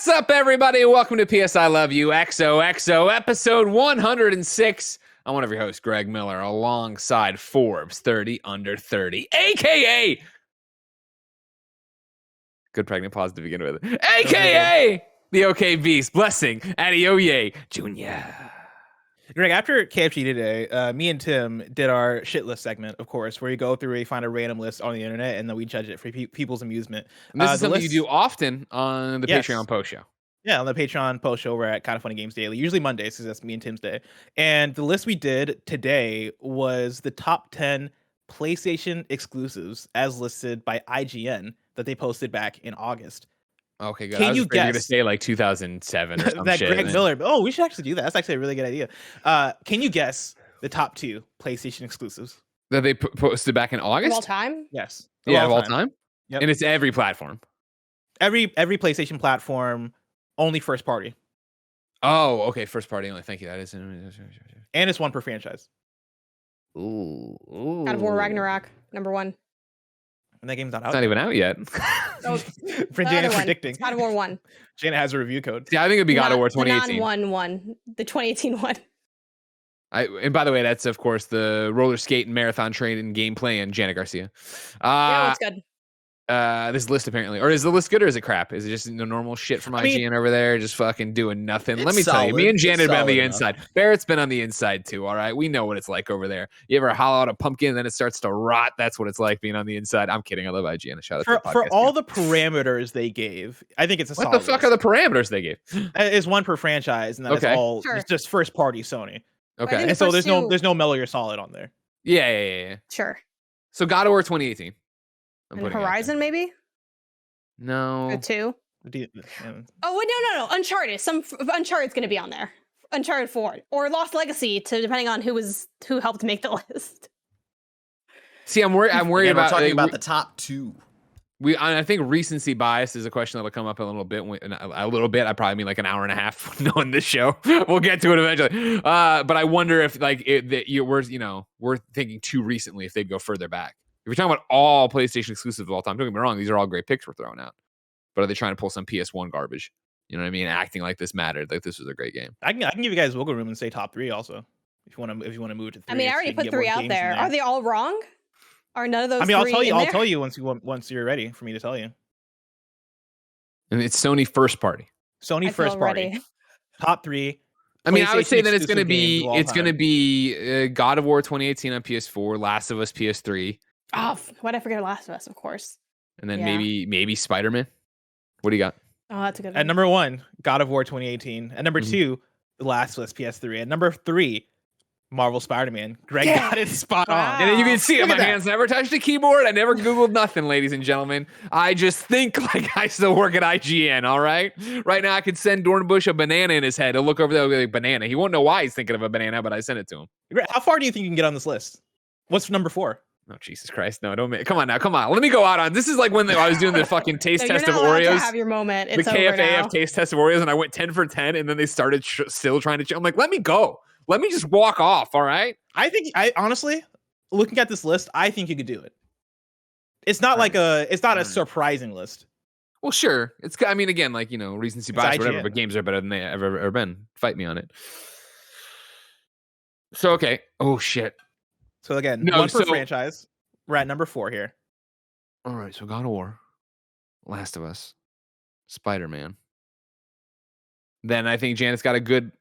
What's up, everybody? Welcome to PS I Love You XOXO, episode 106. I'm one of your hosts, Greg Miller, alongside Forbes 30 Under 30, a.k.a. Good pregnant pause to begin with. A.k.a. the OK Beast, Blessing Adeoye Jr. Greg, after KFG today, me and Tim did our shit list segment, of course, where you go through, you find a random list on the internet, and then we judge it for people's amusement. And this is something you do often on the Patreon post show. Yeah, on the Patreon post show, we're at KindaFunny Games Daily, usually Mondays, because that's me and Tim's day. And the list we did today was the top 10 PlayStation exclusives as listed by IGN that they posted back in August. Okay, good. Can I was you afraid you were going to guess say like 2007 or some that shit. Greg Miller? Oh, we should actually do that. That's actually a really good idea. Can you guess the top 2 PlayStation exclusives that they posted back in August? Of all time? Yes. Yeah, of all time. Yep. And it's every platform. Every PlayStation platform, only first party. Oh, okay. First party only. Thank you. That is. And it's one per franchise. Ooh. God of War Ragnarok, number 1. And that game's not out. It's not even out yet. Oh, For Janet predicting. God of War 1. Janet has a review code. Yeah, I think it'd be God of War 2018. The non-1, the 2018 one. And by the way, that's of course the roller skate and marathon train and gameplay and Janet Garcia. Yeah, that's good. This list apparently, or is the list good or is it crap? Is it just the normal shit from IGN over there, just fucking doing nothing? Let me tell you, me and Janet have been on the inside. Barrett's been on the inside too. All right, we know what it's like over there. You ever hollow out a pumpkin and then it starts to rot? That's what it's like being on the inside. I'm kidding. I love IGN. A shout out for all the parameters they gave. I think it's a what the fuck list. are the parameters they gave? It's one per franchise, and then it's all just first party Sony. Okay, and so there's no Metal Gear Solid on there. Yeah. Sure. So God of War 2018. And Horizon maybe. No. Or 2. Oh wait, no. Uncharted. Uncharted's going to be on there. Uncharted 4 or Lost Legacy, depending on who helped make the list. See, I'm worried about talking about the top 2. I think recency bias is a question that'll come up a little bit. I probably mean like an hour and a half knowing this show. We'll get to it eventually. But I wonder if like we're thinking too recently if they'd go further back. If you're talking about all PlayStation exclusives of all time, don't get me wrong, these are all great picks we're throwing out. But are they trying to pull some PS1 garbage? You know what I mean? Acting like this mattered, like this was a great game. I can give you guys wiggle room and say top 3 also. If you want to move to 3. I mean, I already put 3 out there. Are they all wrong? Are none of those? I mean, I'll tell you once you're ready for me to tell you. And it's Sony first party. Sony first party. Top 3. I mean, I would say that it's going to be God of War 2018 on PS4, Last of Us PS3. Oh, why'd I forget Last of Us? Of course. And then maybe Spider-Man. What do you got? Oh, that's a good one. At number 1, God of War 2018. At number 2, The Last of Us PS3. At number 3, Marvel Spider-Man. Greg got it spot on. And you can see it. My hands never touched a keyboard. I never Googled nothing, ladies and gentlemen. I just think like I still work at IGN, all right? Right now, I could send Dornbush a banana in his head. He'll look over there and be like, banana. He won't know why he's thinking of a banana, but I sent it to him. How far do you think you can get on this list? What's number 4? Oh, Jesus Christ. No, don't make... Come on. Let me go out on... This is like when I was doing the fucking taste test of Oreos. To have your moment. It's the KFAF taste test of Oreos, and I went 10 for 10, and then they started still trying to... I'm like, let me go. Let me just walk off, all right? I honestly, looking at this list, I think you could do it. It's not a surprising list. Well, sure. I mean, again, like, recency bias, whatever, but games are better than they ever been. Fight me on it. So, okay. Oh, shit. So, again, one per franchise. We're at number 4 here. All right, so God of War, Last of Us, Spider-Man. Then I think Janet's got a good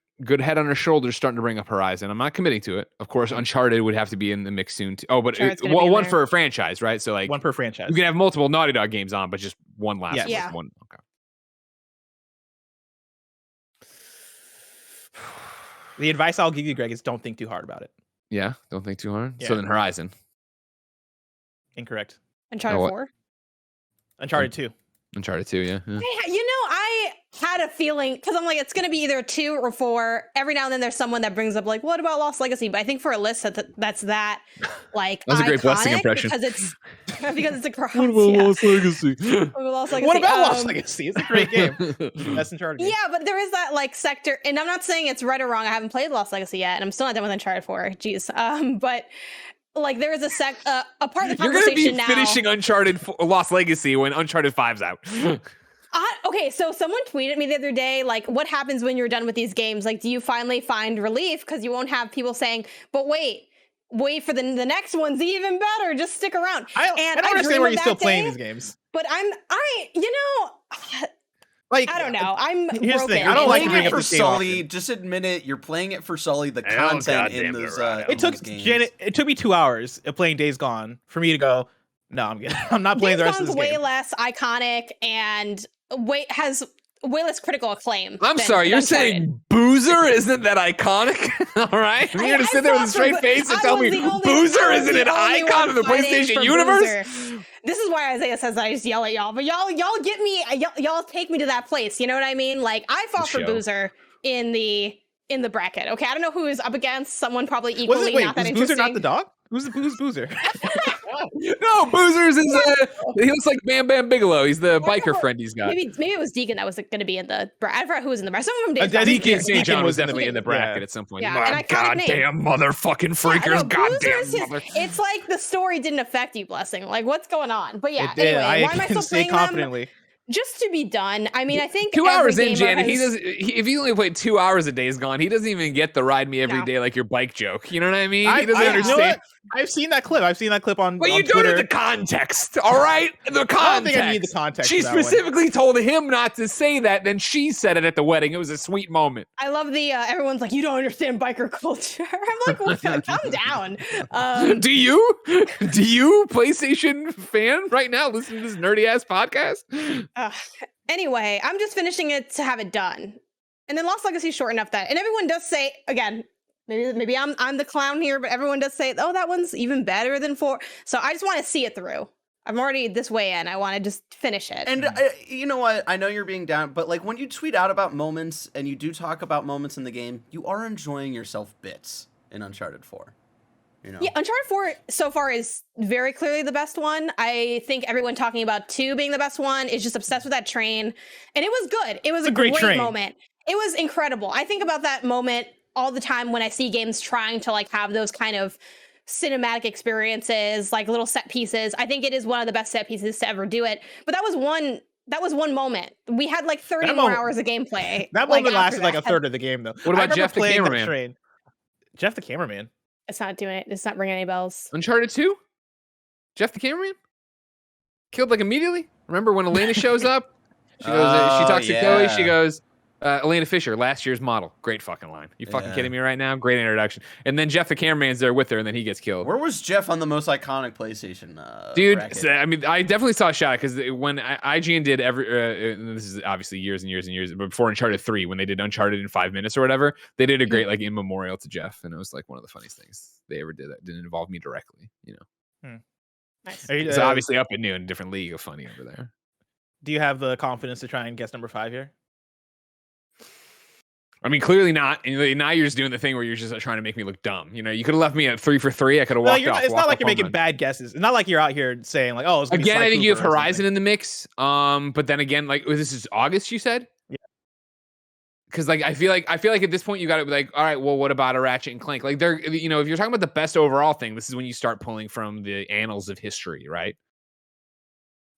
head on her shoulders starting to bring up Horizon. I'm not committing to it. Of course, Uncharted would have to be in the mix soon. Oh, but one for a franchise, right? So like one per franchise. You can have multiple Naughty Dog games on, but just one last one. Okay. The advice I'll give you, Greg, is don't think too hard about it. Yeah, don't think too hard. Yeah. So then Horizon. Incorrect. Uncharted 4? Uncharted 2. Uncharted 2, yeah. I had a feeling, because I'm like, it's going to be either a 2 or 4. Every now and then there's someone that brings up, like, what about Lost Legacy? But I think for a list that's like, that's a great Blessing impression. Because it's a cross. What about Lost Legacy? What about Lost Legacy? It's a great game. That's Uncharted game. Yeah, but there is that, like, sector, and I'm not saying it's right or wrong. I haven't played Lost Legacy yet, and I'm still not done with Uncharted 4. Jeez. But... like there is a part of the conversation now. You're gonna be finishing Uncharted Lost Legacy when Uncharted 5's out. Okay, so someone tweeted me the other day, like, what happens when you're done with these games? Like, do you finally find relief? Because you won't have people saying, but wait for the next one's even better. Just stick around. I don't understand why you're still playing these games. But like, I don't know. I'm here's broken. the thing. I don't like to bring it up for this game Sully. often. Just admit it. You're playing it for Sully. The content in those. It took Janet. It took me 2 hours of playing Days Gone for me to go. No, I'm good. I'm not playing the rest of this game. Way less iconic and has way less critical acclaim. I'm sorry, you're saying Boozer isn't that iconic? All right, you're gonna sit there with a straight face and tell me Boozer isn't an icon of the PlayStation universe? This is why Isaiah says I just yell at y'all, but y'all get me, y'all take me to that place. You know what I mean? Like I fought for Boozer in the bracket. Okay, I don't know who is up against. Someone probably equally not that interesting. Was Boozer not the dog? Who's Boozer? No, Boozer's is he looks like Bam Bam Bigelow. He's the biker friend he's got. Maybe it was Deacon that was going to be in the bracket. I forgot who was in the bracket. Some of them did. Deacon St. John was definitely in the bracket at some point. Yeah, goddamn motherfucking freakers. Goddamn mother. It's like the story didn't affect you, Blessing. Like what's going on? But yeah, anyway, why am I still playing confidently. Them? Just to be done. I mean, I think 2 hours in, Janet. If he only played 2 hours a Days Gone, he doesn't even get the ride me every day like your bike joke. You know what I mean? He doesn't understand. You know I've seen that clip. on. But you don't have the context, all right? The context. I don't think I need the context. She specifically told him not to say that. Then she said it at the wedding. It was a sweet moment. I love the everyone's like, you don't understand biker culture. I'm like, well, calm down. Do you, PlayStation fan, right now, listen to this nerdy ass podcast? Anyway, I'm just finishing it to have it done. And then Lost Legacy is short enough that, and everyone does say, again, maybe I'm the clown here, but everyone does say, oh, that one's even better than 4. So I just want to see it through. I'm already this way in. I want to just finish it. And you know what? I know you're being down, but like when you tweet out about moments and you do talk about moments in the game, you are enjoying yourself bits in Uncharted 4. You know? Yeah, Uncharted 4 so far is very clearly the best one. I think everyone talking about 2 being the best one is just obsessed with that train. And it was good. It was a great moment. It was incredible. I think about that moment all the time when I see games trying to like have those kind of cinematic experiences, like little set pieces. I think it is one of the best set pieces to ever do it. But that was one moment. We had like 30 more hours of gameplay. That moment lasted like a third of the game though. What about Jeff the cameraman? Jeff the cameraman. It's not doing it. It's not ringing any bells. Uncharted 2? Jeff the cameraman? Killed like immediately? Remember when Elena shows up? She goes, she talks to Chloe. She goes, Elena Fisher, last year's model. Great fucking line. You fucking kidding me right now? Great introduction. And then Jeff the cameraman's there with her, and then he gets killed. Where was Jeff on the most iconic PlayStation? Dude, bracket? I mean, I definitely saw a shot because when IGN did and this is obviously years and years and years, but before Uncharted 3, when they did Uncharted in 5 minutes or whatever, they did a great like in memorial to Jeff, and it was like one of the funniest things they ever did that didn't involve me directly, you know. Nice. It's obviously up at noon, different league of funny over there. Do you have the confidence to try and guess number 5 here? I mean, clearly not. And now you're just doing the thing where you're just trying to make me look dumb. You know, you could have left me at 3 for 3. I could have walked off. It's not like you're making bad guesses. It's not like you're out here saying like, oh, it's gonna again, be I think you have Horizon in the mix. But then again, like this is August, you said? Yeah. Because like I feel like at this point you got to be like, all right, well, what about a Ratchet and Clank? Like they're, you know, if you're talking about the best overall thing, this is when you start pulling from the annals of history, right?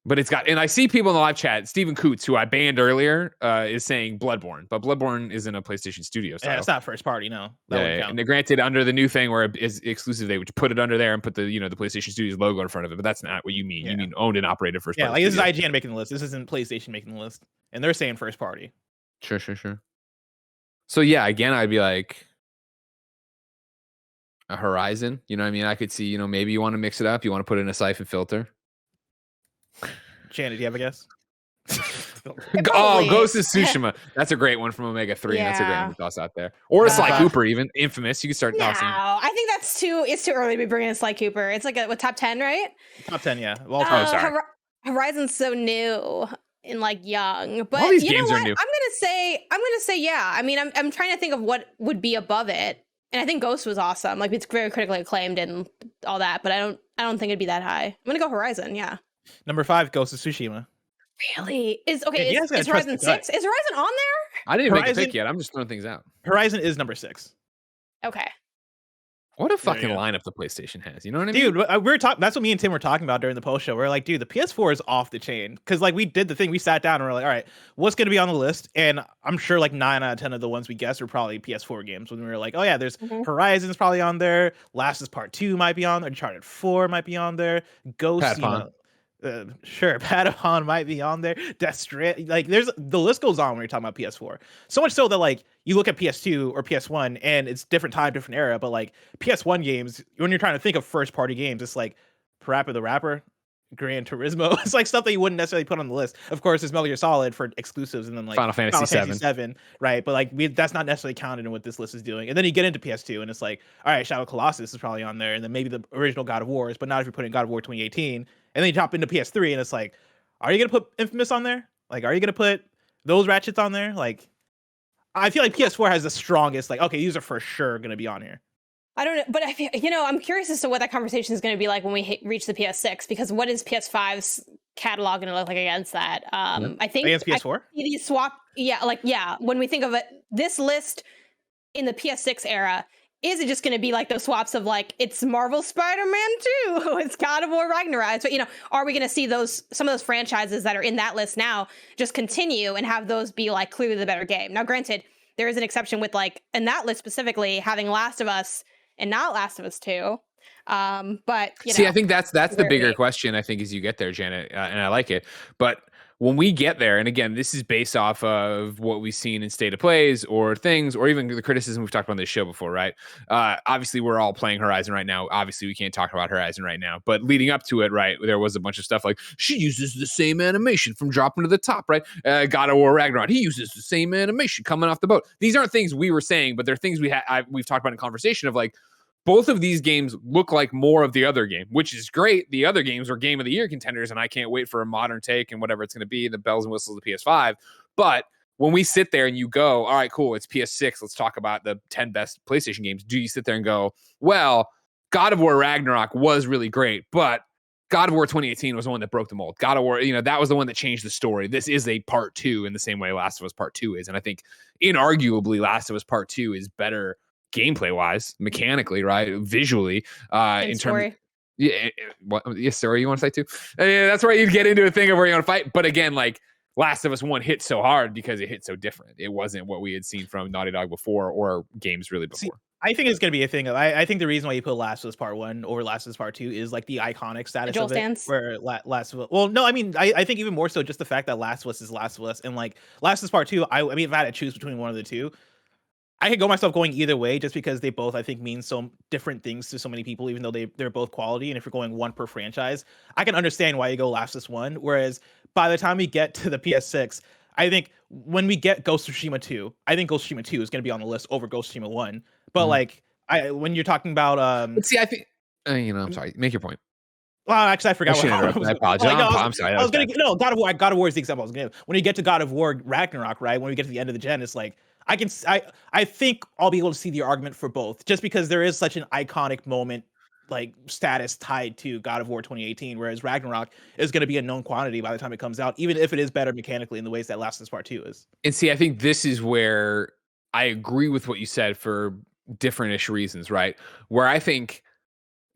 But it's got, and I see people in the live chat, Stephen Coots, who I banned earlier, is saying Bloodborne, but Bloodborne isn't a PlayStation Studio. Yeah, it's not first party, no. Yeah, and granted, under the new thing where it is exclusive, they would put it under there and put the, you know, the PlayStation Studios logo in front of it. But that's not what you mean. Yeah. You mean owned and operated first party. Yeah, like this is IGN making the list. This isn't PlayStation making the list, and they're saying first party. Sure. So yeah, again, I'd be like a Horizon. You know what I mean? I could see, you know, maybe you want to mix it up. You want to put in a siphon filter. Janet, do you have a guess? Ghost of Tsushima. That's a great one from Omega 3. Yeah. That's a great one to toss out there. Or a Sly Cooper, even Infamous. You can start tossing. No, I think it's too early to be bringing a Sly Cooper. It's like a top 10, right? Top 10, yeah. Well, sorry. Horizon's so new and like young, but all these you games know what? are new. I'm gonna say yeah. I mean, I'm trying to think of what would be above it, and I think Ghost was awesome. Like it's very critically acclaimed and all that, but I don't think it'd be that high. I'm gonna go Horizon. Yeah. Number 5, Ghost of Tsushima. Really? Is Horizon 6? Is Horizon on there? I didn't make a pick yet. I'm just throwing things out. Horizon is number 6. Okay. What a fucking lineup the PlayStation has. You know what I mean? Dude, we were talking. That's what me and Tim were talking about during the post show. We're like, dude, the PS4 is off the chain. Because like we did the thing. We sat down and we're like, all right, what's going to be on the list? And I'm sure like 9 out of 10 of the ones we guessed were probably PS4 games. When we were like, oh yeah, there's Horizon's probably on there. Last is Part 2 might be on there. Uncharted 4 might be on there. Ghost, sure, Patapon might be on there. Death Stranding, like there's the list goes on when you're talking about PS4. So much so that like you look at PS2 or PS1 and it's different time, different era. But like PS1 games, when you're trying to think of first party games, it's like Parappa the Rapper, Gran Turismo. It's like stuff that you wouldn't necessarily put on the list. Of course, there's Metal Gear Solid for exclusives, and then like Final Fantasy 7, right? But like that's not necessarily counted in what this list is doing. And then you get into PS2, and it's like, all right, Shadow of Colossus is probably on there, and then maybe the original God of Wars, but not if you're putting God of War 2018. And then you hop into PS3, and it's like, are you gonna put Infamous on there? Like, are you gonna put those Ratchets on there? Like, I feel like PS4 has the strongest. Like, okay, these are for sure gonna be on here. I don't know, but I feel, I'm curious as to what that conversation is going to be like when we reach the PS6, because what is PS5's catalog going to look like against that? I think against PS4, these swap, when we think of it, this list in the PS6 era. Is it just going to be like those swaps of like, it's Marvel Spider-Man 2, it's God of War Ragnarok? But, are we going to see some of those franchises that are in that list now just continue and have those be like clearly the better game? Now, granted, there is an exception with like, in that list specifically, having Last of Us and not Last of Us 2. But, see, I think that's the bigger question, I think, as you get there, Janet, and I like it. But when we get there, and again, this is based off of what we've seen in State of Plays or things, or even the criticism we've talked about on this show before, right? Obviously, we're all playing Horizon right now. Obviously, we can't talk about Horizon right now. But leading up to it, right, there was a bunch of stuff like, she uses the same animation from dropping to the top, right? God of War Ragnarok, he uses the same animation coming off the boat. These aren't things we were saying, but they're things we've talked about in conversation of like, both of these games look like more of the other game, which is great. The other games are Game of the Year contenders, and I can't wait for a modern take and whatever it's going to be, the bells and whistles of the PS5. But when we sit there and you go, all right, cool, it's PS6, let's talk about the 10 best PlayStation games. Do you sit there and go, well, God of War Ragnarok was really great, but God of War 2018 was the one that broke the mold. God of War, that was the one that changed the story. This is a part 2 in the same way Last of Us Part 2 is. And I think inarguably Last of Us Part 2 is better gameplay wise, mechanically, right, visually, in terms story you want to say too. That's where you get into a thing of where you want to fight. But again, like Last of Us 1 hit so hard because it hit so different. It wasn't what we had seen from Naughty Dog before or games really before. See, I think it's going to be a thing. I think the reason why you put Last of Us Part 1 over Last of Us Part 2 is like the iconic status of it. Stands. Where Last of Us, well, no, I mean, I think even more so just the fact that Last of Us is Last of Us, and like Last of Us Part 2, I mean, if I had to choose between one of the two, I could go myself going either way, just because they both, I think, mean so different things to so many people, even though they're both quality. And if you're going one per franchise, I can understand why you go Last of Us 1. Whereas by the time we get to the PS6, I think when we get Ghost of Tsushima 2, I think Ghost of Tsushima 2 is going to be on the list over Ghost of Tsushima 1. But like, when you're talking about, but see, I think, I'm sorry, make your point. Well, actually, I forgot. I apologize. I'm sorry. I was gonna God of War is the example I was gonna give. When you get to God of War Ragnarok, right? When we get to the end of the gen, it's like, I think I'll be able to see the argument for both, just because there is such an iconic moment, like status tied to God of War 2018, whereas Ragnarok is going to be a known quantity by the time it comes out, even if it is better mechanically in the ways that Last of Us Part 2 is. And see, I think this is where I agree with what you said for different-ish reasons, right? Where I think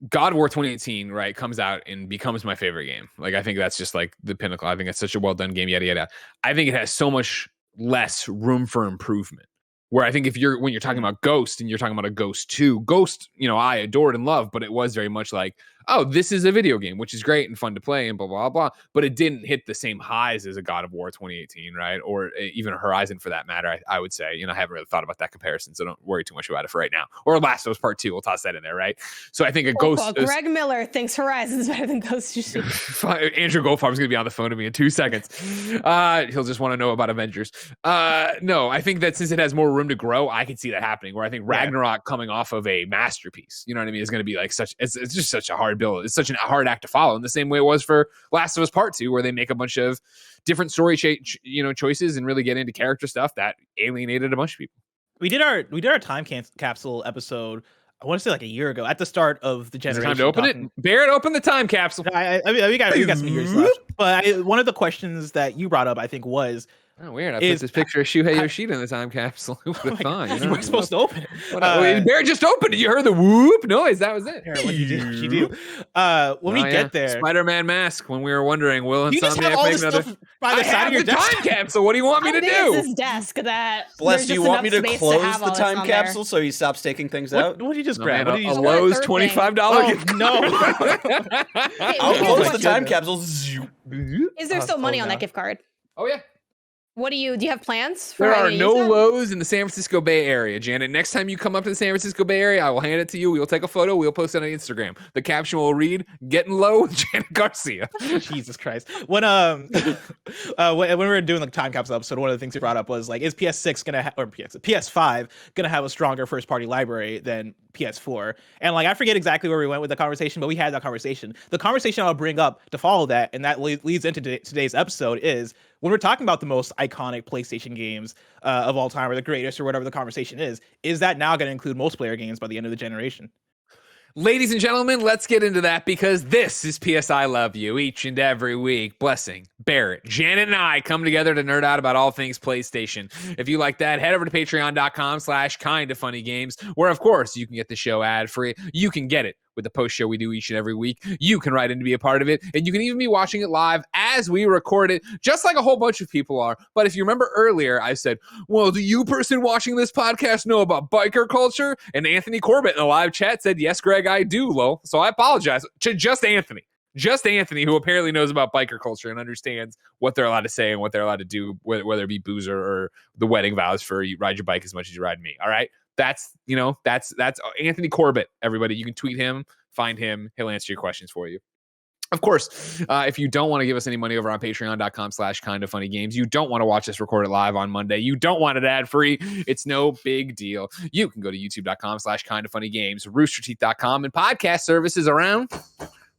God of War 2018, right, comes out and becomes my favorite game. Like, I think that's just like the pinnacle. I think it's such a well-done game, yada, yada. I think it has so much less room for improvement. Where I think when you're talking about Ghost and you're talking about a Ghost 2, Ghost, I adored and loved, but it was very much like, oh, this is a video game, which is great and fun to play and blah, blah, blah. But it didn't hit the same highs as a God of War 2018, right? Or even a Horizon for that matter, I would say. I haven't really thought about that comparison, so don't worry too much about it for right now. Or Last of Us Part 2, we'll toss that in there, right? So I think Ghost... Greg Miller thinks Horizon's better than Ghost. Andrew Goldfarb's going to be on the phone to me in 2 seconds. He'll just want to know about Avengers. No, I think that since it has more room to grow, I could see that happening, where I think Ragnarok coming off of a masterpiece, you know what I mean, is going to be like it's just such a hard build. It's such a hard act to follow, in the same way it was for Last of Us Part 2, where they make a bunch of different story choices and really get into character stuff that alienated a bunch of people. We did our time capsule episode, I want to say like a year ago, at the start of the generation. It's time to open it. Barrett, open the time capsule. We got some years left. But one of the questions that you brought up, I think, was Oh, weird. I put this picture of Shuhei Yoshida in the time capsule. It would have fun. You weren't supposed to open it. Bear just opened it. You heard the whoop noise. That was it. What did you do? When we get there, Spider-Man mask. When we were wondering, will you just have Insomniac all make this another? stuff by the side of your desk. Time capsule. What do you want me to do? It's his desk that. Bless, do you want me to close the time capsule capsule so he stops taking things out? What did you just grab? A Lowe's $25 gift card. No. I'll close the time capsule. Is there still money on that gift card? Oh yeah. What do you have plans for? There are no Lowe's in the San Francisco Bay Area, Janet. Next time you come up to the San Francisco Bay Area, I will hand it to you. We will take a photo. We'll post it on Instagram. The caption will read, "Getting low with Janet Garcia." Jesus Christ. When we were doing the time capsule episode, one of the things we brought up was like, is PS6 gonna or PS5 gonna have a stronger first party library than PS4? And like, I forget exactly where we went with the conversation, but we had that conversation. The conversation I'll bring up to follow that, and that leads into today's episode, is when we're talking about the most iconic PlayStation games of all time, or the greatest, or whatever the conversation is that now going to include multiplayer games by the end of the generation? Ladies and gentlemen, let's get into that because this is PS I Love You each and every week. Blessing, Barrett, Janet, and I come together to nerd out about all things PlayStation. If you like that, head over to patreon.com/KindaFunnyGames, where, of course, you can get the show ad-free. You can get it with the post show we do each and every week. You can write in to be a part of it, and you can even be watching it live as we record it, just like a whole bunch of people are. But if you remember earlier, I said, well, do you person watching this podcast know about biker culture? And Anthony Corbett in the live chat said, yes, Greg, I do, lol. So I apologize to just Anthony, who apparently knows about biker culture and understands what they're allowed to say and what they're allowed to do, whether it be boozer or the wedding vows for you ride your bike as much as you ride me. All right. That's Anthony Corbett, everybody. You can tweet him, find him. He'll answer your questions for you. Of course, if you don't want to give us any money over on patreon.com/KindaFunnyGames, you don't want to watch us record it live on Monday, you don't want it ad-free, it's no big deal. You can go to youtube.com/KindaFunnyGames, roosterteeth.com, and podcast services around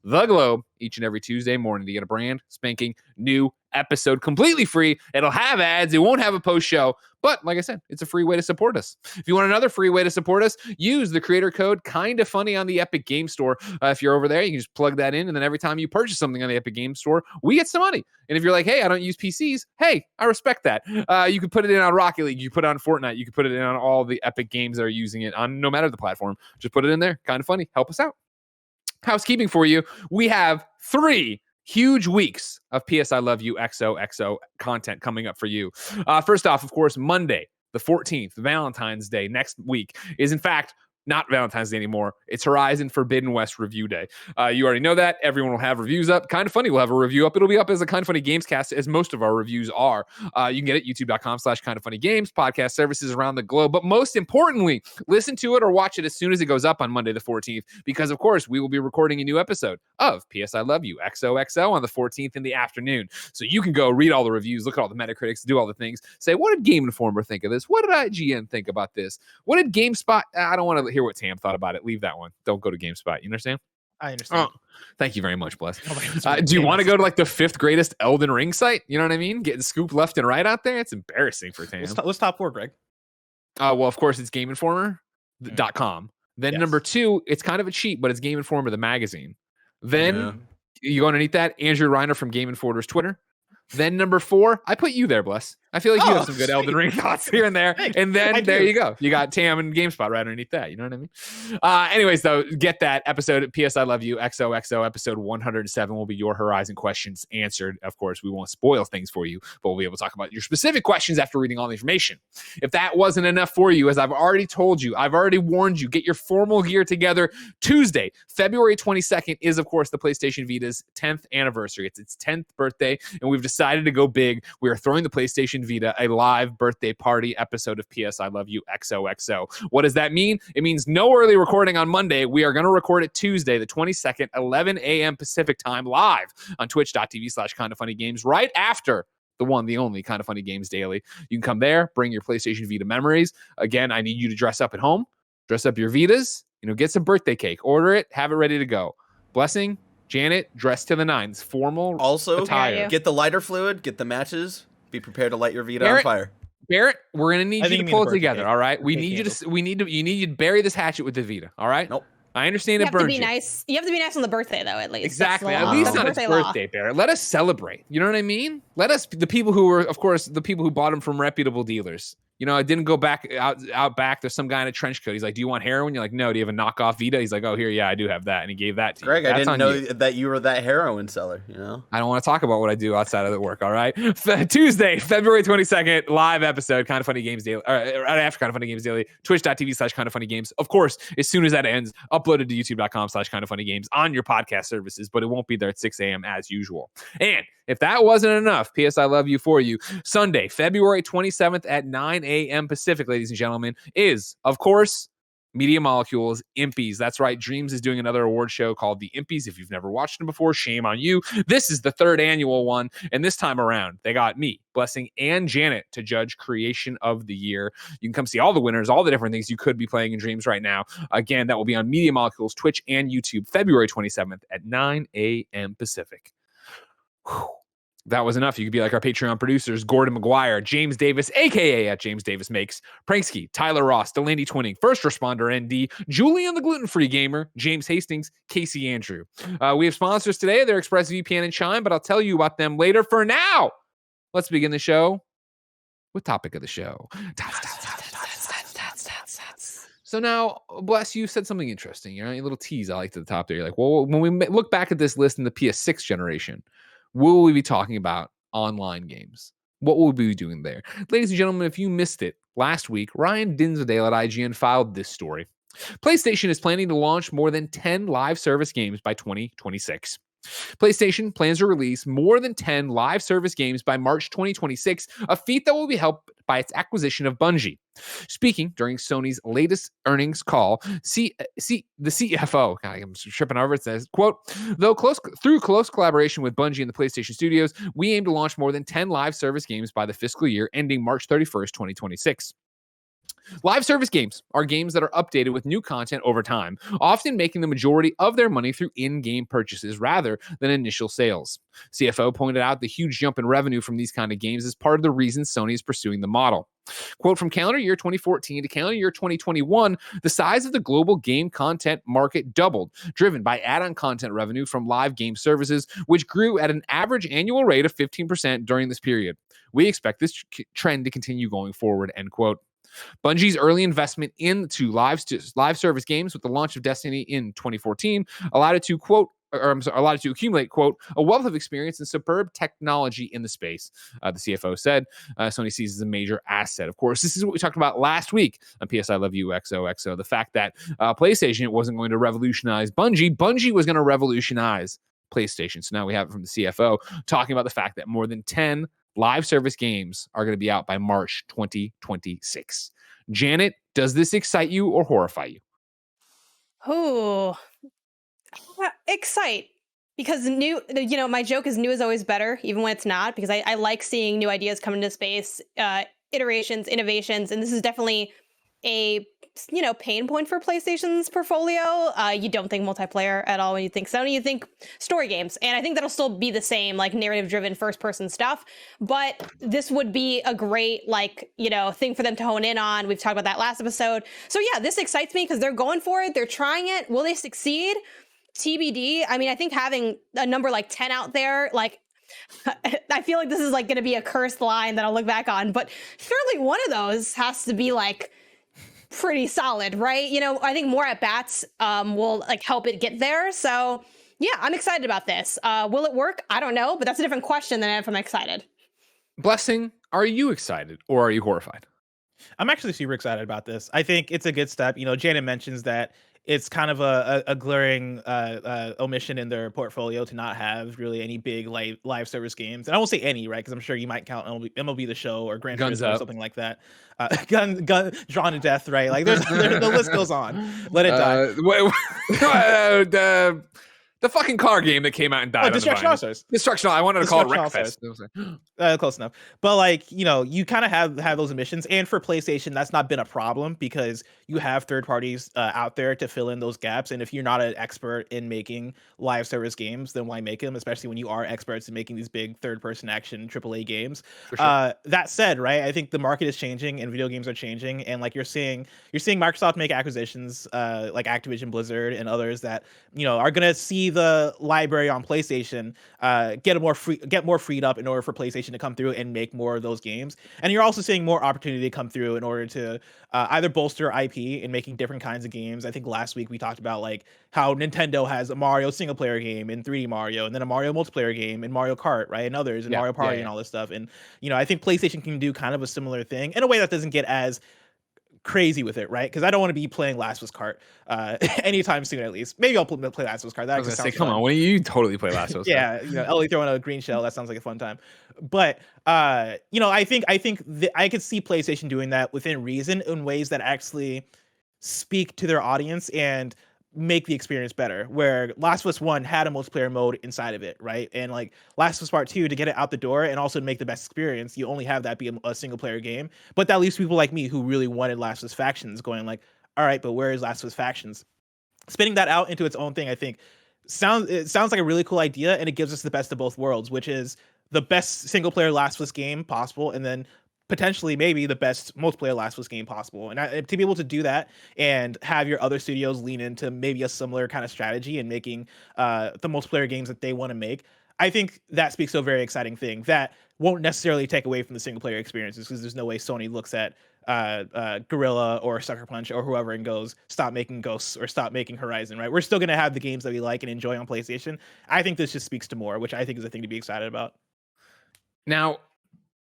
the globe each and every Tuesday morning to get a brand spanking new episode completely free. It'll have ads. It won't have a post show. But like I said, it's a free way to support us. If you want another free way to support us, use the creator code KindaFunny on the Epic Game Store. If you're over there, you can just plug that in. And then every time you purchase something on the Epic Game Store, we get some money. And if you're like, hey, I don't use PCs. Hey, I respect that. You can put it in on Rocket League. You can put it on Fortnite. You can put it in on all the Epic games that are using it on no matter the platform. Just put it in there. Kinda Funny. Help us out. Housekeeping for you. We have 3 huge weeks of PS I Love You XOXO content coming up for you. First off, of course, Monday, the 14th, Valentine's Day next week, is in fact not Valentine's Day anymore. It's Horizon Forbidden West Review Day. You already know that. Everyone will have reviews up. Kinda Funny will have a review up. It'll be up as a Kinda Funny Games cast, as most of our reviews are. You can get it youtube.com/KindaFunnyGames, podcast services around the globe. But most importantly, listen to it or watch it as soon as it goes up on Monday the 14th, because of course we will be recording a new episode of PS I Love You XOXO on the 14th in the afternoon. So you can go read all the reviews, look at all the Metacritics, do all the things, say, what did Game Informer think of this? What did IGN think about this? What did GameSpot? I don't want to hear what Tam thought about it. Leave that one. Don't go to GameSpot. You understand? I understand. Oh, thank you very much, Bless. Do you want to go to like the 5th greatest Elden Ring site? You know what I mean? Getting scooped left and right out there. It's embarrassing for Tam. What's top 4, Greg? Well, of course, it's GameInformer.com. Then number 2, it's kind of a cheat, but it's Game Informer, the magazine. Then you go underneath that, Andrew Reiner from Game Informer's Twitter. Then number 4, I put you there, Bless. I feel like you have some good Elden Ring thoughts here and there. And then there you go. You got Tam and GameSpot right underneath that. You know what I mean? Anyways, though, get that episode, PS I Love You, XOXO, episode 107 will be your Horizon questions answered. Of course, we won't spoil things for you, but we'll be able to talk about your specific questions after reading all the information. If that wasn't enough for you, as I've already told you, I've already warned you, get your formal gear together. Tuesday, February 22nd is, of course, the PlayStation Vita's 10th anniversary. It's its 10th birthday, and we've decided to go big. We are throwing the PlayStation Vita a live birthday party episode of PS I Love You XOXO. What does that mean? It means no early recording on Monday. We are going to record it Tuesday, the 22nd, 11 a.m. Pacific time, live on twitch.tv/KindaFunnyGames, right after the one, the only Kinda Funny Games Daily. You can come there, bring your PlayStation Vita memories. Again, I need you to dress up at home, dress up your Vitas, get some birthday cake, order it, have it ready to go. Blessing, Janet, dress to the nines, formal also attire. Get the lighter fluid, get the matches. Be prepared to light your Vita on fire. Barrett, we're gonna need you to pull it together. All right, we need you candles. to. You need to bury this hatchet with the Vita. All right. Nope. I understand You it have to burns be you. nice. You have to be nice on the birthday, though. At least Exactly. That's the At law. least That's on the his birthday law. birthday, Barrett. Let us celebrate. You know what I mean? Let us, the people who were, of course, the people who bought him from reputable dealers. You know, I didn't go back out back. There's some guy in a trench coat. He's like, "Do you want heroin?" You're like, "No." "Do you have a knockoff Vita?" He's like, "Oh, here, yeah, I do have that," and he gave that to Greg, you. I That's didn't on know you. that you were that heroin seller. You know, I don't want to talk about what I do outside of the work. All right. Tuesday, February 22nd, live episode, Kind of Funny Games Daily, right after Kind of Funny Games Daily, twitch.tv/Kind of Funny Games. Of course, as soon as that ends, uploaded to youtube.com/Kind of Funny Games on your podcast services, but it won't be there at 6 a.m. as usual. And if that wasn't enough, P.S. I love you for you. Sunday, February 27th at 9 a.m. Pacific, ladies and gentlemen, is, of course, Media Molecules, Impies. That's right. Dreams is doing another award show called the Impies. If you've never watched them before, shame on you. This is the third annual one. And this time around, they got me, Blessing, and Janet to judge Creation of the Year. You can come see all the winners, all the different things you could be playing in Dreams right now. Again, that will be on Media Molecules, Twitch, and YouTube, February 27th at 9 a.m. Pacific. Whew. That was enough. You could be like our Patreon producers, Gordon McGuire, James Davis, a.k.a. at James Davis Makes, Pranksky, Tyler Ross, Delaney Twinning, First Responder ND, Julian the Gluten-Free Gamer, James Hastings, Casey Andrew. We have sponsors today. They're ExpressVPN and Chime, but I'll tell you about them later. For now, let's begin the show with topic of the show. So now, Bless, you said something interesting. You know, a little tease I liked at the top there. You're like, well, when we look back at this list in the PS6 generation, will we be talking about online games? What will we be doing there? Ladies and gentlemen, if you missed it last week, Ryan Dinsdale at IGN filed this story. PlayStation is planning to launch more than 10 live service games by 2026. PlayStation plans to release more than 10 live service games by March 2026, a feat that will be helped by its acquisition of Bungie. Speaking during Sony's latest earnings call, the CFO, God, I'm tripping over it, says, quote, through close collaboration with Bungie and the PlayStation Studios, we aim to launch more than 10 live service games by the fiscal year ending March 31st, 2026. Live service games are games that are updated with new content over time, often making the majority of their money through in-game purchases rather than initial sales. CFO pointed out the huge jump in revenue from these kind of games is part of the reason Sony is pursuing the model. Quote, from calendar year 2014 to calendar year 2021, the size of the global game content market doubled, driven by add-on content revenue from live game services, which grew at an average annual rate of 15% during this period. We expect this trend to continue going forward, end quote. Bungie's early investment into live service games with the launch of Destiny in 2014 allowed it to accumulate, quote, a wealth of experience and superb technology in the space, the CFO said. Sony sees as a major asset. Of course, this is what we talked about last week on PS I Love You, XOXO, the fact that PlayStation wasn't going to revolutionize Bungie. Bungie was going to revolutionize PlayStation. So now we have it from the CFO talking about the fact that more than 10 live service games are going to be out by March 2026. Janet, does this excite you or horrify you? Oh, excite. Because my joke is new is always better, even when it's not, because I like seeing new ideas come into space, iterations, innovations, and this is definitely a pain point for PlayStation's portfolio. You don't think multiplayer at all when you think Sony, you think story games. And I think that'll still be the same, like narrative-driven first-person stuff. But this would be a great, thing for them to hone in on. We've talked about that last episode. So yeah, this excites me because they're going for it. They're trying it. Will they succeed? TBD. I mean, I think having a number like 10 out there, I feel like this is going to be a cursed line that I'll look back on. But surely one of those has to be pretty solid, right? I think more at bats will help it get there. So yeah, I'm excited about this. Will it work? I don't know, but that's a different question than if I'm excited. Blessing, are you excited or are you horrified? I'm actually super excited about this. I think it's a good step. Janet mentions that it's kind of a glaring omission in their portfolio to not have really any big live service games. And I won't say any, right? Because I'm sure you might count MLB The Show or Gran Turismo or something like that. Gun drawn to death, right? The list goes on. Let it die. The fucking car game that came out and died. Destruction All Stars. Destruction. I wanted to call it Wreckfest. Close enough. But like, you kind of have those emissions, and for PlayStation, that's not been a problem because you have third parties out there to fill in those gaps. And if you're not an expert in making live service games, then why make them? Especially when you are experts in making these big third-person action AAA games. Sure. That said, right, I think the market is changing and video games are changing, and like you're seeing Microsoft make acquisitions like Activision Blizzard and others that are gonna see the library on PlayStation get more freed up in order for PlayStation to come through and make more of those games. And you're also seeing more opportunity come through in order to either bolster IP in making different kinds of games. I think last week we talked about like how Nintendo has a Mario single player game in 3D Mario, and then a Mario multiplayer game in Mario Kart, right, and others in Mario Party and all this stuff. And I think PlayStation can do kind of a similar thing in a way that doesn't get as crazy with it, right? Because I don't want to be playing Last of Us Kart anytime soon, at least. Maybe I'll play Last of Us Kart. That I was gonna say, come on, when you totally play Last of Us? Yeah, Ellie throwing a green shell. That sounds like a fun time. But I think I could see PlayStation doing that within reason in ways that actually speak to their audience and make the experience better. Where Last of Us 1 had a multiplayer mode inside of it, right? And like Last of Us Part 2, to get it out the door and also to make the best experience, you only have that be a single player game. But that leaves people like me who really wanted Last of Us Factions going like, all right, but where is Last of Us Factions? Spinning that out into its own thing, I think sounds like a really cool idea, and it gives us the best of both worlds, which is the best single player Last of Us game possible, and then potentially maybe the best multiplayer Last of Us game possible. And to be able to do that and have your other studios lean into maybe a similar kind of strategy and making the multiplayer games that they want to make, I think that speaks to a very exciting thing that won't necessarily take away from the single player experiences, because there's no way Sony looks at Guerrilla or Sucker Punch or whoever and goes, stop making Ghosts or stop making Horizon, right? We're still going to have the games that we like and enjoy on PlayStation. I think this just speaks to more, which I think is a thing to be excited about. Now,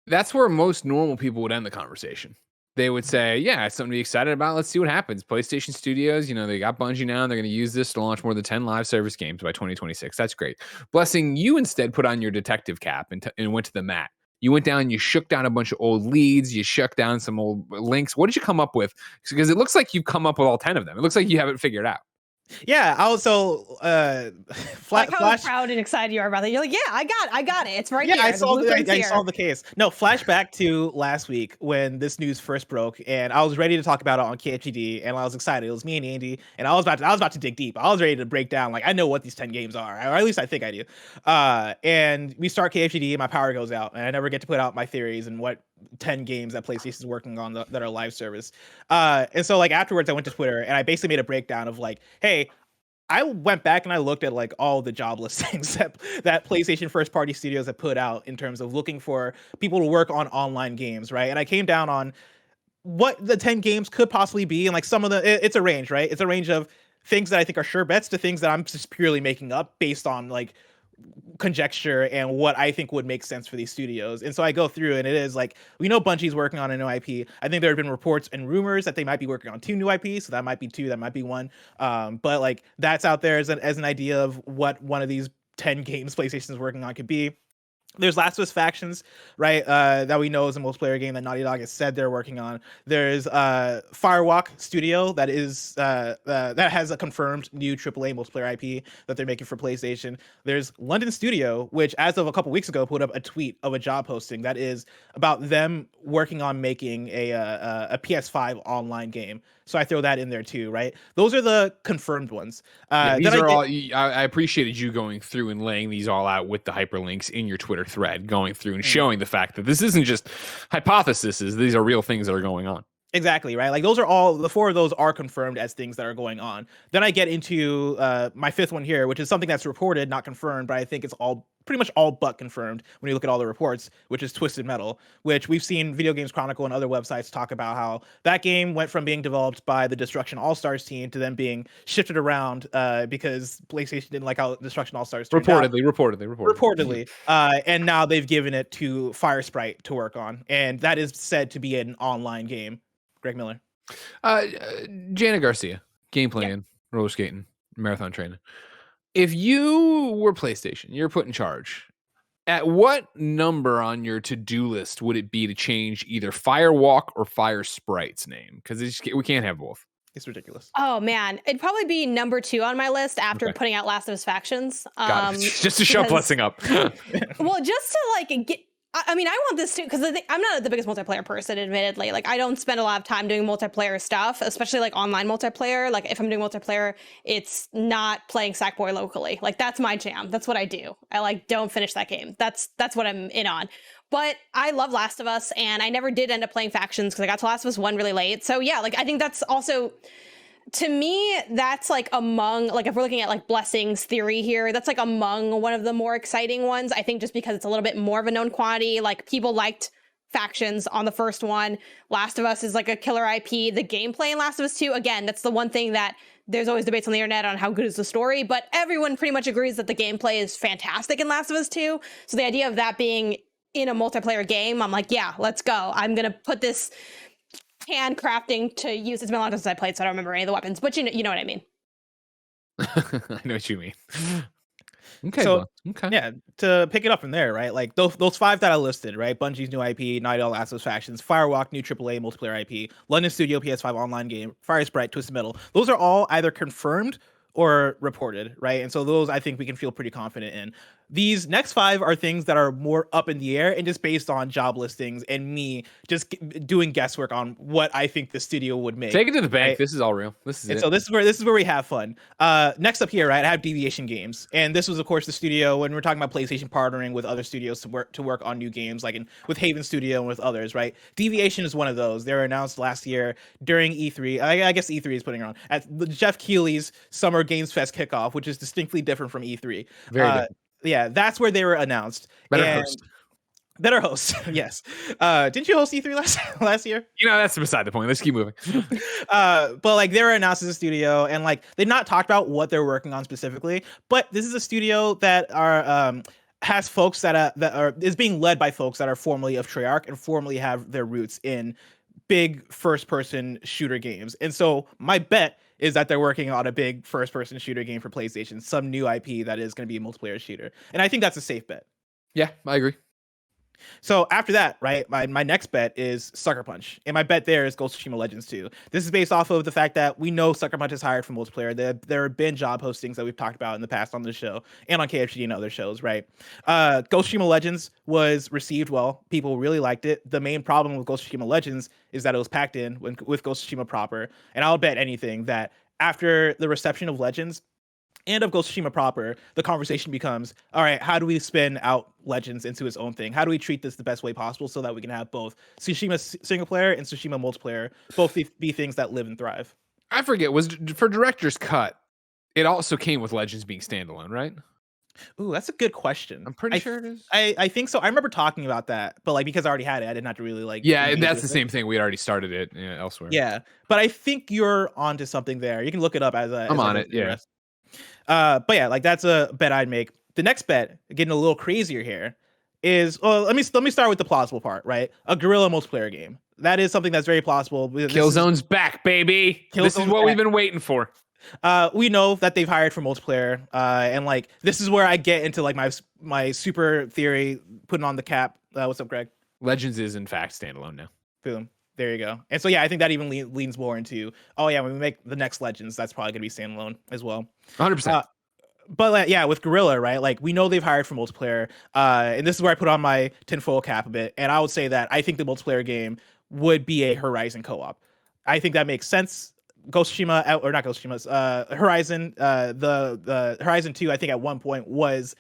that's where most normal people would end the conversation. They would say, yeah, it's something to be excited about. Let's see what happens. PlayStation Studios, they got Bungie now, and they're going to use this to launch more than 10 live service games by 2026. That's great. Blessing, you instead put on your detective cap and went to the mat. You went down, you shook down a bunch of old leads, you shook down some old links. What did you come up with? Because it looks like you've come up with all 10 of them. It looks like you have it figured out. Yeah, also like how proud and excited you are about that. You're like, yeah, I got it. It's right here. I saw the case. No, flashback to last week when this news first broke, and I was ready to talk about it on KFGD, and I was excited. It was me and Andy, and I was about to dig deep. I was ready to break down, like, I know what these 10 games are, or at least I think I do. And we start KFGD, and my power goes out, and I never get to put out my theories and what 10 games that PlayStation is working on that are live service. And so like afterwards I went to Twitter and I basically made a breakdown of like, hey, I went back and I looked at like all the job listings that PlayStation first party studios have put out in terms of looking for people to work on online games, right? And I came down on what the 10 games could possibly be, and like some of it's a range, right? It's a range of things that I think are sure bets to things that I'm just purely making up based on like conjecture and what I think would make sense for these studios. And so I go through, and it is like, we know Bungie's working on a new IP. I think there have been reports and rumors that they might be working on 2 new IPs, so that might be 2, that might be 1. But like that's out there as an idea of what one of these 10 games PlayStation is working on could be. There's Last of Us Factions, right? That we know is a multiplayer game that Naughty Dog has said they're working on. There's Firewalk Studio that is that has a confirmed new AAA multiplayer IP that they're making for PlayStation. There's London Studio, which as of a couple weeks ago put up a tweet of a job posting that is about them working on making a PS5 online game. So I throw that in there too, right? Those are the confirmed ones. These are all. I appreciated you going through and laying these all out with the hyperlinks in your Twitter thread, going through and showing the fact that this isn't just hypotheses. These are real things that are going on. Exactly, right? Like those are all, the 4 of those are confirmed as things that are going on. Then I get into my 5th one here, which is something that's reported, not confirmed, but I think it's pretty much all but confirmed when you look at all the reports, which is Twisted Metal, which we've seen Video Games Chronicle and other websites talk about how that game went from being developed by the Destruction All-Stars team to then being shifted around because PlayStation didn't like how Destruction All-Stars turned out. Reportedly. And now they've given it to Firesprite to work on, and that is said to be an online game. Greg Miller. Janet Garcia, game playing, roller skating, marathon training. If you were PlayStation, you're put in charge, at what number on your to-do list would it be to change either Firewalk or Firesprite's name? Because we can't have both. It's ridiculous. Oh man, it'd probably be number 2 on my list after putting out Last of Us Factions. Just to show Blessing up. Well, just to like get. I mean, I want this too because I'm not the biggest multiplayer person, admittedly. Like, I don't spend a lot of time doing multiplayer stuff, especially like online multiplayer. Like, if I'm doing multiplayer, it's not playing Sackboy locally. Like, that's my jam. That's what I do. I like don't finish that game. That's what I'm in on. But I love Last of Us, and I never did end up playing Factions because I got to Last of Us 1 really late. So yeah, like I think that's also. To me, that's like among, like if we're looking at like Blessing's theory here, that's like among one of the more exciting ones. I think just because it's a little bit more of a known quantity. Like people liked Factions on the first one. Last of Us is like a killer IP. The gameplay in Last of Us 2, again, that's the one thing that there's always debates on the internet on how good is the story, but everyone pretty much agrees that the gameplay is fantastic in Last of Us 2. So the idea of that being in a multiplayer game, I'm like, yeah, let's go. I'm going to put this handcrafting to use. It's been a long time since I played, so I don't remember any of the weapons, but you know what I mean. I know what you mean. Okay, so okay. Yeah, to pick it up from there, right? Like those 5 that I listed, right? Bungie's new IP, Naughty Dog Last of Us Factions, Firewalk, new AAA multiplayer IP, London Studio PS5 online game, Fire Sprite, Twisted Metal. Those are all either confirmed or reported, right? And so those I think we can feel pretty confident in. These next 5 are things that are more up in the air and just based on job listings and me just doing guesswork on what I think the studio would make. Take it to the bank. Right? This is all real. This is and it. So this is where we have fun. Next up here, right? I have Deviation Games, and this was of course the studio when we're talking about PlayStation partnering with other studios to work on new games, like with Haven Studio and with others, right? Deviation is one of those. They were announced last year during E3. I guess E3 is putting it on at Jeff Keighley's Summer Games Fest kickoff, which is distinctly different from E3. Very different. Yeah, that's where they were announced. Better host. Yes. Didn't you host E3 last year? You know, that's beside the point. Let's keep moving. But like they were announced as a studio, and like they've not talked about what they're working on specifically. But this is a studio that has folks that is being led by folks that are formerly of Treyarch and formerly have their roots in big first-person shooter games. And so my bet is that they're working on a big first-person shooter game for PlayStation, some new IP that is going to be a multiplayer shooter. And I think that's a safe bet. Yeah, I agree. So after that, right, my next bet is Sucker Punch. And my bet there is Ghost of Tsushima Legends 2. This is based off of the fact that we know Sucker Punch is hired for multiplayer. There have been job postings that we've talked about in the past on this show and on KFG and other shows, right? Ghost of Tsushima Legends was received well. People really liked it. The main problem with Ghost of Tsushima Legends is that it was packed in with Ghost of Tsushima proper. And I'll bet anything that after the reception of Legends and of Ghost of Tsushima proper, the conversation becomes, all right, how do we spin out Legends into its own thing? How do we treat this the best way possible so that we can have both Tsushima single player and Tsushima multiplayer both be things that live and thrive? I forget, was for Director's Cut, it also came with Legends being standalone, right? Ooh, that's a good question. I'm pretty sure it is. I think so. I remember talking about that, but like because I already had it, I didn't have to really like. Yeah, that's the same thing. We had already started it elsewhere. Yeah, but I think you're onto something there. You can look it up as I'm on it. Yeah. But yeah, like that's a bet I'd make. The next bet, getting a little crazier here, is let me start with the plausible part, right? A guerrilla multiplayer game. That is something that's very plausible. Killzone's back, baby. This is what we've been waiting for. We know that they've hired for multiplayer, and like this is where I get into like my super theory, putting on the cap. What's up, Greg? Legends is in fact standalone now. Boom. There you go. And so yeah, I think that even leans more into, oh yeah, when we make the next Legends, that's probably gonna be standalone as well. 100%. But yeah, with Guerrilla, right? Like we know they've hired for multiplayer, and this is where I put on my tinfoil cap a bit. And I would say that I think the multiplayer game would be a Horizon co-op. I think that makes sense. Ghost of Tsushima, or not Ghost of Tsushima, Horizon, the Horizon 2, I think at one point was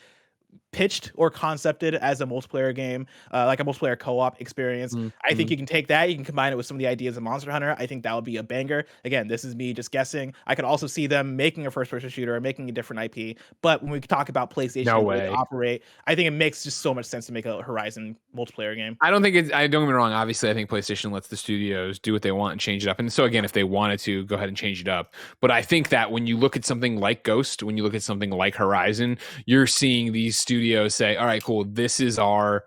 pitched or concepted as a multiplayer game, like a multiplayer co-op experience. I think you can take that, you can combine it with some of the ideas of Monster Hunter. I think that would be a banger. Again, this is me just guessing. I could also see them making a first-person shooter or making a different IP. But when we talk about PlayStation, no way. Operate, I think it makes just so much sense to make a Horizon multiplayer game. I don't think it's. Don't get me wrong. Obviously, I think PlayStation lets the studios do what they want and change it up. And so again, if they wanted to, go ahead and change it up. But I think that when you look at something like Ghost, when you look at something like Horizon, you're seeing these studios say, all right, cool, this is our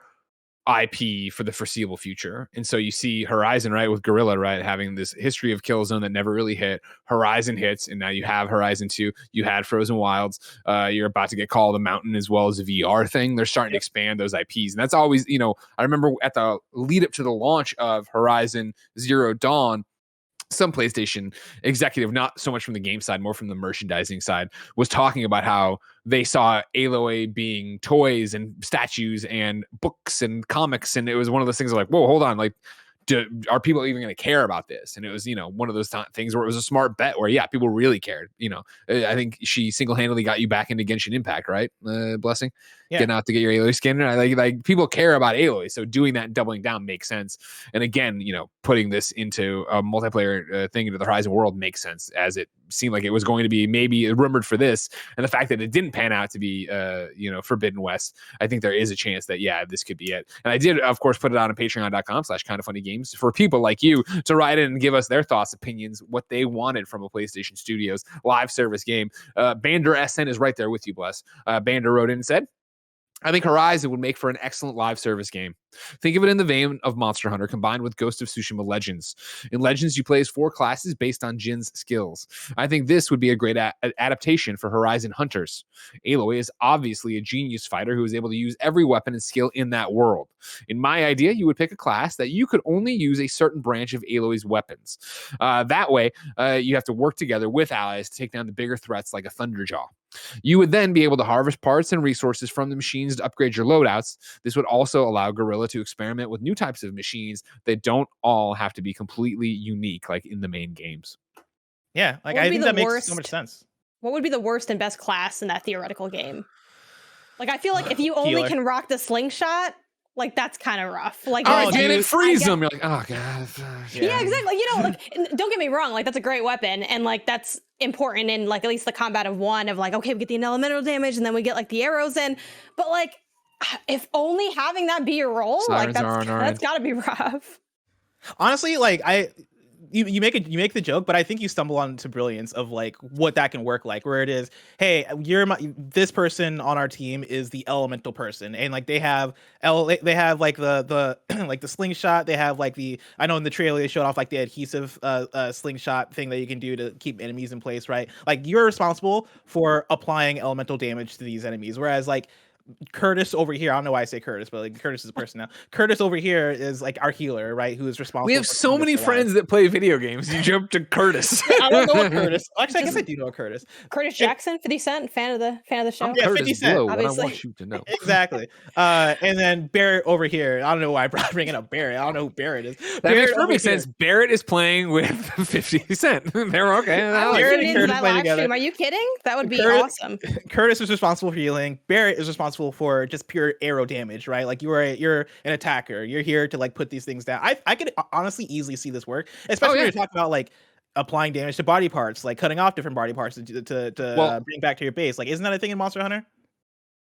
IP for the foreseeable future. And so you see Horizon, right, with Guerrilla, right, having this history of Killzone that never really hit. Horizon hits, and now you have Horizon 2. You had Frozen Wilds. You're about to get Call of the Mountain as well as a VR thing. They're starting to expand those IPs. And that's always, I remember at the lead up to the launch of Horizon Zero Dawn, some PlayStation executive, not so much from the game side, more from the merchandising side, was talking about how they saw Aloy being toys and statues and books and comics. And it was one of those things like, whoa, hold on. Like, are people even going to care about this? And it was, one of those things where it was a smart bet where, yeah, people really cared. I think she single-handedly got you back into Genshin Impact, right? Blessing, getting out to get your Aloy skin. Like people care about Aloy, so doing that and doubling down makes sense. And again, putting this into a multiplayer thing into the Horizon world makes sense, as it seemed like it was going to be maybe rumored for this, and the fact that it didn't pan out to be Forbidden West, I think there is a chance that this could be it. And I did, of course, put it on patreon.com/KindaFunnyGames for people like you to write in and give us their thoughts, opinions, what they wanted from a PlayStation Studios live service game. Bander SN is right there with you, Bless. Bander wrote in and said, I think Horizon would make for an excellent live service game. Think of it in the vein of Monster Hunter combined with Ghost of Tsushima Legends. In Legends, you play as 4 classes based on Jin's skills. I think this would be a great adaptation for Horizon Hunters. Aloy is obviously a genius fighter who is able to use every weapon and skill in that world. In my idea, you would pick a class that you could only use a certain branch of Aloy's weapons. That way, you have to work together with allies to take down the bigger threats like a Thunderjaw. You would then be able to harvest parts and resources from the machines to upgrade your loadouts. This would also allow Guerrilla to experiment with new types of machines that don't all have to be completely unique, like in the main games. Yeah, like I think that makes so much sense. What would be the worst and best class in that theoretical game? Like, I feel like if you only can rock the slingshot, like that's kind of rough. Like, it frees them. You're like, oh god. Yeah, exactly. Like, don't get me wrong. Like, that's a great weapon, and like that's important in like at least the combat of one. Of like, okay, we get the elemental damage, and then we get like the arrows in. But like, if only having that be your role, like that's got to be rough. Honestly, like you make the joke, but I think you stumble onto brilliance of like what that can work like, where it is, hey, this person on our team is the elemental person, and like they have like the like the slingshot, they have like I know in the trailer they showed off like the adhesive slingshot thing that you can do to keep enemies in place, right? Like you're responsible for applying elemental damage to these enemies, whereas like Curtis over here, I don't know why I say Curtis, but like Curtis is a person now. Curtis over here is like our healer, right? Who is responsible. We have so many friends that play video games. You jump to Curtis. I don't know what Curtis. Actually, I guess I do know Curtis. Curtis Jackson, 50 Cent, fan of the show. Yeah, Curtis 50 Cent, Blow, obviously. I want you to know. Exactly. And then Barrett over here. I don't know why I'm bringing up Barrett. I don't know who Barrett is. That makes perfect sense. Barrett is playing with 50 Cent. They're okay. Barrett and Curtis play together. Are you kidding? That would be awesome. Curtis is responsible for healing. Barrett is responsible for just pure arrow damage, right? Like you're an attacker. You're here to like put these things down. I could honestly easily see this work, especially when you're talking about like applying damage to body parts, like cutting off different body parts to bring back to your base. Like, isn't that a thing in Monster Hunter?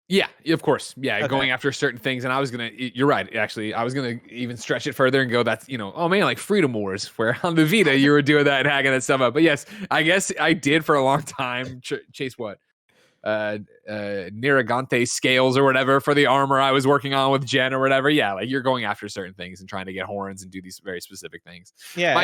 Yeah, of course. Yeah, okay. Going after certain things. And you're right, actually. I was going to even stretch it further and go, that's, oh man, like Freedom Wars, where on the Vita you were doing that and hacking that stuff up. But yes, I guess I did for a long time chase what? Neragante scales or whatever for the armor I was working on with Jen or whatever. Yeah, like you're going after certain things and trying to get horns and do these very specific things. Yeah,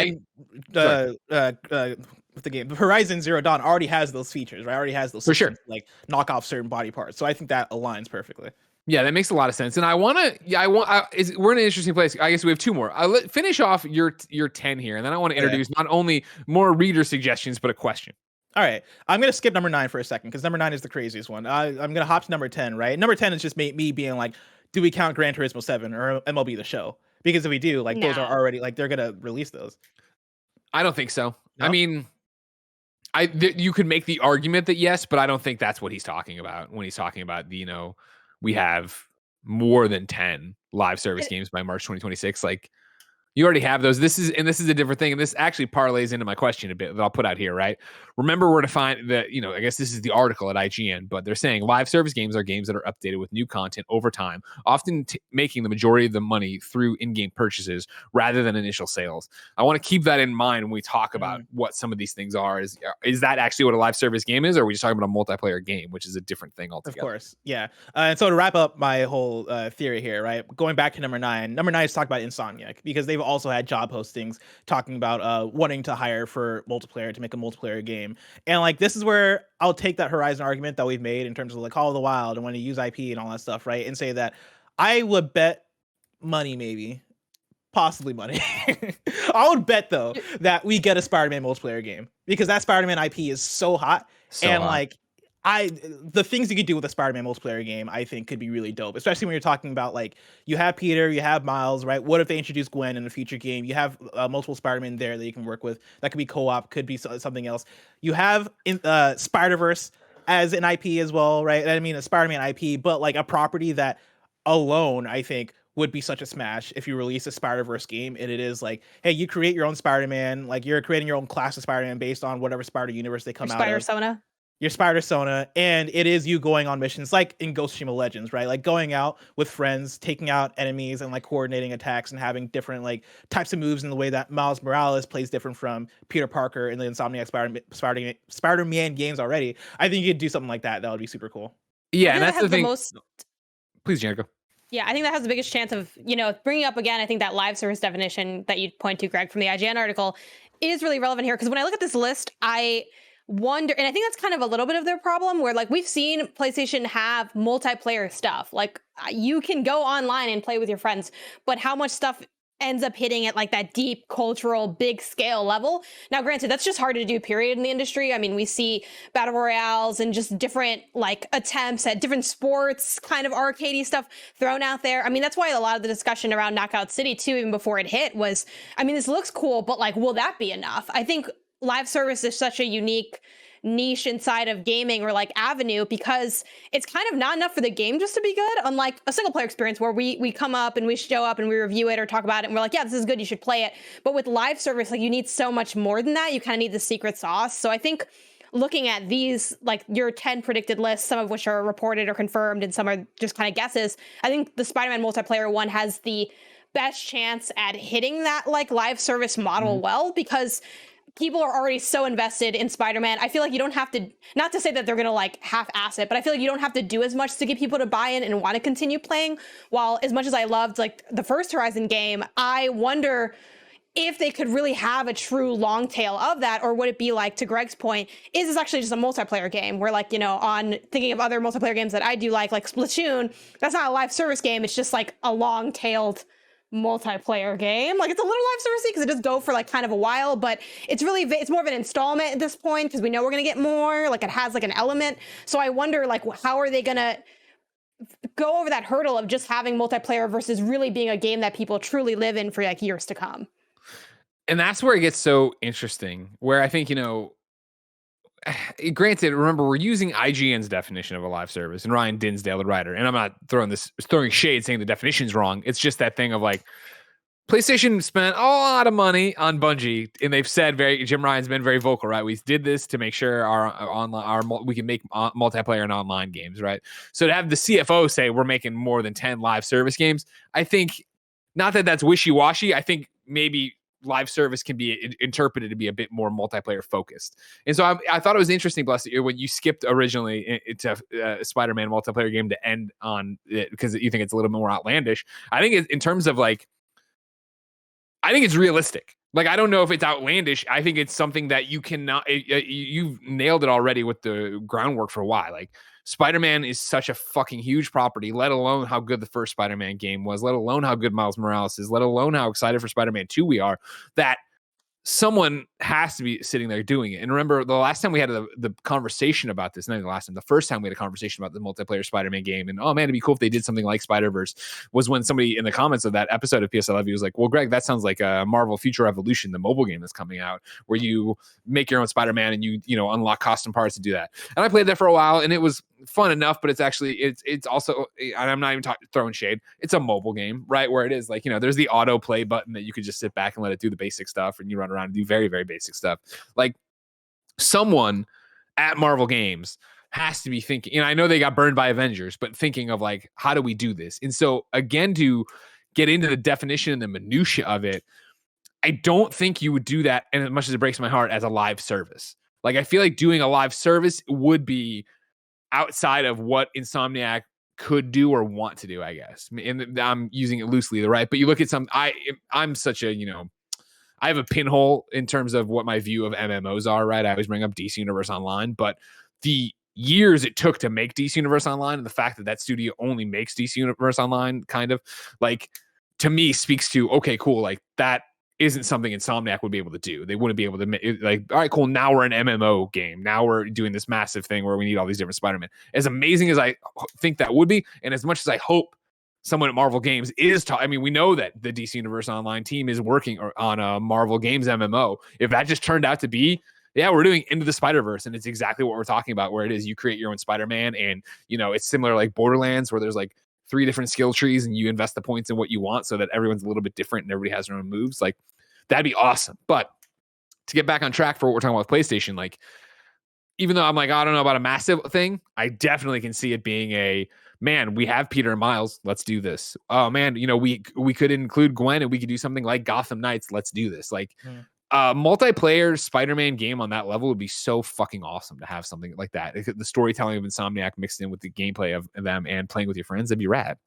with the game, Horizon Zero Dawn already has those features, right? Already has those for sure, like knock off certain body parts. So I think that aligns perfectly. Yeah, that makes a lot of sense. And we're in an interesting place. I guess we have 2 more. I'll finish off your 10 here, and then I want to introduce not only more reader suggestions but a question. All right, I'm going to skip number 9 for a second because number 9 is the craziest one. I'm going to hop to number 10, right? Number 10 is just me being like, do we count Gran Turismo 7 or MLB The Show? Because if we do, like those are already, like they're going to release those. I don't think so. No? I mean, you could make the argument that yes, but I don't think that's what he's talking about when he's talking about, we have more than 10 live service games by March 2026. Like, you already have those. This is a different thing. And this actually parlays into my question a bit that I'll put out here, right? Remember, we're to find that, I guess this is the article at IGN, but they're saying live service games are games that are updated with new content over time, often making the majority of the money through in-game purchases rather than initial sales. I want to keep that in mind when we talk about what some of these things are. Is that actually what a live service game is? Or are we just talking about a multiplayer game, which is a different thing altogether? Of course. Yeah. And so to wrap up my whole theory here, right? Going back to number 9 is talk about Insomniac, because they've also had job postings talking about wanting to hire for multiplayer to make a multiplayer game. And like, this is where I'll take that Horizon argument that we've made in terms of like Call of the Wild and when you use IP and all that stuff, right? And say that I would bet money maybe possibly money. I would bet though that we get a Spider-Man multiplayer game because that Spider-Man IP is so hot, and like the things you could do with a Spider-Man multiplayer game, I think could be really dope, especially when you're talking about like you have Peter, you have Miles, right? What if they introduce Gwen in a future game? You have multiple Spider-Man there that you can work with. That could be co-op, could be something else. You have Spider-Verse as an IP as well, right? I mean, a Spider-Man IP, but like a property that alone, I think, would be such a smash if you release a Spider-Verse game. And it is like, hey, you create your own Spider-Man, like you're creating your own class of Spider-Man based on whatever Spider universe they come out of. Spider-Sona. Your Spider-Sona, and it is you going on missions like in Ghost of Tsushima Legends, right? Like going out with friends, taking out enemies, and like coordinating attacks and having different like types of moves in the way that Miles Morales plays different from Peter Parker in the Insomniac Spider-Man games already. I think you could do something like that. That would be super cool. Yeah, and that's the thing. Please, Janica. Yeah, I think that has the biggest chance of, bringing up again, I think that live service definition that you point to, Greg, from the IGN article is really relevant here. Because when I look at this list, I wonder, and I think that's kind of a little bit of their problem, where like we've seen PlayStation have multiplayer stuff. Like you can go online and play with your friends, but how much stuff ends up hitting at like that deep cultural big scale level? Now, granted, that's just hard to do, period, in the industry. I mean, we see battle royales and just different like attempts at different sports, kind of arcadey stuff thrown out there. I mean, that's why a lot of the discussion around Knockout City too, even before it hit, was, I mean, this looks cool, but like, will that be enough? I think live service is such a unique niche inside of gaming, or like avenue, because it's kind of not enough for the game just to be good, unlike a single player experience where we come up and we show up and we review it or talk about it and we're like, yeah, this is good, you should play it. But with live service, like you need so much more than that. You kind of need the secret sauce. So I think looking at these, like your 10 predicted lists, some of which are reported or confirmed and some are just kind of guesses, I think the Spider-Man multiplayer one has the best chance at hitting that like live service model well, because people are already so invested in Spider-Man. I feel like you don't have to, not to say that they're going to like half-ass it, but I feel like you don't have to do as much to get people to buy in and want to continue playing. While as much as I loved like the first Horizon game, I wonder if they could really have a true long tail of that, or would it be like, to Greg's point, is this actually just a multiplayer game where like, on thinking of other multiplayer games that I do like Splatoon, that's not a live service game. It's just like a long tailed multiplayer game. Like it's a little live servicey because it does go for like kind of a while, but it's more of an installment at this point because we know we're gonna get more. Like it has like an element. So I wonder like how are they gonna go over that hurdle of just having multiplayer versus really being a game that people truly live in for like years to come. And that's where it gets so interesting, where I think, granted, remember, we're using IGN's definition of a live service and Ryan Dinsdale, the writer. And I'm not throwing shade saying the definition's wrong. It's just that thing of like, PlayStation spent a lot of money on Bungie, and they've said Jim Ryan's been very vocal, right? We did this to make sure we can make multiplayer and online games, right? So to have the CFO say we're making more than 10 live service games, I think, not that that's wishy-washy, I think maybe live service can be interpreted to be a bit more multiplayer focused. And so I thought it was interesting, Blessed, when you skipped originally into a Spider-Man multiplayer game to end on it because you think it's a little bit more outlandish. I think in terms of like, I think it's realistic. Like, I don't know if it's outlandish. I think it's something that you cannot, you've nailed it already with the groundwork for why. Like, Spider-Man is such a fucking huge property, let alone how good the first Spider-Man game was, let alone how good Miles Morales is, let alone how excited for Spider-Man 2 we are, that someone has to be sitting there doing it. And remember, the last time we had the conversation about this, not the last time, the first time we had a conversation about the multiplayer Spider-Man game, and oh man, it'd be cool if they did something like Spider-Verse, was when somebody in the comments of that episode of PS I Love You was like, well, Greg, that sounds like a Marvel Future Revolution, the mobile game that's coming out, where you make your own Spider-Man and you unlock custom parts to do that. And I played that for a while, and it was fun enough, but it's also, and I'm not even throwing shade, it's a mobile game, right? Where it is like, there's the auto play button that you could just sit back and let it do the basic stuff, and you run around and do very, very basic stuff. Like, someone at Marvel Games has to be thinking, I know they got burned by Avengers, but thinking of like, how do we do this? And so again, to get into the definition and the minutia of it, I don't think you would do that, and as much as it breaks my heart, as a live service. Like, I feel like doing a live service would be outside of what Insomniac could do or want to do, I guess. And I'm using it loosely, right? But you look at I'm such a, I have a pinhole in terms of what my view of MMOs are, right? I always bring up DC Universe Online, but the years it took to make DC Universe Online, and the fact that studio only makes DC Universe Online, kind of like, to me speaks to, okay, cool, like that isn't something Insomniac would be able to do. They wouldn't be able to like, all right, cool, now we're an MMO game. Now we're doing this massive thing where we need all these different Spider-Man. As amazing as I think that would be, and as much as I hope someone at Marvel Games is I mean, we know that the DC Universe Online team is working on a Marvel Games MMO. If that just turned out to be, yeah, we're doing Into the Spider-Verse, and it's exactly what we're talking about, where it is you create your own Spider-Man, and it's similar like Borderlands, where there's like 3 different skill trees and you invest the points in what you want so that everyone's a little bit different and everybody has their own moves. Like, that'd be awesome. But to get back on track for what we're talking about with PlayStation, like, even though I'm like, I don't know about a massive thing, I definitely can see it being man, we have Peter and Miles, let's do this. Oh man, we could include Gwen and we could do something like Gotham Knights, let's do this. Like, multiplayer Spider-Man game on that level would be so fucking awesome to have something like that. The storytelling of Insomniac mixed in with the gameplay of them and playing with your friends, that'd be rad.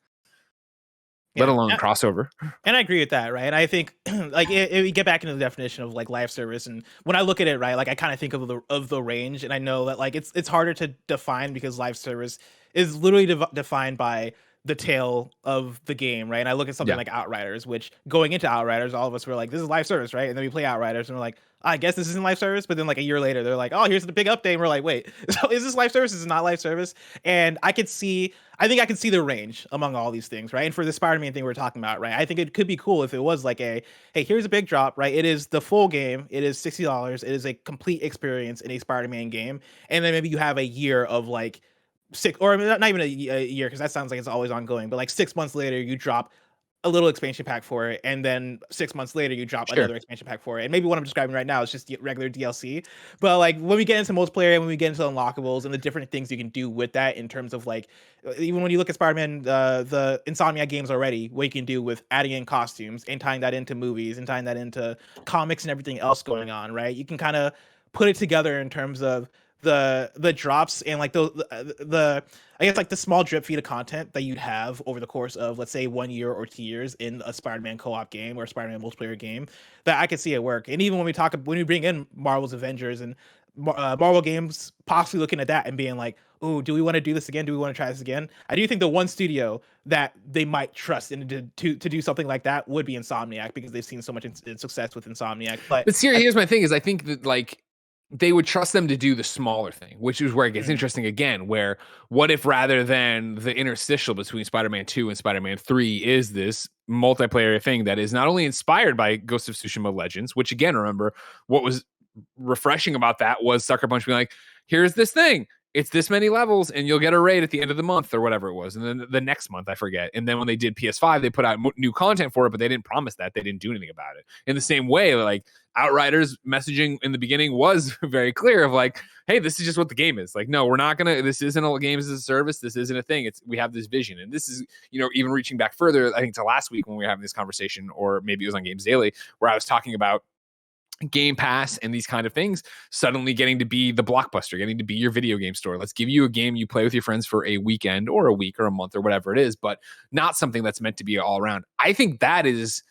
Let alone crossover. And I agree with that, right? And I think like if we get back into the definition of like live service, and when I look at it, right, like I kind of think of the range, and I know that like it's harder to define because live service is literally defined by the tail of the game, right? And I look at something like Outriders, which going into Outriders, all of us were like, this is live service, right? And then we play Outriders and we're like, I guess this isn't live service. But then like a year later, they're like, oh, here's the big update. And we're like, wait, so is this live service? Is it not live service? And I think I can see the range among all these things, right? And for the Spider-Man thing we're talking about, right? I think it could be cool if it was like hey, here's a big drop, right? It is the full game. It is $60. It is a complete experience in a Spider-Man game. And then maybe you have a year of like, 6 or not even a year, because that sounds like it's always ongoing, but like 6 months later you drop a little expansion pack for it, and then 6 months later you drop another expansion pack for it. And maybe what I'm describing right now is just regular DLC, but like when we get into multiplayer and when we get into unlockables and the different things you can do with that, in terms of like, even when you look at Spider-Man, the Insomniac games already, what you can do with adding in costumes and tying that into movies and tying that into comics and everything else going on, right? You can kind of put it together in terms of the drops and like the I guess like the small drip feed of content that you'd have over the course of, let's say, 1 year or 2 years in a Spider-Man co-op game or a Spider-Man multiplayer game, that I could see it work. And even when we bring in Marvel's Avengers and Marvel games possibly looking at that and being like, oh, do we want to do this again? Do we want to try this again? I do think the one studio that they might trust to do something like that would be Insomniac, because they've seen so much success with Insomniac. But here's my thing is, I think that like they would trust them to do the smaller thing, which is where it gets interesting again, where what if rather than the interstitial between Spider-Man 2 and Spider-Man 3 is this multiplayer thing that is not only inspired by Ghost of Tsushima Legends, which again, remember, what was refreshing about that was Sucker Punch being like, here's this thing. It's this many levels and you'll get a raid at the end of the month or whatever it was. And then the next month, I forget. And then when they did PS5, they put out new content for it, but they didn't promise that. They didn't do anything about it. In the same way, like Outriders messaging in the beginning was very clear of like, hey, this is just what the game is. Like, no, we're not going to, this isn't a games as a service. This isn't a thing. We have this vision. And this is, even reaching back further, I think to last week when we were having this conversation, or maybe it was on Games Daily, where I was talking about Game Pass and these kind of things suddenly getting to be the blockbuster, getting to be your video game store. Let's give you a game you play with your friends for a weekend or a week or a month or whatever it is, but not something that's meant to be all around. I think that is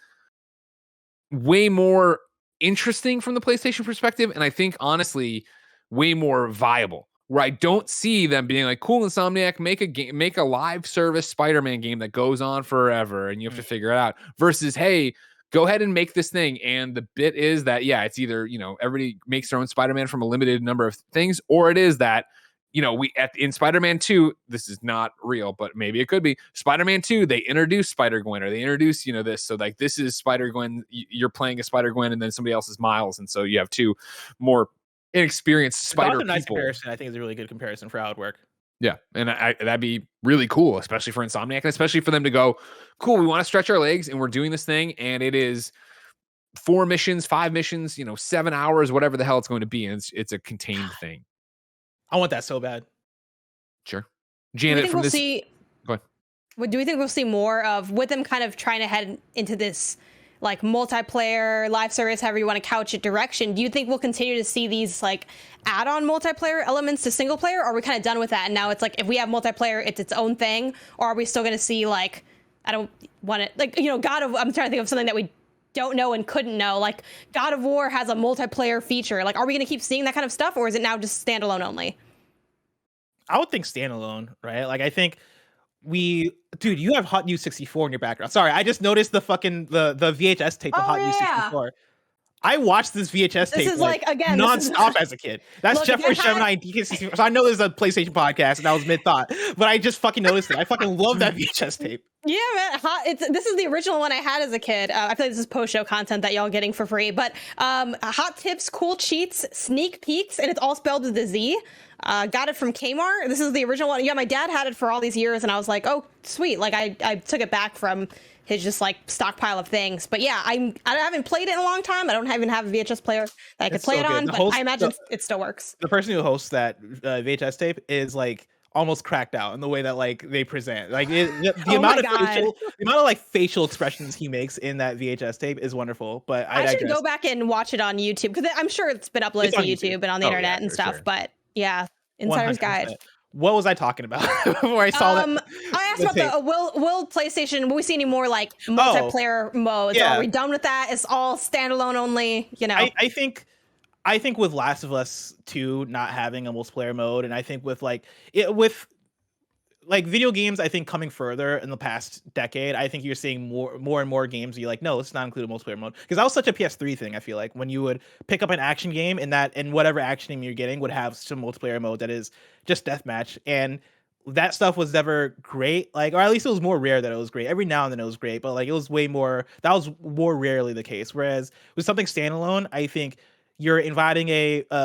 way more interesting from the PlayStation perspective, and I think honestly way more viable, where I don't see them being like, cool, Insomniac, make a live service Spider-Man game that goes on forever and you have to figure it out, versus, hey, go ahead and make this thing. And the bit is that, yeah, it's either, everybody makes their own Spider-Man from a limited number of things, or it is that, in Spider-Man 2, this is not real, but maybe it could be Spider-Man 2, they introduce Spider-Gwen, or they introduce, this. So like, this is Spider-Gwen, you're playing a Spider-Gwen, and then somebody else is Miles. And so you have two more inexperienced Spider people. Nice comparison. I think is a really good comparison for how it would work. Yeah, and that'd be really cool, especially for Insomniac, and especially for them to go, cool, we want to stretch our legs, and we're doing this thing, and it is 4 missions, 5 missions, 7 hours, whatever the hell it's going to be, and it's a contained thing. I want that so bad. Sure. Janet, from this... Go ahead. Do we think we'll see more of, with them kind of trying to head into this like multiplayer, live service, however you want to couch it, direction? Do you think we'll continue to see these like add-on multiplayer elements to single player, or are we kind of done with that and now it's like, if we have multiplayer, it's its own thing? Or are we still going to see like, I don't want it, like, I'm trying to think of something that we don't know and couldn't know, like God of War has a multiplayer feature. Like, are we going to keep seeing that kind of stuff, or is it now just standalone only? I would think standalone, right? Like, I think dude, you have Hot News 64 in your background. Sorry, I just noticed the fucking the VHS tape of Hot News 64. I watched this VHS tape like again nonstop as a kid. That's Jeffrey Gemini and DK64. So I know there's a PlayStation podcast, and that was mid thought, but I just fucking noticed it. I fucking love that VHS tape. Yeah, man. This is the original one I had as a kid. I feel like this is post-show content that y'all getting for free. But hot tips, cool cheats, sneak peeks, and it's all spelled with a Z. Got it from Kmart. This is the original one. Yeah, my dad had it for all these years, and I was like, oh, sweet. Like I took it back from his just like stockpile of things. But yeah, I haven't played it in a long time. I don't even have a VHS player that I could play it on, but I imagine it still works. The person who hosts that VHS tape is like almost cracked out in the way that like they present. Like the amount of like facial expressions he makes in that VHS tape is wonderful. But I should go back and watch it on YouTube because I'm sure it's been uploaded to YouTube and on the internet and stuff. Sure. But yeah, Insider's 100%. Guide. What was I talking about before I saw that? I asked about will PlayStation, will we see any more like multiplayer modes? Yeah. Are we done with that? It's all standalone only, you know? I think with Last of Us 2 not having a multiplayer mode, and I think with video games, I think coming further in the past decade, I think you're seeing more and more games where you're like, no, let's not include a multiplayer mode. Because that was such a PS3 thing, I feel like, when you would pick up an action game and whatever action game you're getting would have some multiplayer mode that is just deathmatch. And that stuff was never great, like, or at least it was more rare that it was great. Every now and then it was great, but like it was that was more rarely the case. Whereas with something standalone, I think you're inviting a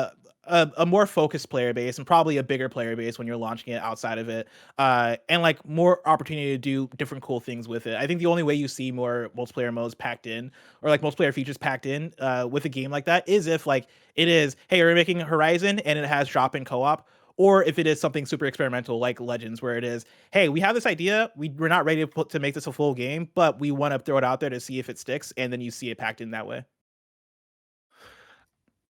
more focused player base and probably a bigger player base when you're launching it outside of it, and like more opportunity to do different cool things with it. I think the only way you see more multiplayer modes packed in or like multiplayer features packed in with a game like that is if like it is, hey, we're making Horizon and it has drop-in co-op, or if it is something super experimental like Legends, where it is, hey, we have this idea, we're not ready to make this a full game, but we want to throw it out there to see if it sticks, and then you see it packed in that way.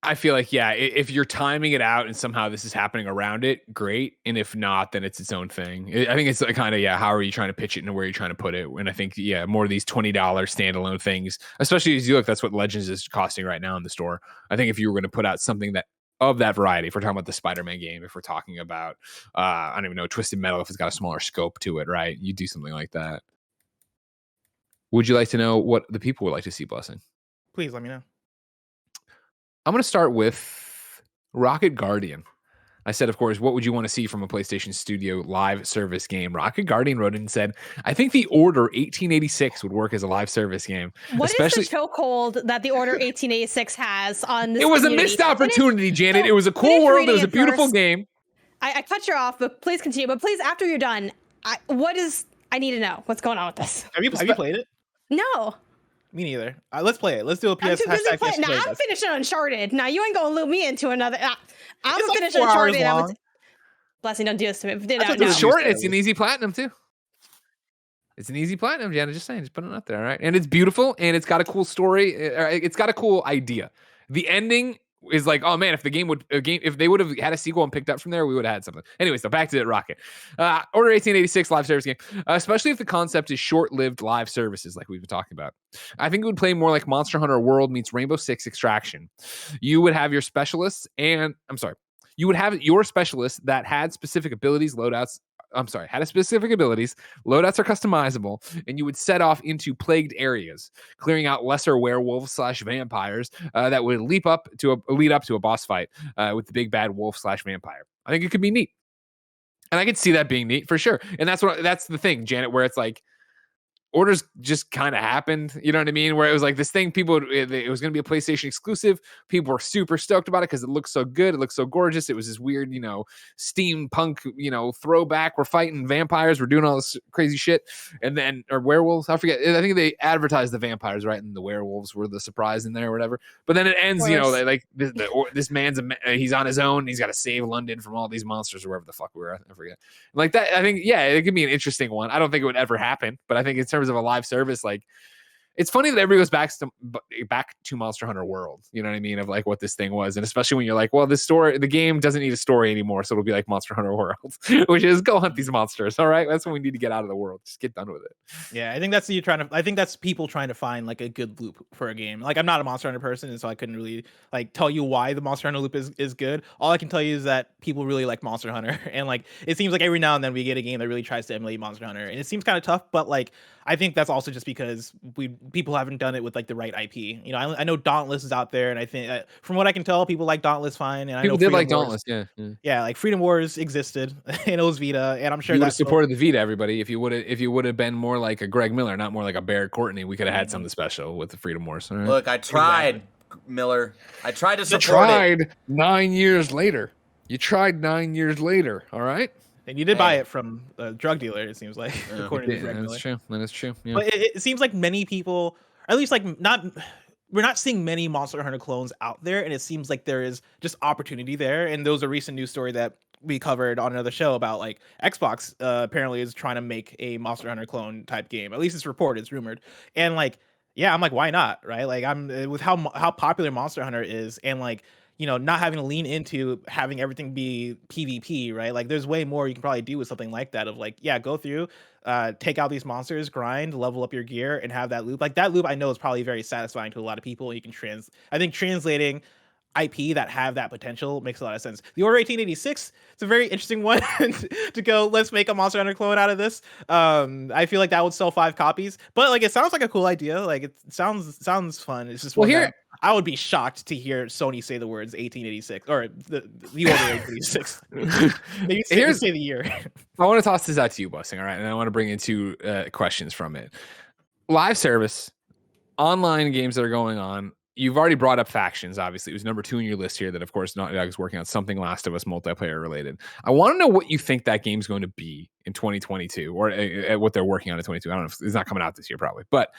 I feel like, yeah, if you're timing it out and somehow this is happening around it, great. And if not, then it's its own thing. I think it's kind of, how are you trying to pitch it and where you're trying to put it? And I think, more of these $20 standalone things, especially as you look, that's what Legends is costing right now in the store. I think if you were going to put out something of that variety, if we're talking about the Spider-Man game, if we're talking about, I don't even know, Twisted Metal, if it's got a smaller scope to it, right? You do something like that. Would you like to know what the people would like to see, Blessing? Please let me know. I'm going to start with Rocket Guardian. I said, of course, what would you want to see from a PlayStation Studio live service game? Rocket Guardian wrote it and said, I think the Order 1886 would work as a live service game. What is the chokehold that the Order 1886 has on this? It was a missed opportunity, Janet. It was a cool world. It was a beautiful game. I cut you off, but please continue. But please, after you're done, I need to know what's going on with this. Have you played it? No. Me neither. Let's play it. Let's do a PS hashtag. Now I'm finishing Uncharted. Now you ain't gonna loop me into another. I'm finishing Uncharted. Blessing, don't do this to me. It's short. It's an easy platinum too. It's an easy platinum, Jana. Just saying. Just putting it out there, all right? And it's beautiful, and it's got a cool story. It's got a cool idea. The ending is like, oh man, if they would have had a sequel and picked up from there, we would have had something. Anyway, so back to Rocket. Order 1886 live service game, especially if the concept is short-lived live services like we've been talking about. I think it would play more like Monster Hunter World meets Rainbow Six Extraction. You would have your specialists you would have your specialists that had specific abilities, loadouts are customizable, and you would set off into plagued areas, clearing out lesser werewolves/vampires that would lead up to a boss fight with the big bad wolf/vampire. I think it could be neat, and I could see that being neat for sure. And that's the thing, Janet, where it's like Orders just kind of happened, you know what I mean? Where it was like this thing, it was going to be a PlayStation exclusive. People were super stoked about it because it looked so good. It looked so gorgeous. It was this weird, steampunk, throwback. We're fighting vampires. We're doing all this crazy shit. And then, or werewolves, I forget. I think they advertised the vampires, right? And the werewolves were the surprise in there or whatever. But then it ends, this man's, he's on his own. He's got to save London from all these monsters or wherever the fuck we were. I forget. Like that, I think, it could be an interesting one. I don't think it would ever happen, but I think in terms of a live service, like It's funny that everybody goes back to Monster Hunter World. You know what I mean? Of like what this thing was, and especially when you're like, well, the game doesn't need a story anymore, so it'll be like Monster Hunter World, which is go hunt these monsters. All right, that's what we need to get out of the world. Just get done with it. Yeah, I think that's people trying to find like a good loop for a game. Like I'm not a Monster Hunter person, and so I couldn't really like tell you why the Monster Hunter loop is good. All I can tell you is that people really like Monster Hunter, and like it seems like every now and then we get a game that really tries to emulate Monster Hunter, and it seems kind of tough, but like I think that's also just because people haven't done it with like the right IP. You know, I know Dauntless is out there, and I think from what I can tell, people like Dauntless fine. And people I know did like Dauntless. Yeah, yeah, like Freedom Wars existed, and it was Vita, and I'm sure you would have supported the Vita. Everybody, if you would have been more like a Greg Miller, not more like a Barrett Courtney, we could have had something special with the Freedom Wars. Right? Look, I tried, Miller. I tried to support it. 9 years later. You tried 9 years later. All right. And you did buy it from a drug dealer, it seems like. Yeah, according to Greg Miller. That's true. That is true. Yeah. But it seems like many people, at least like we're not seeing many Monster Hunter clones out there, and it seems like there is just opportunity there. And there was a recent news story that we covered on another show about like Xbox apparently is trying to make a Monster Hunter clone type game. At least it's reported, it's rumored. And like, yeah, I'm like, why not? Right? Like I'm with how popular Monster Hunter is, and like, you know, not having to lean into having everything be PvP, right? Like there's way more you can probably do with something like that of like, yeah, go through, take out these monsters, grind, level up your gear, and have that loop. Like that loop I know is probably very satisfying to a lot of people. You can I think translating IP that have that potential makes a lot of sense. The Order 1886, it's a very interesting one to go, let's make a Monster Hunter clone out of this. I feel like that would sell 5 copies, but like it sounds like a cool idea. Like it sounds fun. It's just I would be shocked to hear Sony say the words 1886 or the Order 1886. Maybe say the year. I want to toss this out to you, Blessing. All right, and I want to bring in 2 questions from it. Live service, online games that are going on. You've already brought up factions, obviously. It was number 2 in your list here that, of course, Naughty Dog is working on something Last of Us multiplayer related. I want to know what you think that game's going to be in 2022 or what they're working on in 2022. I don't know if it's not coming out this year, probably. But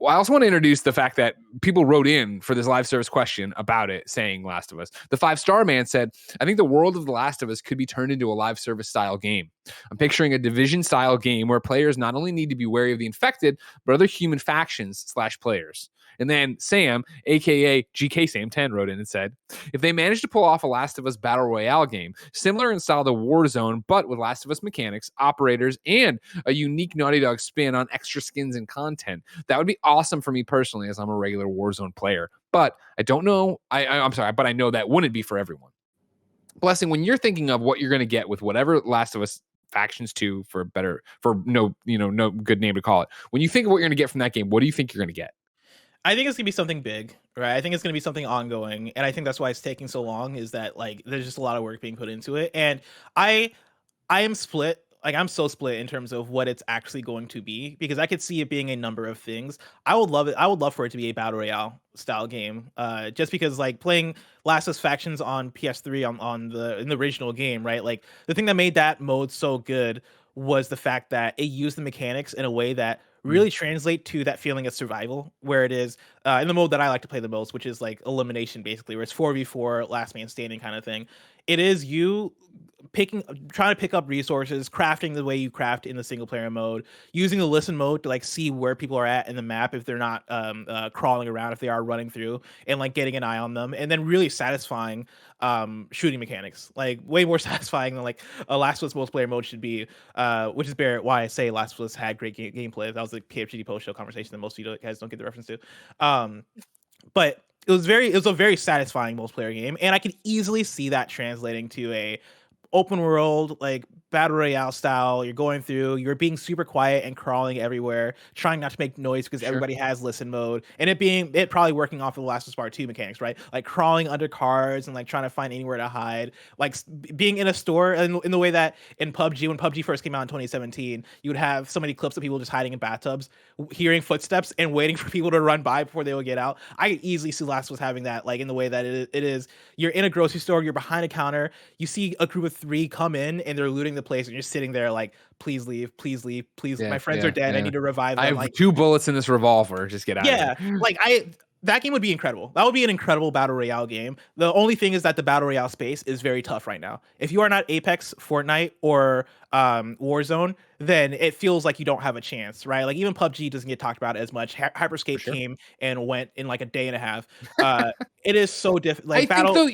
I also want to introduce the fact that people wrote in for this live service question about it, saying Last of Us. The 5-star man said, I think the world of The Last of Us could be turned into a live service style game. I'm picturing a Division style game where players not only need to be wary of the infected, but other human factions / players. And then Sam, aka GK Sam 10, wrote in and said, if they manage to pull off a Last of Us Battle Royale game, similar in style to Warzone, but with Last of Us mechanics, operators, and a unique Naughty Dog spin on extra skins and content, that would be awesome for me personally, as I'm a regular Warzone player. But I don't know, I'm sorry, but I know that wouldn't be for everyone. Blessing, when you're thinking of what you're going to get with whatever Last of Us Factions 2, for no good name to call it, when you think of what you're going to get from that game, what do you think you're going to get? I think it's gonna be something big, right? I think it's gonna be something ongoing, and I think that's why it's taking so long. Is that like there's just a lot of work being put into it, and I am split. Like I'm so split in terms of what it's actually going to be, because I could see it being a number of things. I would love it. I would love for it to be a battle royale style game, just because like playing Last of Us Factions on PS3 in the original game, right? Like the thing that made that mode so good was the fact that it used the mechanics in a way that really translate to that feeling of survival, where it is in the mode that I like to play the most, which is like elimination, basically, where it's 4v4, last man standing kind of thing. It is you trying to pick up resources, crafting the way you craft in the single player mode, using the listen mode to like see where people are at in the map if they're not crawling around, if they are running through, and like getting an eye on them, and then really satisfying shooting mechanics, like way more satisfying than like a Last of Us multiplayer mode should be, which is why I say Last of Us had great gameplay. That was the KFGD post show conversation that most of you guys don't get the reference to, but it was a very satisfying multiplayer game, and I could easily see that translating to a open world, like battle royale style. You're going through, you're being super quiet and crawling everywhere, trying not to make noise because everybody has listen mode, and it probably working off of the Last of Us Part 2 mechanics, right? Like crawling under cars and like trying to find anywhere to hide, like being in a store in the way that in PUBG, when PUBG first came out in 2017, you would have so many clips of people just hiding in bathtubs, hearing footsteps and waiting for people to run by before they would get out. I could easily see Last of Us having that, like in the way that it is you're in a grocery store, you're behind a counter, you see a group of 3 come in and they're looting the place, and you're sitting there like, please leave, please leave, please. My friends are dead. I need to revive them. I have like 2 bullets in this revolver. Just get out. Yeah, like That game would be incredible. That would be an incredible battle royale game. The only thing is that the battle royale space is very tough right now. If you are not Apex, Fortnite, or Warzone, then it feels like you don't have a chance, right? Like even PUBG doesn't get talked about as much. Hyperscape came and went in like a day and a half. It is so difficult. Like I think though,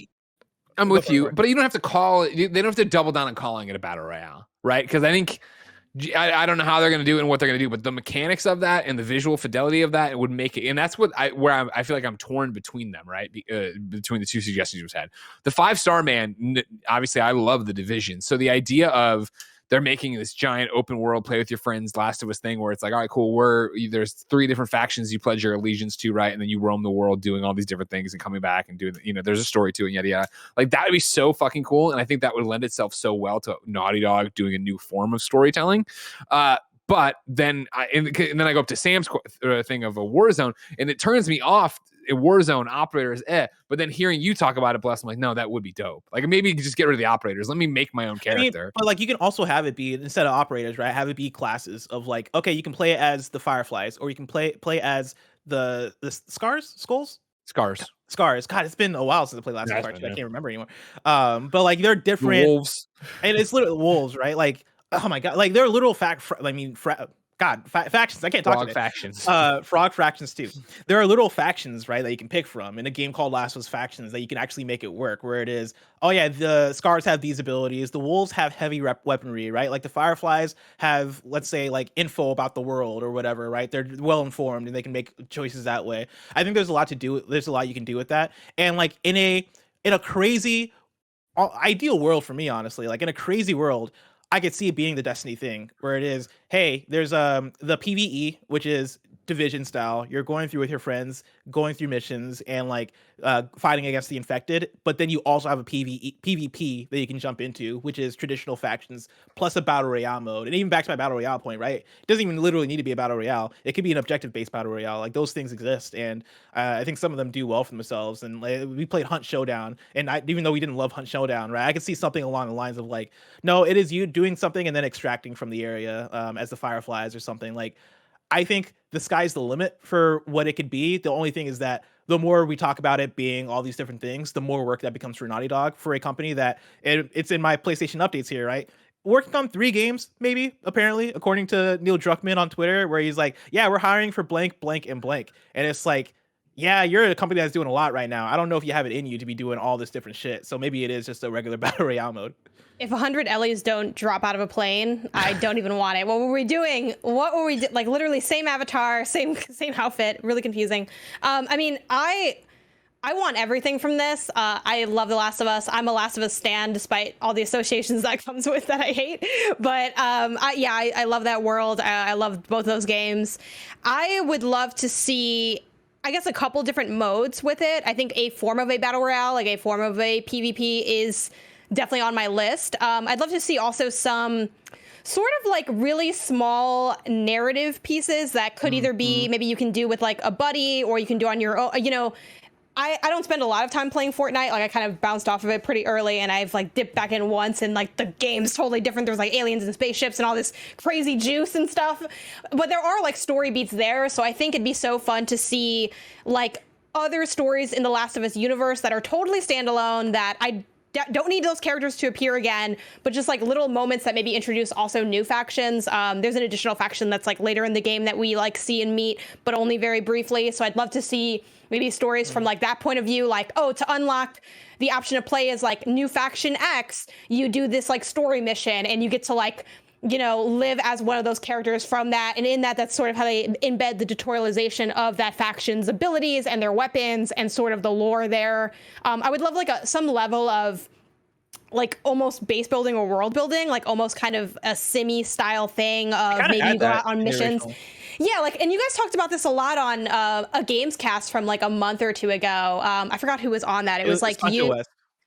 I'm with you, but you don't have to call it. They don't have to double down on calling it a battle royale, right? Because I think I don't know how they're going to do it and what they're going to do, but the mechanics of that and the visual fidelity of that, it would make it. And that's what I feel like I'm torn between them, right? Between the two suggestions you just had. The 5-star man, obviously, I love The Division. So the idea of they're making this giant open world play with your friends Last of Us thing where it's like, all right, cool. There's 3 different factions you pledge your allegiance to, right? And then you roam the world doing all these different things and coming back and doing, there's a story to it, yada, yada. Like that would be so fucking cool. And I think that would lend itself so well to Naughty Dog doing a new form of storytelling. But then I go up to Sam's thing of a Warzone, and it turns me off. A Warzone operators, but then hearing you talk about it, Bless, I'm like, no, that would be dope. Like maybe you could just get rid of the operators. Let me make my own character. But like you can also have it be instead of operators, right? Have it be classes of like, okay, you can play as the Fireflies, or you can play as the Scars. God, it's been a while since I played last Scars. I can't remember anymore. But like they're different. The wolves, and it's literally wolves, right? Like, oh my god, like they're literal factions. I can't talk today. Factions. Frog factions too. There are little factions, right, that you can pick from in a game called Last of Us Factions that you can actually make it work. Where it is, oh yeah, the Scars have these abilities. The wolves have heavy weaponry, right? Like the Fireflies have, let's say, like info about the world or whatever, right? They're well informed and they can make choices that way. I think there's a lot to do. There's a lot you can do with that. And like in a crazy ideal world for me, honestly, like in a crazy world, I could see it being the Destiny thing where it is, hey, there's the PvE, which is Division style. You're going through with your friends, going through missions and like fighting against the infected. But then you also have a PvP that you can jump into, which is traditional factions plus a battle royale mode. And even back to my battle royale point, right? It doesn't even literally need to be a battle royale. It could be an objective based battle royale. Like those things exist, and I think some of them do well for themselves. And we played Hunt Showdown, and even though we didn't love Hunt Showdown, right? I could see something along the lines of like, no, it is you doing something and then extracting from the area as the Fireflies or something. Like, I think the sky's the limit for what it could be. The only thing is that the more we talk about it being all these different things, the more work that becomes for Naughty Dog, for a company that it's in my PlayStation updates here, right? Working on 3 games, maybe, apparently, according to Neil Druckmann on Twitter, where he's like, yeah, we're hiring for blank, blank, and blank. And it's like, yeah, you're a company that's doing a lot right now. I don't know if you have it in you to be doing all this different shit. So maybe it is just a regular Battle Royale mode. If 100 Ellies don't drop out of a plane, I don't even want it. What were we doing? What were we like? Literally same avatar, same outfit. Really confusing. I mean, I want everything from this. I love The Last of Us. I'm a Last of Us stan, despite all the associations that comes with that I hate. But I love that world. I love both those games. I would love to see, I guess, a couple different modes with it. I think a form of a battle royale, like a form of a PvP, is definitely on my list. I'd love to see also some sort of like really small narrative pieces that could either be, maybe you can do with like a buddy, or you can do on your own. You know, I don't spend a lot of time playing Fortnite. Like I kind of bounced off of it pretty early, and I've like dipped back in once, and like the game's totally different. There's like aliens and spaceships and all this crazy juice and stuff. But there are like story beats there. So I think it'd be so fun to see like other stories in the Last of Us universe that are totally standalone, that I don't need those characters to appear again, but just like little moments that maybe introduce also new factions. There's an additional faction that's like later in the game that we like see and meet, but only very briefly. So I'd love to see maybe stories from like that point of view, like, oh, to unlock the option to play as like new faction X, you do this like story mission and you get to like, you know, live as one of those characters from that. And in that, that's sort of how they embed the tutorialization of that faction's abilities and their weapons and sort of the lore there. I would love like some level of like almost base building or world building, like almost kind of a Simmy style thing of maybe you go out on missions. Yeah, like, and you guys talked about this a lot on a games cast from like a month or 2 ago. I forgot who was on that. It was like you.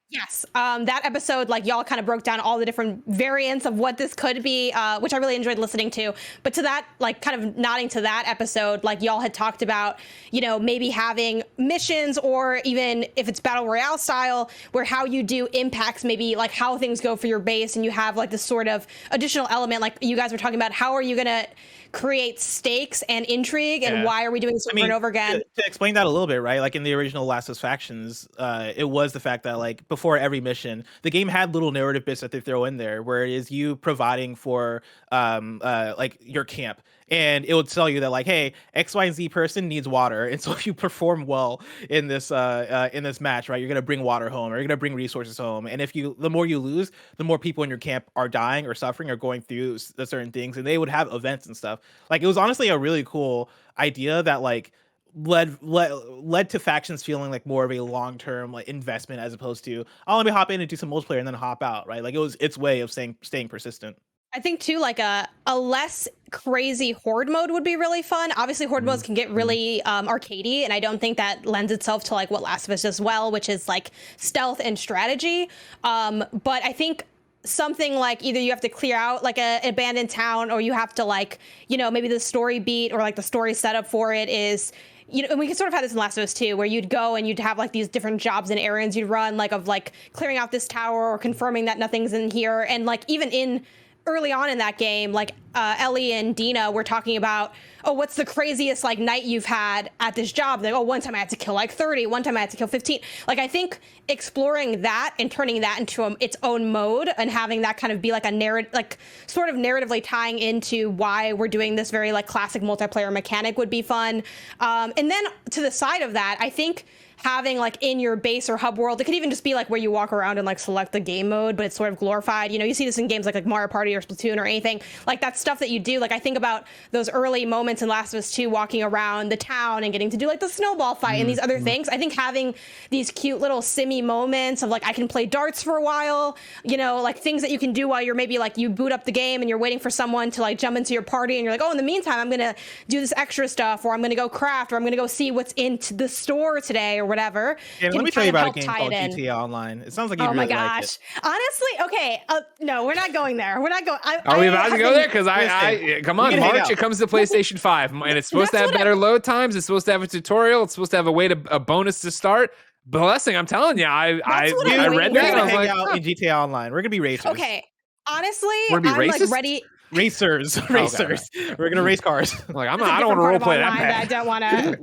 Yes, that episode, like y'all kind of broke down all the different variants of what this could be, which I really enjoyed listening to. But to that, like kind of nodding to that episode, like y'all had talked about, you know, maybe having missions, or even if it's battle royale style, where how you do impacts maybe like how things go for your base, and you have like this sort of additional element, like you guys were talking about, how are you gonna create stakes and intrigue, and why are we doing this over and over again? To explain that a little bit, right? Like in the original Last of Us Factions, it was the fact that like before every mission, the game had little narrative bits that they throw in there, where it is you providing for like your camp. And it would tell you that like, hey, X, Y, and Z person needs water, and so if you perform well in this match, right, you're gonna bring water home, or you're gonna bring resources home. And the more you lose, the more people in your camp are dying or suffering or going through certain things. And they would have events and stuff. Like it was honestly a really cool idea that like led to factions feeling like more of a long-term like investment, as opposed to, oh, let me hop in and do some multiplayer and then hop out, right? Like it was its way of staying persistent. I think too, like a less crazy horde mode would be really fun. Obviously, horde modes can get really arcadey, and I don't think that lends itself to like what Last of Us does well, which is like stealth and strategy. But I think something like either you have to clear out like an abandoned town, or you have to like, you know, maybe the story beat or like the story setup for it is, you know, and we can sort of have this in Last of Us 2, where you'd go and you'd have like these different jobs and errands you'd run, like of like clearing out this tower or confirming that nothing's in here. And like even in early on in that game, like Ellie and Dina were talking about, oh, what's the craziest like night you've had at this job? Like, oh, one time I had to kill like 30, one time I had to kill 15. Like I think exploring that and turning that into its own mode, and having that kind of be like a narrative, like sort of narratively tying into why we're doing this very like classic multiplayer mechanic would be fun. And then to the side of that, I think having like in your base or hub world, it could even just be like where you walk around and like select the game mode, but it's sort of glorified. You know, you see this in games like Mario Party or Splatoon or anything like that stuff that you do. Like I think about those early moments in Last of Us 2, walking around the town and getting to do like the snowball fight and these other things. I think having these cute little simmy moments of like, I can play darts for a while, you know, like things that you can do while you're maybe like you boot up the game and you're waiting for someone to like jump into your party, and you're like, oh, in the meantime, I'm gonna do this extra stuff, or I'm gonna go craft, or I'm gonna go see what's in the store today or whatever. Yeah, let me tell you about a game called GTA Online. It sounds like you really like it. Honestly, okay, no, we're not going there. We're not going. Are we about to go there? Because I come on, March, it comes to PlayStation 5, and it's supposed to have better load times. It's supposed to have a tutorial. It's supposed to have a bonus to start. Blessing, I'm telling you, I read that. I was like, out in GTA Online. We're gonna be racers. Okay, honestly, I'm like ready. Racers. Okay. We're gonna race cars. Like I don't want to roleplay that. I don't want to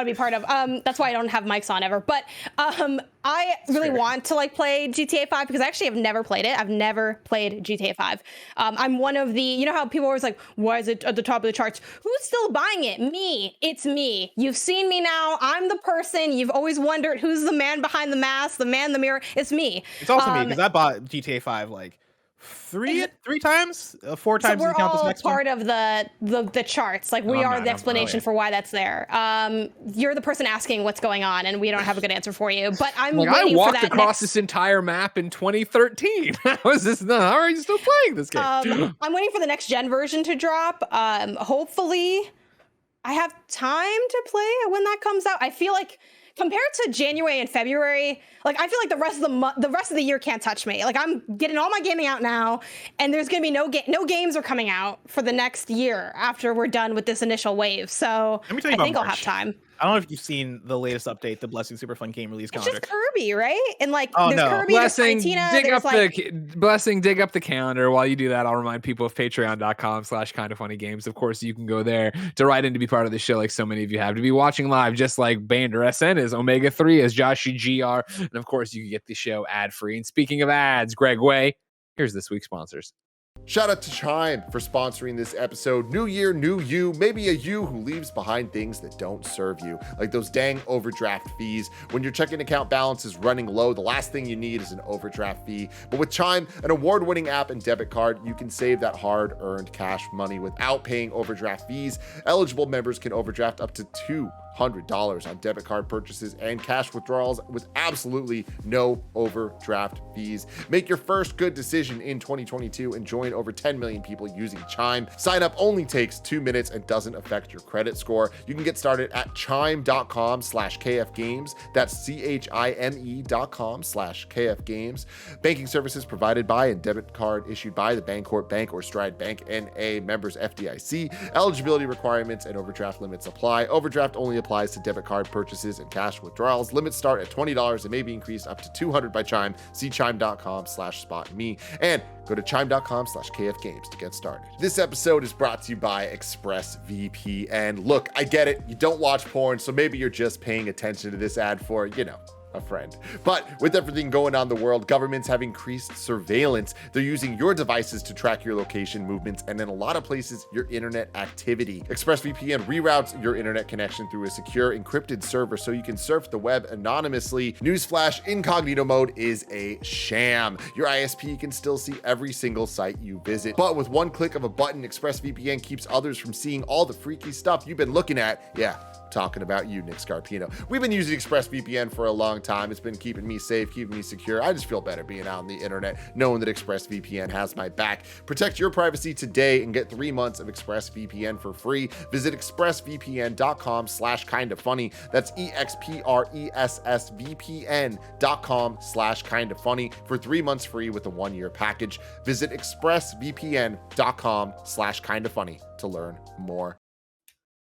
be part of. That's why I don't have mics on ever. But I really want to like play GTA 5 because I actually have never played it. I've never played GTA 5. I'm one of the, you know how people are always like, why is it at the top of the charts? Who's still buying it? Me. It's me. You've seen me now. I'm the person. You've always wondered who's the man behind the mask, the man in the mirror. It's me. It's also me because I bought GTA 5 like three times, 4 times. So we're all part of the charts. Like we are the explanation for why that's there. You're the person asking what's going on, and we don't have a good answer for you. But I'm like, waiting I walked for that across this entire map in 2013. How is this? How are you still playing this game? I'm waiting for the next gen version to drop. Hopefully, I have time to play when that comes out. I feel like, compared to January and February, like I feel like the rest of the year can't touch me. Like I'm getting all my gaming out now, and there's gonna be no games are coming out for the next year after we're done with this initial wave. So I think I'll have time. I don't know if you've seen the latest update, the Blessing Super Fun Game release calendar. It's just Kirby, right? And like, there's Kirby, Blessing, there's Blessing, dig up the calendar. While you do that, I'll remind people of patreon.com/KindaFunnyGames. Of course, you can go there to write in to be part of the show, like so many of you have, to be watching live, just like Bander SN is, Omega 3 is, Joshy GR, and of course, you can get the show ad free. And speaking of ads, Greg Way, here's this week's sponsors. Shout out to Chime for sponsoring this episode. New year, new you. Maybe a you who leaves behind things that don't serve you, like those dang overdraft fees. When your checking account balance is running low, the last thing you need is an overdraft fee. But with Chime, an award-winning app and debit card, you can save that hard-earned cash money without paying overdraft fees. Eligible members can overdraft up to $200 on debit card purchases and cash withdrawals with absolutely no overdraft fees. Make your first good decision in 2022 and join over 10 million people using Chime. Sign up only takes 2 minutes and doesn't affect your credit score. You can get started at chime.com/KFgames. That's CHIME.com/KFgames. Banking services provided by and debit card issued by the Bancorp Bank or Stride Bank N.A. members FDIC. Eligibility requirements and overdraft limits apply. Overdraft only applies applies to debit card purchases and cash withdrawals. Limits start at $20 and may be increased up to $200 by Chime. See chime.com/spotme and go to chime.com/kfgames to get started. This episode is brought to you by ExpressVPN. Look, I get it. You don't watch porn, so maybe you're just paying attention to this ad for, a friend. But with everything going on in the world, governments have increased surveillance. They're using your devices to track your location movements and in a lot of places, your internet activity. ExpressVPN reroutes your internet connection through a secure encrypted server so you can surf the web anonymously. Newsflash, incognito mode is a sham. Your ISP can still see every single site you visit. But with one click of a button, ExpressVPN keeps others from seeing all the freaky stuff you've been looking at. Yeah, talking about you, Nick Scarpino. We've been using ExpressVPN for a long time. It's been keeping me safe, keeping me secure. I just feel better being out on the internet, knowing that ExpressVPN has my back. Protect your privacy today and get 3 months of ExpressVPN for free. Visit expressvpn.com/kindafunny. That's expressvpn.com/kindafunny for 3 months free with a 1-year package. Visit expressvpn.com/kindafunny to learn more.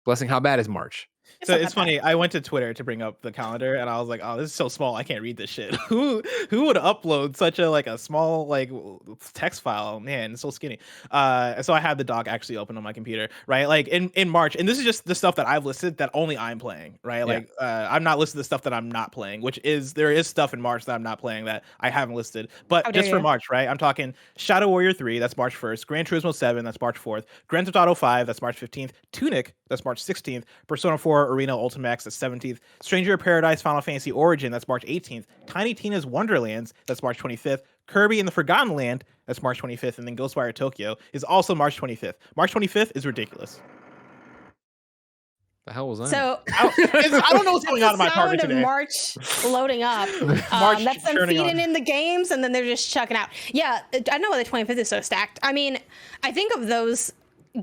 Blessing, how bad is March? So it's funny. I went to Twitter to bring up the calendar, and I was like, "Oh, this is so small. I can't read this shit. Who would upload such a small text file? Man, it's so skinny." So I had the doc actually open on my computer, right? Like in March, and this is just the stuff that I've listed that only I'm playing, right? Like I'm not listing the stuff that I'm not playing, which is there is stuff in March that I'm not playing that I haven't listed. But just for March, right? I'm talking Shadow Warrior 3, that's March 1st. Gran Turismo 7, that's March 4th. Grand Theft Auto 5, that's March 15th. Tunic, that's March 16th. Persona 4 Arena Ultimax, that's 17th. Stranger of Paradise Final Fantasy Origin, that's March 18th. Tiny Tina's Wonderlands, that's March 25th. Kirby and the Forgotten Land, that's March 25th. And then Ghostwire Tokyo is also March 25th. March 25th is ridiculous. The hell was that? So I don't know what's going on in my target today. March loading up. March that's them feeding in the games, and then they're just chucking out. Yeah, I know why the 25th is so stacked. I mean, I think of those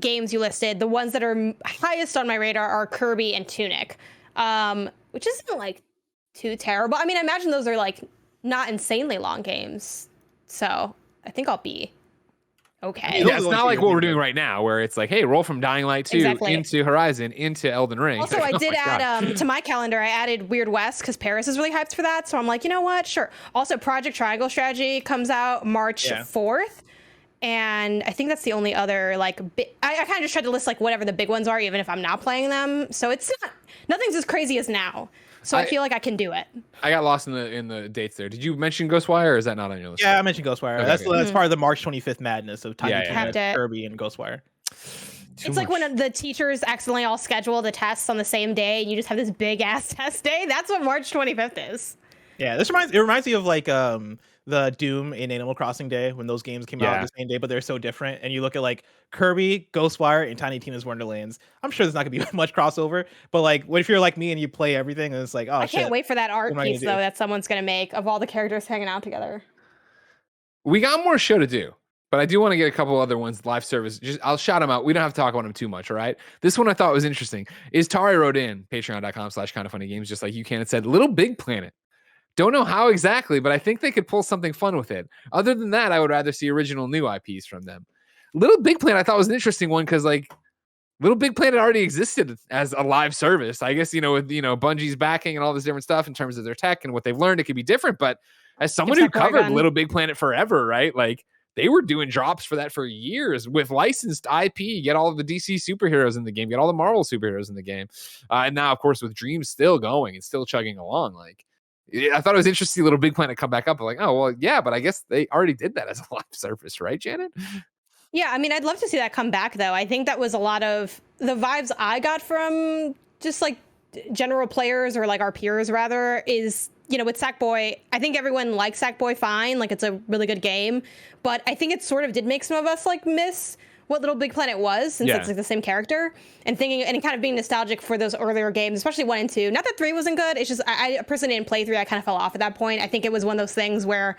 games you listed, the ones that are highest on my radar are Kirby and Tunic, which isn't too terrible. I mean, I imagine those are not insanely long games, so I think I'll be okay. Yeah, it's not like what we're doing right now, where it's like, hey, roll from Dying Light 2 into Horizon into Elden Ring. Also, I did add to my calendar, I added Weird West because Paris is really hyped for that, so I'm like, you know what, sure. Also, Project Triangle Strategy comes out March 4th. And I think that's the only other I kind of just tried to list whatever the big ones are, even if I'm not playing them. So it's nothing's as crazy as now. So I feel like I can do it. I got lost in the dates there. Did you mention Ghostwire, or is that not on your list? Yeah, I mentioned Ghostwire. Okay, that's part of the March 25th madness of Tiny Tina, Kirby, and Ghostwire. It's like when the teachers accidentally all schedule the tests on the same day, and you just have this big ass test day. That's what March 25th is. Yeah, it reminds me of the Doom in Animal Crossing Day, when those games came out the same day, but they're so different. And you look at Kirby, Ghostwire, and Tiny Tina's Wonderlands. I'm sure there's not gonna be much crossover, but what if you're like me and you play everything and it's like, oh, I can't wait for that art piece though that someone's gonna make of all the characters hanging out together. We got more show to do, but I do want to get a couple other ones live service. I'll shout them out. We don't have to talk about them too much, all right? This one I thought was interesting. Is Tari wrote in patreon.com/kindafunnygames, just like you can. It said Little Big Planet. Don't know how exactly, but I think they could pull something fun with it. Other than that, I would rather see original new IPs from them. Little Big Planet I thought was an interesting one because Little Big Planet already existed as a live service. I guess, with Bungie's backing and all this different stuff in terms of their tech and what they've learned, it could be different. But as someone who covered Little Big Planet forever, right? They were doing drops for that for years with licensed IP. Get all of the DC superheroes in the game, get all the Marvel superheroes in the game. And now, of course, with Dreams still going and still chugging along, I thought it was interesting to see Little Big Planet come back up. Oh, well, yeah, but I guess they already did that as a live service, right, Janet? Yeah, I mean, I'd love to see that come back, though. I think that was a lot of the vibes I got from just general players or our peers, rather, is, with Sackboy, I think everyone likes Sackboy fine. It's a really good game. But I think it sort of did make some of us miss what Little Big Planet was, since it's the same character, and thinking and kind of being nostalgic for those earlier games, especially 1 and 2. Not that 3 wasn't good. It's just I personally didn't play 3. I kind of fell off at that point. I think it was one of those things where,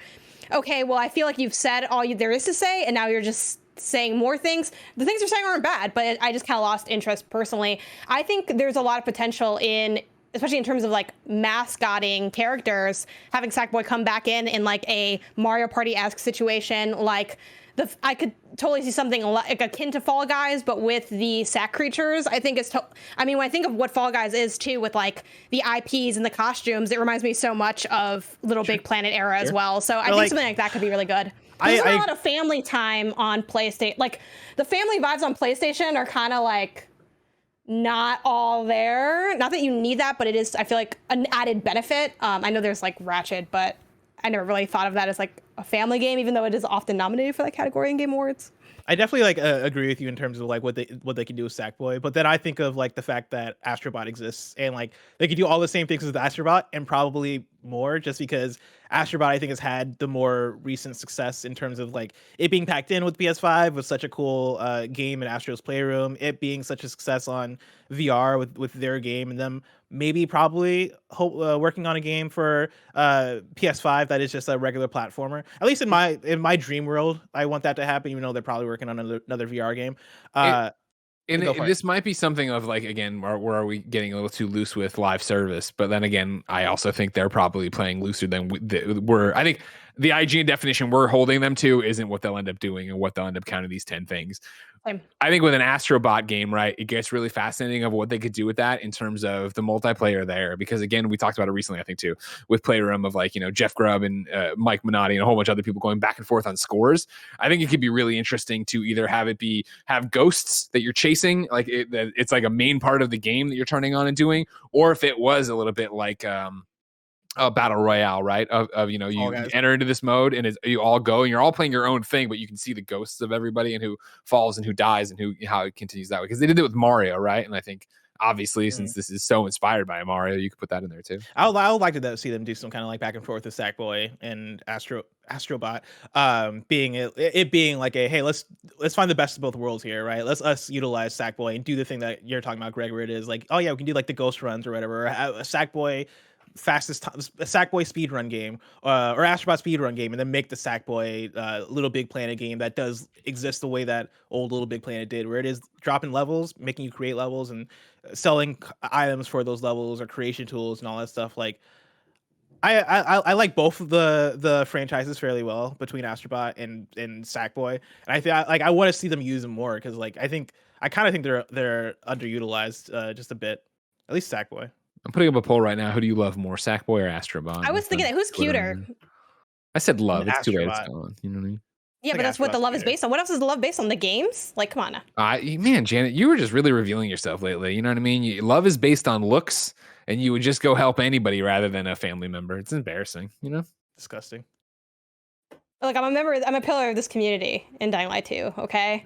okay, well, I feel like you've said all there is to say, and now you're just saying more things. The things you're saying aren't bad, but I just kind of lost interest personally. I think there's a lot of potential in, especially in terms of mascotting characters, having Sackboy come back in a Mario Party-esque situation, I could totally see something like akin to Fall Guys, but with the sack creatures. I think I mean, when I think of what Fall Guys is too, with like the IPs and the costumes, it reminds me so much of Little Big Planet era as well. So I think something like that could be really good. There's not a lot of family time on PlayStation. Like the family vibes on PlayStation are kind of like not all there. Not that you need that, but it is, I feel like, an added benefit. I know there's like Ratchet, but I never really thought of that as like a family game, even though it is often nominated for that category in Game Awards. I definitely like agree with you in terms of like what they can do with Sackboy, but then I think of like the fact that Astrobot exists and like they could do all the same things with Astrobot and probably more, just because Astrobot I think has had the more recent success in terms of like it being packed in with PS5 with such a cool game in Astro's Playroom, it being such a success on VR with their game, and them maybe probably working on a game for PS5 that is just a regular platformer. At least in my dream world, I want that to happen, even though they're probably working on another VR game. And this might be something of like, again, where are we getting a little too loose with live service? But then again, I also think they're probably playing looser than we're. I think the IGN definition we're holding them to isn't what they'll end up doing and what they'll end up counting these 10 things. I think with an Astrobot game, right, it gets really fascinating of what they could do with that in terms of the multiplayer there. Because again, we talked about it recently, I think too, with Playroom of like, Jeff Grubb and Mike Minotti and a whole bunch of other people going back and forth on scores. I think it could be really interesting to either have ghosts that you're chasing, like it's like a main part of the game that you're turning on and doing, or if it was a little bit like a battle royale, right? Of you enter into this mode and you all go and you're all playing your own thing, but you can see the ghosts of everybody and who falls and who dies and how it continues that way. Because they did it with Mario, right? And I think obviously since this is so inspired by Mario, you could put that in there too. I would like to see them do some kind of like back and forth with Sackboy and Astrobot, being it being like a hey, let's find the best of both worlds here, right? Let's utilize Sackboy and do the thing that you're talking about, Greg, where it is like, oh yeah, we can do like the ghost runs or whatever, or a Sackboy Sackboy speedrun game, or Astrobot speedrun game, and then make the Sackboy Little Big Planet game that does exist the way that old Little Big Planet did, where it is dropping levels, making you create levels, and selling items for those levels or creation tools and all that stuff. Like, I like both of the franchises fairly well between Astrobot and Sackboy, and I want to see them use them more because like I kind of think they're underutilized just a bit, at least Sackboy. I'm putting up a poll right now. Who do you love more, Sackboy or Astrobot? I was thinking that. Who's cuter? I said love. It's too late. It's gone. You know what I mean? Yeah, but that's what the love is based on. What else is the love based on? The games? Like, come on now. Man, Janet, you were just really revealing yourself lately. You know what I mean? Love is based on looks, and you would just go help anybody rather than a family member. It's embarrassing, Disgusting. Look, I'm a pillar of this community in Dying Light 2, okay?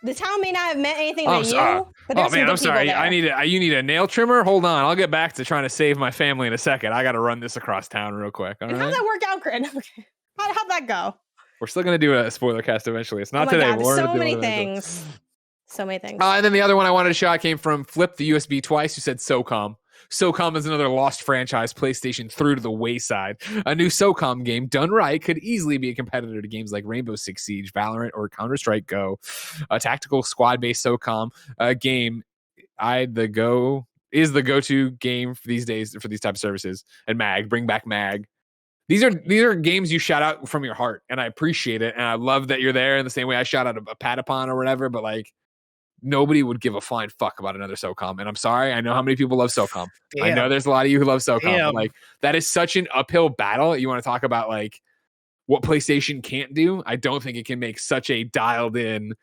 The town may not have meant anything to you, but there's some good I'm sorry. there. You need a nail trimmer? Hold on. I'll get back to trying to save my family in a second. I got to run this across town real quick. All right? How'd that work out, Grin? Okay. How'd that go? We're still going to do a spoiler cast eventually. It's not oh today. God, so many things. So many things. And then the other one I wanted to shout came from Flip the USB Twice, who said SOCOM. SOCOM is another lost franchise PlayStation threw to the wayside. A new SOCOM game done right could easily be a competitor to games like Rainbow Six Siege, Valorant, or Counter-Strike Go. A tactical squad-based SOCOM game is the go-to game for these days for these type of services. And MAG, bring back MAG. These are games you shout out from your heart, and I appreciate it, and I love that you're there in the same way I shout out a Patapon or whatever, but like nobody would give a flying fuck about another SOCOM. And I'm sorry, I know how many people love SOCOM. Damn. I know there's a lot of you who love SOCOM. But like that is such an uphill battle. You want to talk about like what PlayStation can't do? I don't think it can make such a dialed in.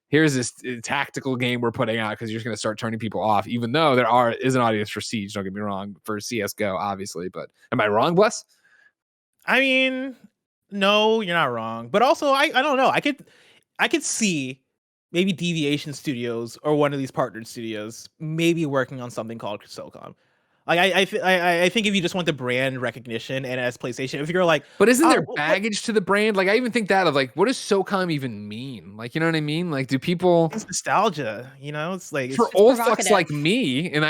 Here's this tactical game we're putting out because you're just going to start turning people off, even though there is an audience for Siege. Don't get me wrong, for CS:GO, obviously. But am I wrong, Bless? I mean, no, you're not wrong. But also, I don't know. I could see maybe Deviation Studios or one of these partnered studios maybe working on something called SOCOM. Like I think if you just want the brand recognition and as PlayStation, if you're like, but isn't there baggage to the brand? Like I even think that of like, what does SOCOM even mean? Like, you know what I mean? Like, do people? It's nostalgia, It's like for old fucks like me, and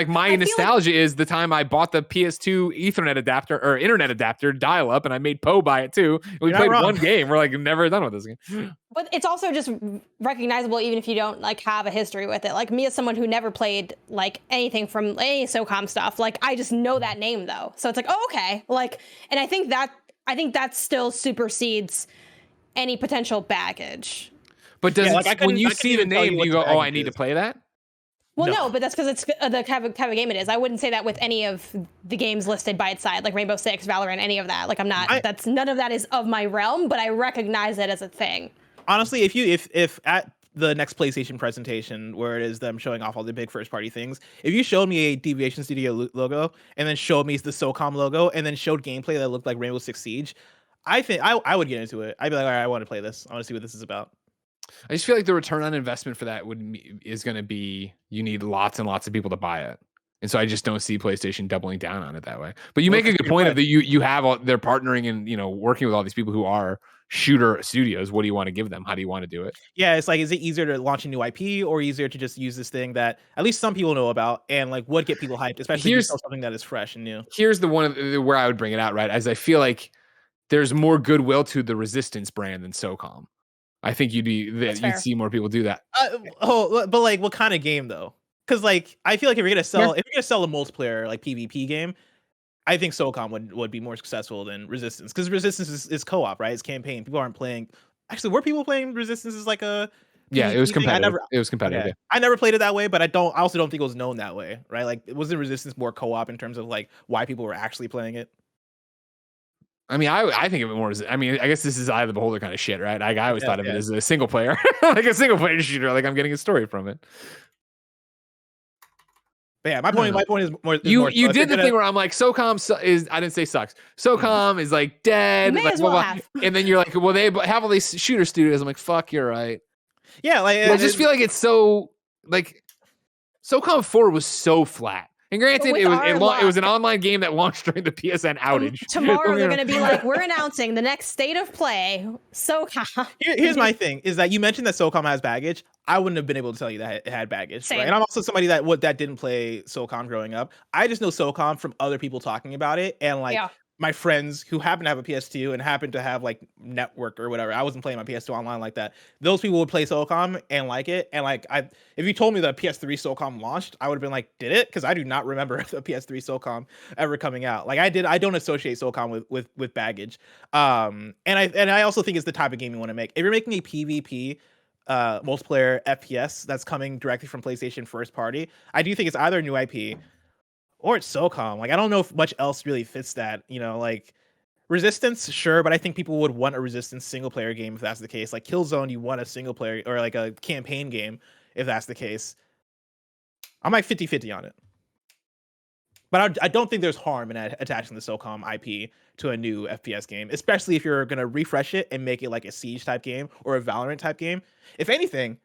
my nostalgia is the time I bought the PS2 Ethernet adapter or internet adapter dial up, and I made Poe buy it too. And we played one game. We're like never done with this game. But it's also just recognizable even if you don't like have a history with it. Like me as someone who never played like anything from any SOCOM stuff, like I just know that name though. So it's like, oh, okay. Like, and I think that still supersedes any potential baggage. But does when you see the name, do you go, "Oh, I need to play that"? Well, no, but that's because it's the kind of game it is. I wouldn't say that with any of the games listed by its side, like Rainbow Six, Valorant, any of that. Like, I'm not. That's none of that is of my realm, but I recognize it as a thing. Honestly, if at the next PlayStation presentation where it is them showing off all the big first party things, if you showed me a Deviation Studio logo and then showed me the SOCOM logo and then showed gameplay that looked like Rainbow Six Siege, I think I would get into it. I'd be like, all right, I want to play this. I want to see what this is about. I just feel like the return on investment for that is going to be you need lots and lots of people to buy it, and so I just don't see PlayStation doubling down on it that way. But you make a good point of that you have they're partnering and working with all these people who are shooter studios. What do you want to give them? How do you want to do it? Yeah, it's like, is it easier to launch a new IP or easier to just use this thing that at least some people know about and like would get people hyped, especially if you sell something that is fresh and new. Here's the one where I would bring it out, right? As I feel like there's more goodwill to the Resistance brand than SOCOM. I think you'd see more people do that. But like, what kind of game though? Because like, I feel like if you're gonna sell a multiplayer like PvP game, I think SOCOM would be more successful than Resistance, because Resistance is co-op, right? It's campaign. People aren't playing. Actually, were people playing Resistance as like a PvP it was competitive. It was competitive. Yeah. I never played it that way, but I also don't think it was known that way, right? Like, wasn't Resistance more co-op in terms of like why people were actually playing it? I mean, I think of it more as, I mean, I guess this is eye of the beholder kind of shit, right? Like, I always thought of it as a single player, like a single player shooter. Like, I'm getting a story from it. But yeah, my point is more. You did the thing where I'm like, SOCOM is, I didn't say sucks. SOCOM is like dead. May like, as well have. And then you're like, well, they have all these shooter studios. I'm like, fuck, you're right. Yeah, like I just feel like it's so like SOCOM 4 was so flat. And granted, it was an online game that launched during the PSN outage. Tomorrow they're going to be like, we're announcing the next state of play, SOCOM. Here's my thing, is that you mentioned that SOCOM has baggage. I wouldn't have been able to tell you that it had baggage. Right? And I'm also somebody that didn't play SOCOM growing up. I just know SOCOM from other people talking about it. And like my friends who happen to have a PS2 and happen to have like network or whatever. I wasn't playing my PS2 online like that. Those people would play SOCOM and like it. And like, if you told me that PS3 SOCOM launched, I would have been like, did it? Because I do not remember the PS3 SOCOM ever coming out. Like I don't associate SOCOM with baggage. And I also think it's the type of game you want to make. If you're making a PvP multiplayer FPS that's coming directly from PlayStation first party, I do think it's either a new IP or it's SOCOM. Like, I don't know if much else really fits that, like Resistance, sure, but I think people would want a Resistance single player game if that's the case. Like Killzone, you want a single player or like a campaign game if that's the case. I'm like 50-50 on it. But I don't think there's harm in attaching the SOCOM IP to a new FPS game, especially if you're going to refresh it and make it like a Siege type game or a Valorant type game. If anything,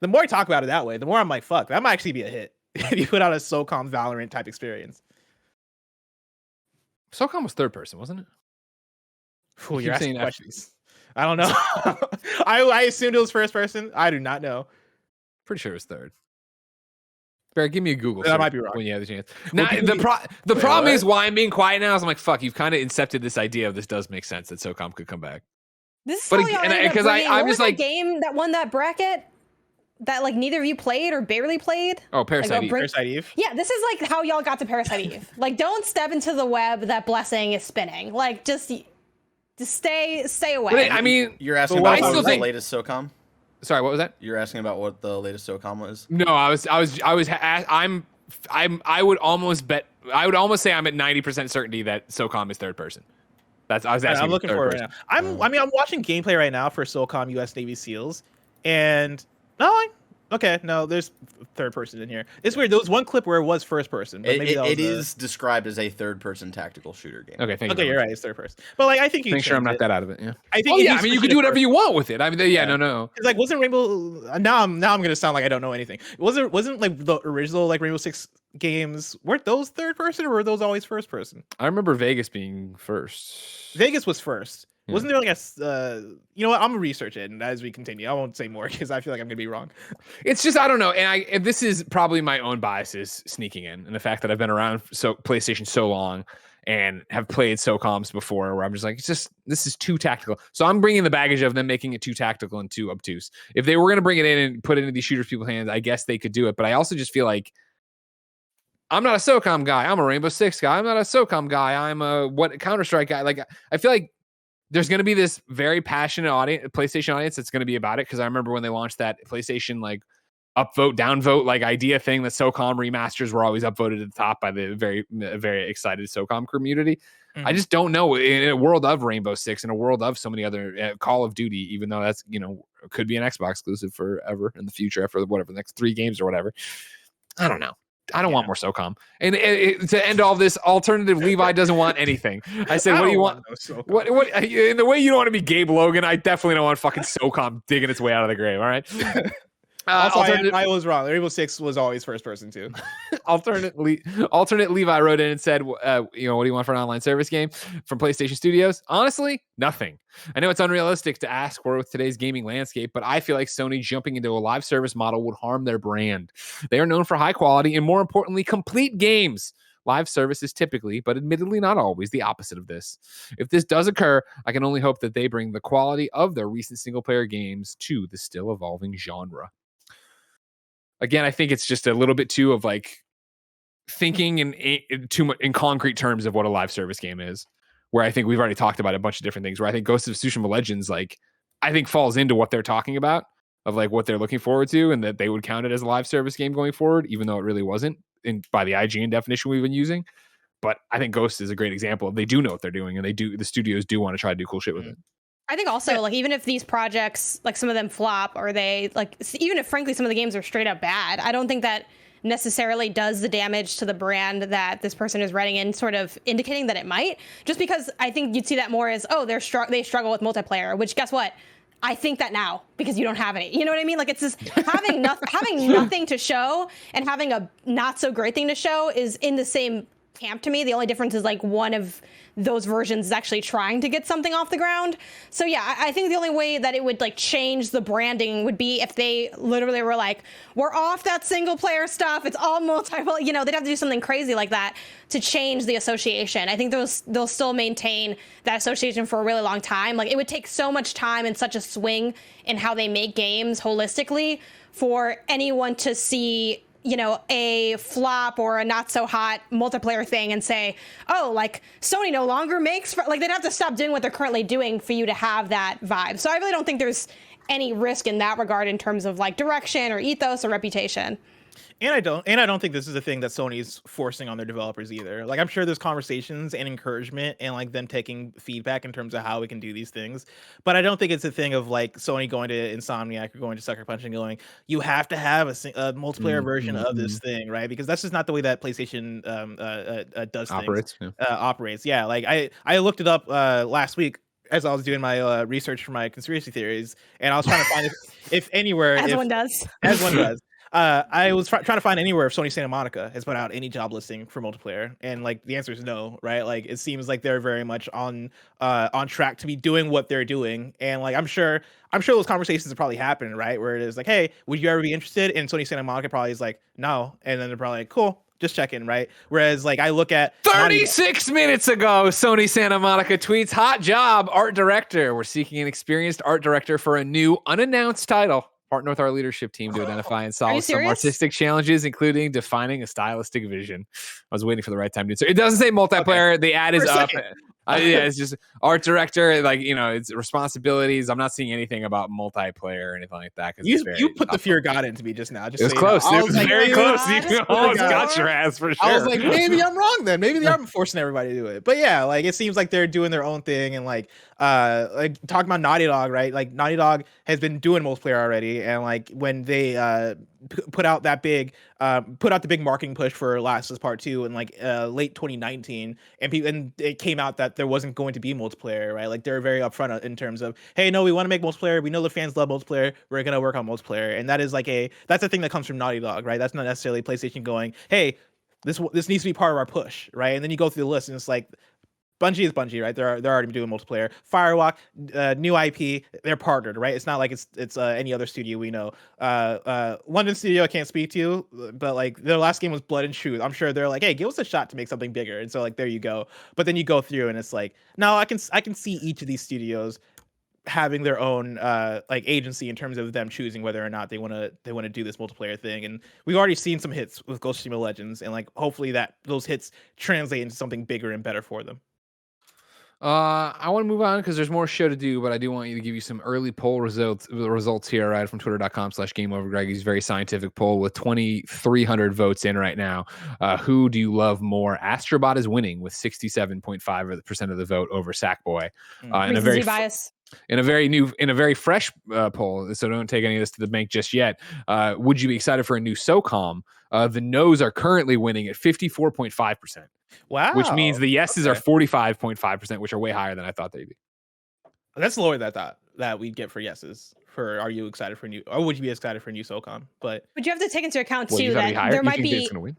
the more I talk about it that way, the more I'm like, fuck, that might actually be a hit. If you put out a SOCOM Valorant type experience. SOCOM was third person, wasn't it? Ooh, you're asking questions. I don't know. I assumed it was first person. I do not know. Pretty sure it was third. Barry, give me a Google. I might be wrong when you have the chance. Now, the problem is why I'm being quiet now is I'm like, fuck, you've kind of incepted this idea of this does make sense that SOCOM could come back. This is because I'm just like game that won that bracket that like neither of you played or barely played. Oh, Parasite Eve. Parasite Eve. Yeah, this is like how y'all got to Parasite Eve. Like, don't step into the web that Blessing is spinning. Like, just stay away. But I mean, you're asking about the latest SOCOM. Sorry, what was that? You're asking about what the latest SOCOM was? No, I would almost say I'm at 90% certainty that SOCOM is third person. I was asking. I'm looking for it right now. I'm watching gameplay right now for SOCOM US Navy SEALs, and there's third person in here. It's weird. There was one clip where it was first person. But maybe it is described as a third person tactical shooter game. Okay, thank you. Okay, you're right. It's third person. But like, I think you make sure I'm not that out of it. Yeah. I think. You can do whatever you want with it. I mean, no. It's like, wasn't Rainbow? Now I'm gonna sound like I don't know anything. Wasn't like the original like Rainbow Six games? Weren't those third person or were those always first person? I remember Vegas being first. Vegas was first. Yeah. Wasn't there like you know what? I'm gonna research it, and as we continue, I won't say more because I feel like I'm gonna be wrong. It's just I don't know, and this is probably my own biases sneaking in, and the fact that I've been around PlayStation so long and have played SOCOMs before, where I'm just like, this is too tactical. So I'm bringing the baggage of them making it too tactical and too obtuse. If they were gonna bring it in and put it into these shooters people's hands, I guess they could do it. But I also just feel like I'm not a SOCOM guy. I'm a Rainbow Six guy. I'm not a SOCOM guy. I'm a Counter-Strike guy. Like I feel like there's going to be this very passionate PlayStation audience that's going to be about it. Because I remember when they launched that PlayStation like upvote, downvote like idea thing, that SOCOM remasters were always upvoted at the top by the very excited SOCOM community. Mm-hmm. I just don't know, in a world of Rainbow Six, in a world of so many other Call of Duty, even though that's, could be an Xbox exclusive forever in the future after whatever the next 3 games or whatever. I don't know. I don't want more SOCOM. And to end all this, alternative Levi doesn't want anything. I said, what do you want? What in the way you don't want to be Gabe Logan, I definitely don't want fucking SOCOM digging its way out of the grave. All right. Also, I was wrong. Rainbow Six was always first person too. alternate Levi wrote in and said, what do you want for an online service game from PlayStation Studios? Honestly, nothing. I know it's unrealistic to ask for with today's gaming landscape, but I feel like Sony jumping into a live service model would harm their brand. They are known for high quality and, more importantly, complete games. Live service is typically, but admittedly not always, the opposite of this. If this does occur, I can only hope that they bring the quality of their recent single-player games to the still evolving genre. Again, I think it's just a little bit too of like thinking in too much in concrete terms of what a live service game is, where I think we've already talked about a bunch of different things, where I think Ghost of Tsushima Legends, like, I think falls into what they're talking about, of like what they're looking forward to, and that they would count it as a live service game going forward, even though it really wasn't by the IGN definition we've been using. But I think Ghost is a great example of they do know what they're doing, and the studios do want to try to do cool shit with it. I think also, like, even if these projects, like, some of them flop, or they, like, even if frankly some of the games are straight up bad, I don't think that necessarily does the damage to the brand that this person is writing in, sort of indicating that it might. Just because I think you'd see that more as, oh, they struggle with multiplayer, which, guess what? I think that now, because you don't have any. You know what I mean? Like, it's just having nothing to show and having a not so great thing to show is in the same camp to me. The only difference is like one of those versions is actually trying to get something off the ground. So yeah, I think the only way that it would like change the branding would be if they literally were like, we're off that single player stuff, it's all multiple, they'd have to do something crazy like that to change the association. I think they'll still maintain that association for a really long time. Like, it would take so much time and such a swing in how they make games holistically for anyone to see a flop or a not so hot multiplayer thing and say, oh, like, Sony no longer makes, like, they'd have to stop doing what they're currently doing for you to have that vibe. So I really don't think there's any risk in that regard in terms of like direction or ethos or reputation. And I don't think this is a thing that Sony's forcing on their developers either. Like, I'm sure there's conversations and encouragement and like them taking feedback in terms of how we can do these things. But I don't think it's a thing of like Sony going to Insomniac or going to Sucker Punch and going, you have to have a multiplayer version of this thing, right? Because that's just not the way that PlayStation does things. Operates. Yeah. Like I looked it up last week as I was doing my research for my conspiracy theories, and I was trying to find if anywhere, as one does. I was trying to find anywhere if Sony Santa Monica has put out any job listing for multiplayer, and like the answer is no, right? Like, it seems like they're very much on track to be doing what they're doing, and like I'm sure those conversations are probably happening, right? Where it is like, hey, would you ever be interested? And Sony Santa Monica probably is like, no, and then they're probably like, cool, just checking, right? Whereas like I look at 36 minutes ago, Sony Santa Monica tweets, hot job, art director. We're seeking an experienced art director for a new unannounced title. Partner with our leadership team to identify and solve some artistic challenges, including defining a stylistic vision. I was waiting for the right time to do so. It doesn't say multiplayer. Okay. The ad is up. Yeah, it's just art director, like, it's responsibilities. I'm not seeing anything about multiplayer or anything like that. You put the fear of God into me just now. Just it was close. It was very close. You almost got your ass for sure. I was like, maybe I'm wrong then. Maybe they are forcing everybody to do it. But yeah, like, it seems like they're doing their own thing, and like talking about Naughty Dog, right? Like, Naughty Dog has been doing multiplayer already, and like when they put out the big marketing push for Last of Us Part 2 in like late 2019, and it came out that there wasn't going to be multiplayer, right? Like, they're very upfront in terms of, hey, no, we want to make multiplayer. We know the fans love multiplayer. We're going to work on multiplayer. And that is like that's a thing that comes from Naughty Dog, right? That's not necessarily PlayStation going, hey, this needs to be part of our push, right? And then you go through the list and it's like, Bungie is Bungie, right? They're already doing multiplayer. Firewalk, new IP, they're partnered, right? It's not like it's any other studio we know. London studio I can't speak to, but like their last game was Blood and Truth. I'm sure they're like, hey, give us a shot to make something bigger. And so like there you go. But then you go through and it's like, no, I can see each of these studios having their own like agency in terms of them choosing whether or not they want to do this multiplayer thing. And we've already seen some hits with Ghost of Tsushima Legends, and like hopefully that those hits translate into something bigger and better for them. I want to move on because there's more show to do, but I do want you to give you some early poll results here, right, from twitter.com/GameOverGreg. He's very scientific poll with 2,300 votes in right now. Who do you love more? Astrobot is winning with 67.5% of the vote over Sackboy. In a very fresh poll, so don't take any of this to the bank just yet. Would you be excited for a new SOCOM? The no's are currently winning at 54.5%. Wow. Which means the yeses are 45.5%, which are way higher than I thought they'd be. That's lower than I thought that we'd get for yeses. For are you excited for new, or would you be excited for a new SOCOM? But you have to take into account too you that there might be it's gonna win?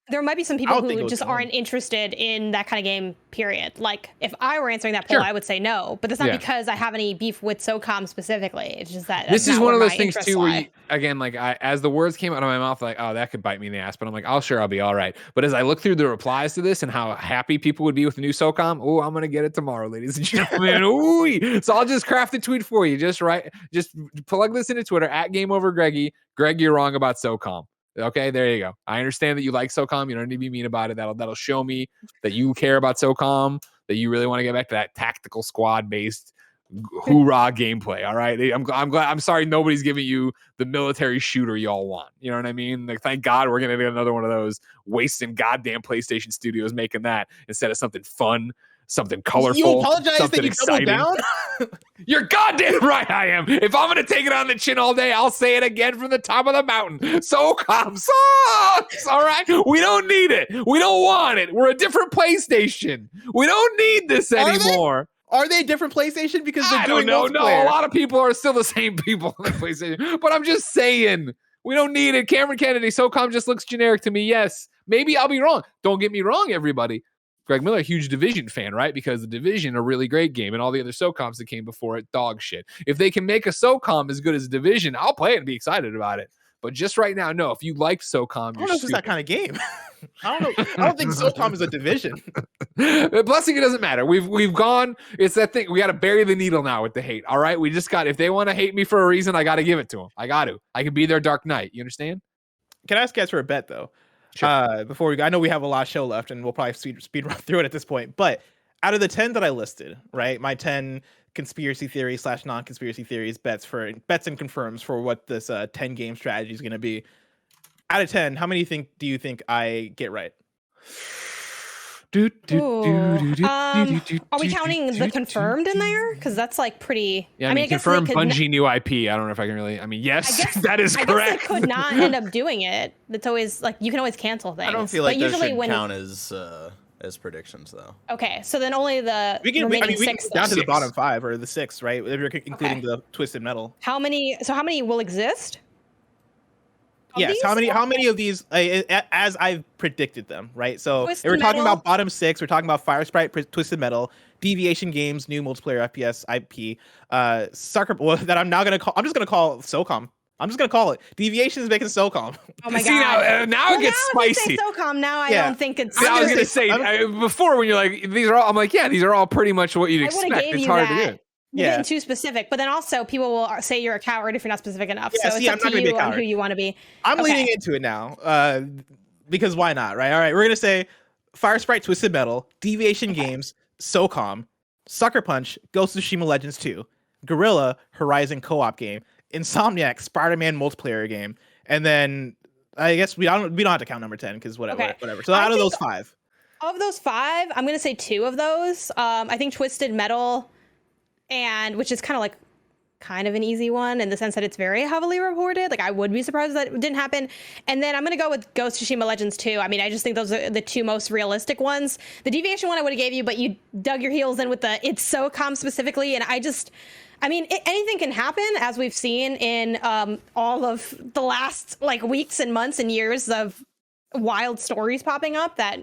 There might be some people who just aren't interested in that kind of game, period. Like, if I were answering that poll, I would say no. But that's not because I have any beef with SOCOM specifically. It's just that this is one of those things, too, where, again, as the words came out of my mouth, like, oh, that could bite me in the ass. But I'm like, I'll be all right. But as I look through the replies to this and how happy people would be with the new SOCOM, I'm going to get it tomorrow, ladies and gentlemen. Ooh. So I'll just craft a tweet for you. Just plug this into Twitter, @GameOverGreggy. Greg, you're wrong about SOCOM. Okay, there you go. I understand that you like SOCOM. You don't need to be mean about it. That'll show me that you care about SOCOM, that you really want to get back to that tactical squad-based hoorah gameplay. All right, I'm glad. I'm sorry nobody's giving you the military shooter y'all want. You know what I mean? Like, thank God we're gonna get another one of those, wasting goddamn PlayStation Studios making that instead of something fun, something colorful, you apologize something that you exciting. Down? You're goddamn right I am. If I'm going to take it on the chin all day, I'll say it again from the top of the mountain. SOCOM sucks, all right? We don't need it. We don't want it. We're a different PlayStation. We don't need this anymore. Are they different PlayStation? Because they're doing multiplayer. No, a lot of people are still the same people on the PlayStation. But I'm just saying, we don't need it. Cameron Kennedy, SOCOM just looks generic to me. Yes, maybe I'll be wrong. Don't get me wrong, everybody. Greg Miller, a huge Division fan, right? Because the Division, a really great game, and all the other SOCOMs that came before it, dog shit. If they can make a SOCOM as good as Division, I'll play it and be excited about it. But just right now, no. If you like SOCOM, I don't know if it's that kind of game. I don't know. I don't think SOCOM is a Division. Blessing, it doesn't matter. We've gone. It's that thing. We got to bury the needle now with the hate. All right. We just got. If they want to hate me for a reason, I got to give it to them. I got to. I can be their Dark Knight. You understand? Can I ask guys for a bet though? Sure. Before we go, I know we have a lot of show left, and we'll probably speed run through it at this point. But out of the 10 that I listed, right, my 10 conspiracy theory / non-conspiracy theories bets and confirms for what this 10 game strategy is going to be. Out of 10, how many do you think I get right? Are we counting the confirmed in there? Because that's like pretty. Yeah, I mean confirmed Bungie new IP. I don't know if I can really. I mean, yes, that is correct. I guess they could not end up doing it. It's always like you can always cancel things. I don't feel like those should count as predictions though. Okay, so then only the remaining 6 down to the bottom 5 or the 6, right? If you're including the Twisted Metal. How many will exist? Yes. How many of these, as I've predicted them, right? So we're talking about bottom 6. We're talking about Fire Sprite, Twisted Metal, Deviation Games, new multiplayer FPS IP, Sucker. Well, that I'm now gonna call. I'm just gonna call SOCOM. I'm just gonna call it. Deviation is making SOCOM. Oh my god! See, now it gets spicy. SOCOM. Now I don't think it's. I was gonna say before when you're like these are all. I'm like these are all pretty much what you'd expect. It's hard to do. You're getting too specific, but then also people will say you're a coward if you're not specific enough. So it's up to you on who you want to be. I'm leaning into it now, because why not, right? All right, we're gonna say Fire Sprite, Twisted Metal, Deviation Games, SOCOM, Sucker Punch, Ghost of Tsushima Legends 2, Guerrilla, Horizon co-op game, Insomniac, Spider-Man multiplayer game, and then I guess we don't have to count number 10 because whatever. So out of those 5, I'm gonna say 2 of those. I think Twisted Metal. And which is kind of an easy one in the sense that it's very heavily reported. Like, I would be surprised that it didn't happen. And then I'm going to go with Ghost of Tsushima Legends 2. I mean, I just think those are the 2 most realistic ones. The Deviation one I would have gave you, but you dug your heels in with the it's SOCOM specifically. And anything can happen, as we've seen in all of the last weeks and months and years of wild stories popping up that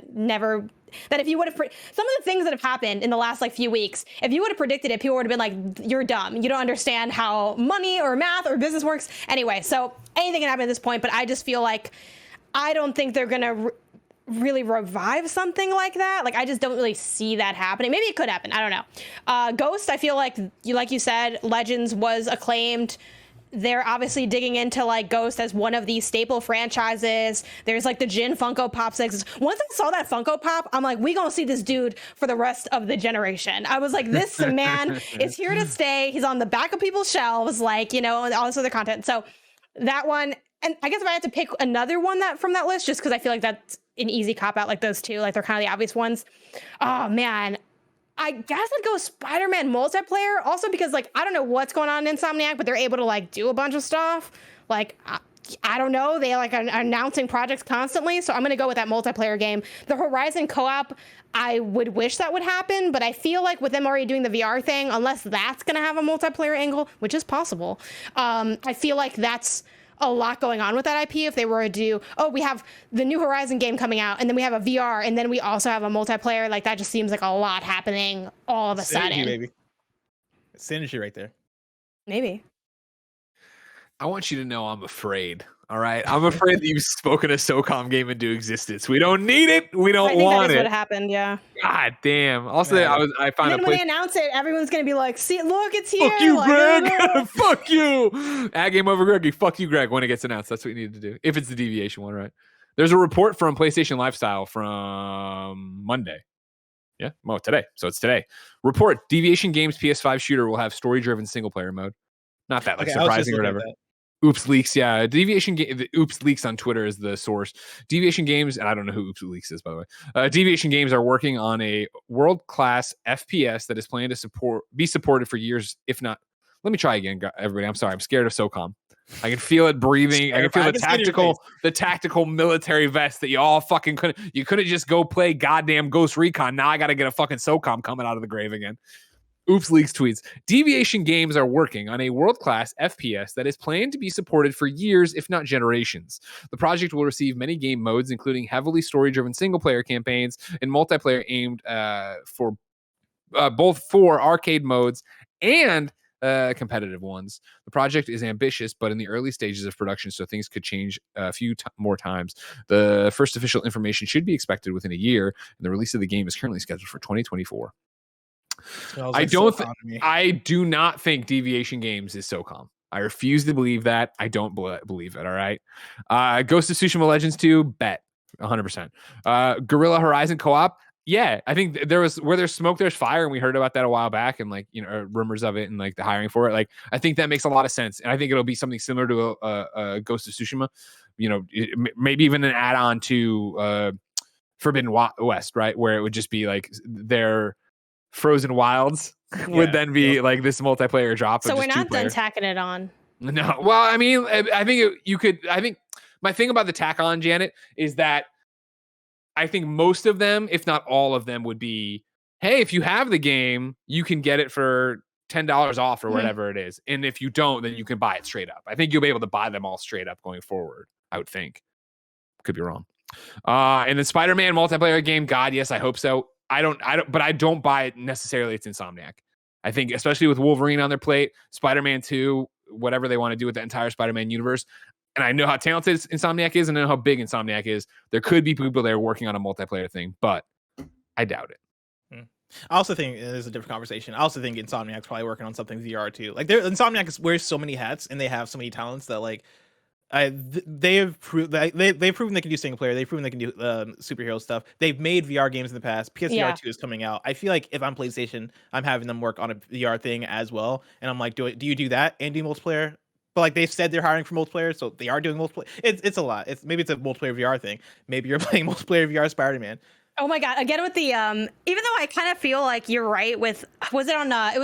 if you would have some of the things that have happened in the last few weeks, if you would have predicted it, people would have been like, you're dumb, you don't understand how money or math or business works. Anyway, so anything can happen at this point, but I just feel like I don't think they're gonna really revive something like that. I just don't really see that happening. Maybe it could happen, I don't know. Ghost, I feel like you said, Legends was acclaimed. they're obviously digging into like Ghost as one of these staple franchises. There's like the Jin Funko Pops. Once I saw that Funko Pop, I'm like, we gonna see this dude for the rest of the generation. I was like, this man is here to stay. He's on the back of people's shelves, like, you know, and all this other content. So that one, and I guess if I had to pick another one that from that list, just because I feel like that's an easy cop out, like those two, like they're kind of the obvious ones. Oh man, I guess I'd go Spider-Man multiplayer, also because like I don't know what's going on in Insomniac, but they're able to like do a bunch of stuff. Like I don't know, they like are announcing projects constantly, so I'm gonna go with that multiplayer game. The Horizon co-op, I would wish that would happen, but I feel like with them already doing the VR thing, unless that's gonna have a multiplayer angle, which is possible, I feel like that's a lot going on with that IP. If they were to do, oh, we have the new Horizon game coming out, and then we have a VR, and then we also have a multiplayer, like that just seems like a lot happening all of a sudden. Baby. Synergy right there. Maybe. I want you to know I'm afraid. All right, I'm afraid that you've spoken a SOCOM game into existence. We don't need it. We don't want it. What happened? Yeah. God damn. Also, I found and then when they announce it, everyone's gonna be like, "See, look, it's here." Fuck you, like, Greg. Fuck you. Game over, Greg. Fuck you, Greg. When it gets announced, that's what you need to do. If it's the deviation one, right? There's a report from PlayStation Lifestyle from Monday. Yeah, well, today. So it's today. Report: Deviation Games PS5 shooter will have story-driven single-player mode. Not that like surprising or whatever. Oops Leaks, yeah. Deviation the Oops Leaks on Twitter is the source. Deviation Games, and I don't know who Oops Leaks is, by the way. Deviation Games are working on a world-class FPS that is planned to be supported for years, if not. Let me try again, everybody. I'm sorry. I'm scared of SOCOM. I can feel it breathing. I can feel the tactical military vest that you all fucking couldn't. You couldn't just go play goddamn Ghost Recon. Now I got to get a fucking SOCOM coming out of the grave again. Oops Leaks tweets, Deviation Games are working on a world-class FPS that is planned to be supported for years, if not generations. The project will receive many game modes, including heavily story-driven single-player campaigns and multiplayer aimed for both for arcade modes and competitive ones. The project is ambitious, but in the early stages of production, so things could change a few more times. The first official information should be expected within a year, and the release of the game is currently scheduled for 2024. I do not think Deviation Games is SOCOM. I refuse to believe that. I don't believe it. All right. Ghost of Tsushima Legends 2, bet 100%. Guerrilla Horizon co-op. Yeah, I think there was where there's smoke, there's fire, and we heard about that a while back, and like rumors of it and like the hiring for it. Like I think that makes a lot of sense, and I think it'll be something similar to a Ghost of Tsushima. Maybe even an add-on to Forbidden West, right? Where it would just be like their Frozen Wilds would then be like this multiplayer drop. So we're not done tacking it on. No, well, I mean, I think you could. I think my thing about the tack on, Janet, is that I think most of them, if not all of them, would be, hey, if you have the game, you can get it for $10 off or whatever it is, and if you don't, then you can buy it straight up. I think you'll be able to buy them all straight up going forward. I would think. Could be wrong. And the Spider-Man multiplayer game, God, yes, I hope so. But I don't buy it necessarily. It's Insomniac. I think, especially with Wolverine on their plate, Spider-Man 2, whatever they want to do with the entire Spider-Man universe. And I know how talented Insomniac is, and I know how big Insomniac is. There could be people there working on a multiplayer thing, but I doubt it. I also think there's a different conversation. I also think Insomniac's probably working on something VR too. Like Insomniac wears so many hats, and they have so many talents that like. They've proven they can do single player. They've proven they can do superhero stuff. They've made VR games in the past. PSVR 2 is coming out. I feel like if I'm PlayStation, I'm having them work on a VR thing as well. And I'm like, do you do that and do multiplayer? But like they've said they're hiring for multiplayer, so they are doing multiplayer. It's a lot. Maybe it's a multiplayer VR thing. Maybe you're playing multiplayer VR Spider-Man. Oh my God! Again with the even though I kind of feel like you're right with it was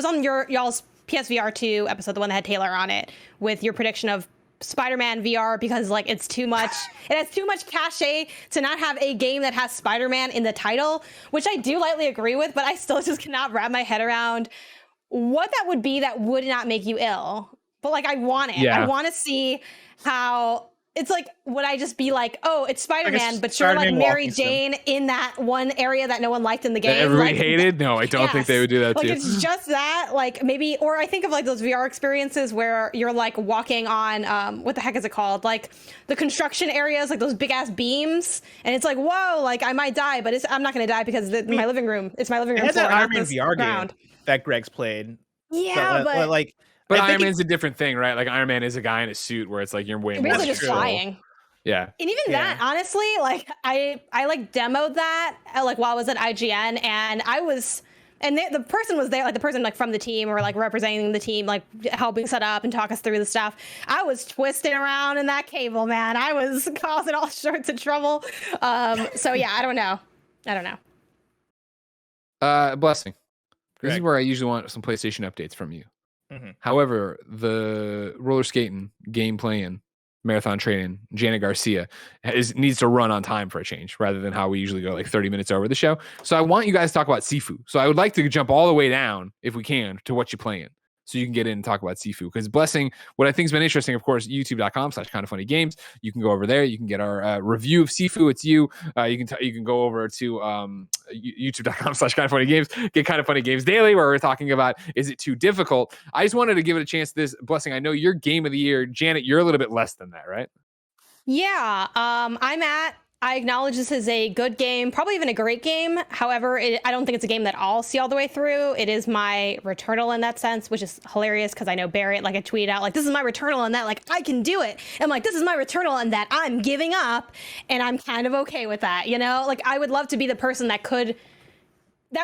on y'all's PSVR 2 episode, the one that had Taylor on it, with your prediction of Spider-Man VR, because like it's too much. It has too much cachet to not have a game that has Spider-Man in the title, which I do lightly agree with, but I still just cannot wrap my head around what that would be that would not make you ill. But like I want it. I want to see how it's like, would I just be like, oh, it's Spider-Man, but you're like Mary Jane in that one area that no one liked in the game. That everybody hated? No, I don't think they would do that like, too. It's just that, like maybe, or I think of like those VR experiences where you're like walking on, what the heck is it called? Like the construction areas, like those big ass beams. And it's like, whoa, like I might die, but I'm not going to die because my living room, it's my living room. It has that Iron Man VR game that Greg's played. Yeah, but like, But Iron Man's a different thing, right? Like Iron Man is a guy in a suit where it's like you're way more basically just control. flying. Yeah. And even that, honestly, like I like demoed that like while I was at IGN, and I was, and the person was there, like the person like from the team or like representing the team, like helping set up and talk us through the stuff. I was twisting around in that cable, man. I was causing all sorts of trouble. So yeah, I don't know. Blessing. This is Correct. where I usually want some PlayStation updates from you. Mm-hmm. However, the roller skating, game playing, marathon training, Janet Garcia needs to run on time for a change rather than how we usually go like 30 minutes over the show. So I want you guys to talk about Sifu. So I would like to jump all the way down, if we can, to Whatcha Playin, so you can get in and talk about Sifu. Because Blessing, what I think has been interesting, of course, youtube.com/KindaFunnyGames. You can go over there. You can get our review of Sifu. It's you. You can go over to youtube.com/KindaFunnyGames. Get Kinda Funny Games Daily, where we're talking about, is it too difficult? I just wanted to give it a chance to this. Blessing, I know your game of the year. Janet, you're a little bit less than that, right? Yeah, I acknowledge this is a good game, probably even a great game. However, I don't think it's a game that I'll see all the way through. It is my Returnal in that sense, which is hilarious because I know Barrett, like I tweet out, like, this is my Returnal in that, like, I can do it. I'm like, this is my Returnal in that I'm giving up, and I'm kind of okay with that, you know? Like, I would love to be the person that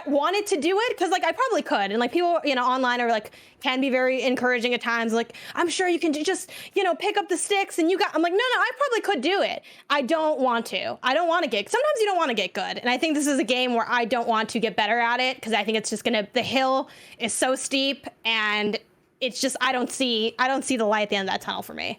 wanted to do it, because like I probably could, and like people, you know, online are like, can be very encouraging at times, like, I'm sure you can just, you know, pick up the sticks and I'm like, no, I probably could do it. I don't want to get, sometimes you don't want to get good, and I think this is a game where I don't want to get better at it, because I think it's just the hill is so steep, and it's just, I don't see the light at the end of that tunnel for me.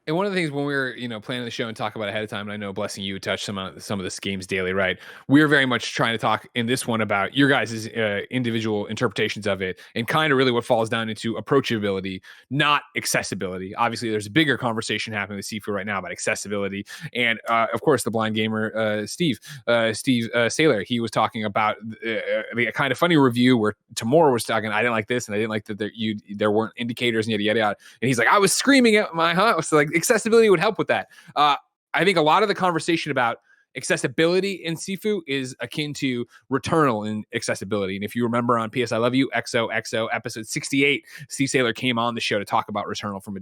And one of the things when we were, planning the show and talk about it ahead of time, and I know Blessing, you touched some of this games daily, right? We were very much trying to talk in this one about your guys' individual interpretations of it, and kind of really what falls down into approachability, not accessibility. Obviously, there's a bigger conversation happening with Sifu right now about accessibility, and of course, the blind gamer Steve Saylor, he was talking about the Kinda Funny review where Tamora was talking, I didn't like this, and I didn't like that there weren't indicators and yada yada, and he's like, I was screaming at my house, like, accessibility would help with that. I think a lot of the conversation about accessibility in Sifu is akin to Returnal in accessibility. And if you remember on PS I Love You, XOXO, episode 68, Steve Saylor came on the show to talk about Returnal from a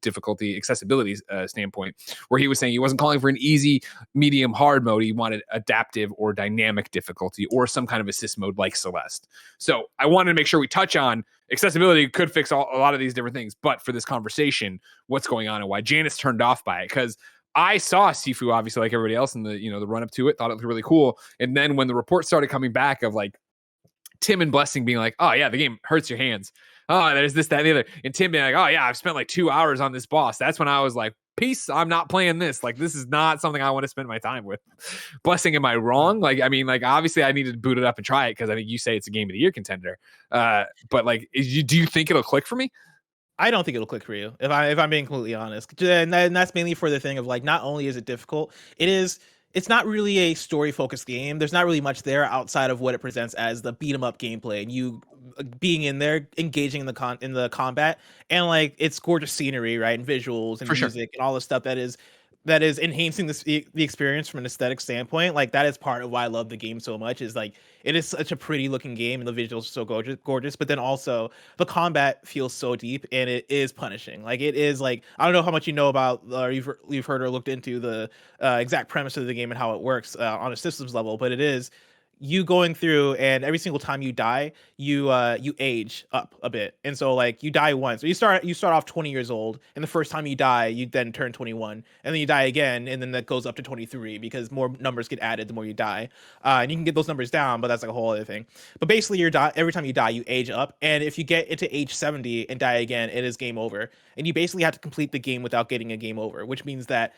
difficulty accessibility standpoint, where he was saying he wasn't calling for an easy, medium, hard mode. He wanted adaptive or dynamic difficulty or some kind of assist mode like Celeste. So I wanted to make sure we touch on accessibility could fix a lot of these different things. But for this conversation, what's going on and why Janet's turned off by it? Because I saw Sifu, obviously, like everybody else in the run up to it, thought it looked really cool. And then when the reports started coming back of like Tim and Blessing being like, oh yeah, the game hurts your hands. Oh, there's this, that, and the other. And Tim being like, oh yeah, I've spent like 2 hours on this boss. That's when I was like, peace, I'm not playing this. Like, this is not something I want to spend my time with. Blessing, am I wrong? Like, I mean, like, obviously I needed to boot it up and try it because I think you say it's a game of the year contender. But like, do you think it'll click for me? I don't think it'll click for you, if I'm being completely honest. And that's mainly for the thing of like, not only is it difficult, it's not really a story focused game. There's not really much there outside of what it presents as the beat 'em up gameplay and you being in there, engaging in the combat, and like it's gorgeous scenery, right, and visuals and music and all the stuff that is enhancing the experience from an aesthetic standpoint. Like that is part of why I love the game so much, is like it is such a pretty looking game and the visuals are so gorgeous, but then also the combat feels so deep and it is punishing. Like it is like, I don't know how much you know about or you've heard or looked into the exact premise of the game and how it works on a systems level, but it is you going through, and every single time you die, you age up a bit. And so like you die once, or you start off 20 years old, and the first time you die, you then turn 21, and then you die again, and then that goes up to 23 because more numbers get added the more you die. And you can get those numbers down, but that's like a whole other thing. But basically every time you die, you age up, and if you get into age 70 and die again, it is game over. And you basically have to complete the game without getting a game over, which means that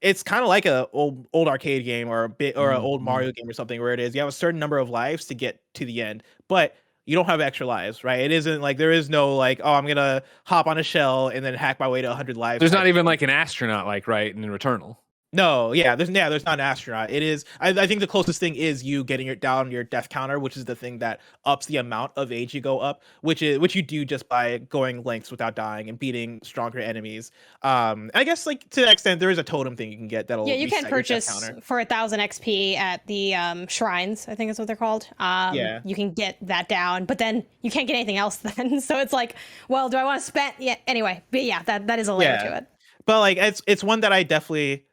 it's kind of like a old arcade game or an old Mario game or something, where it is you have a certain number of lives to get to the end, but you don't have extra lives, right? It isn't like, there is no like, oh, I'm gonna hop on a shell and then hack my way to 100 lives. There's not even like an astronaut, like, right, in Returnal. No, there's not an astronaut. It is. I think the closest thing is you getting your death counter, which is the thing that ups the amount of age you go up, which you do just by going lengths without dying and beating stronger enemies. I guess like to that extent, there is a totem thing you can get that'll you can reset your death purchase counter. for 1,000 XP at the shrines. I think is what they're called. You can get that down, but then you can't get anything else then. So it's like, well, do I want to spend? Yeah. Anyway, but yeah, that is a layer to it. But like it's one that I definitely.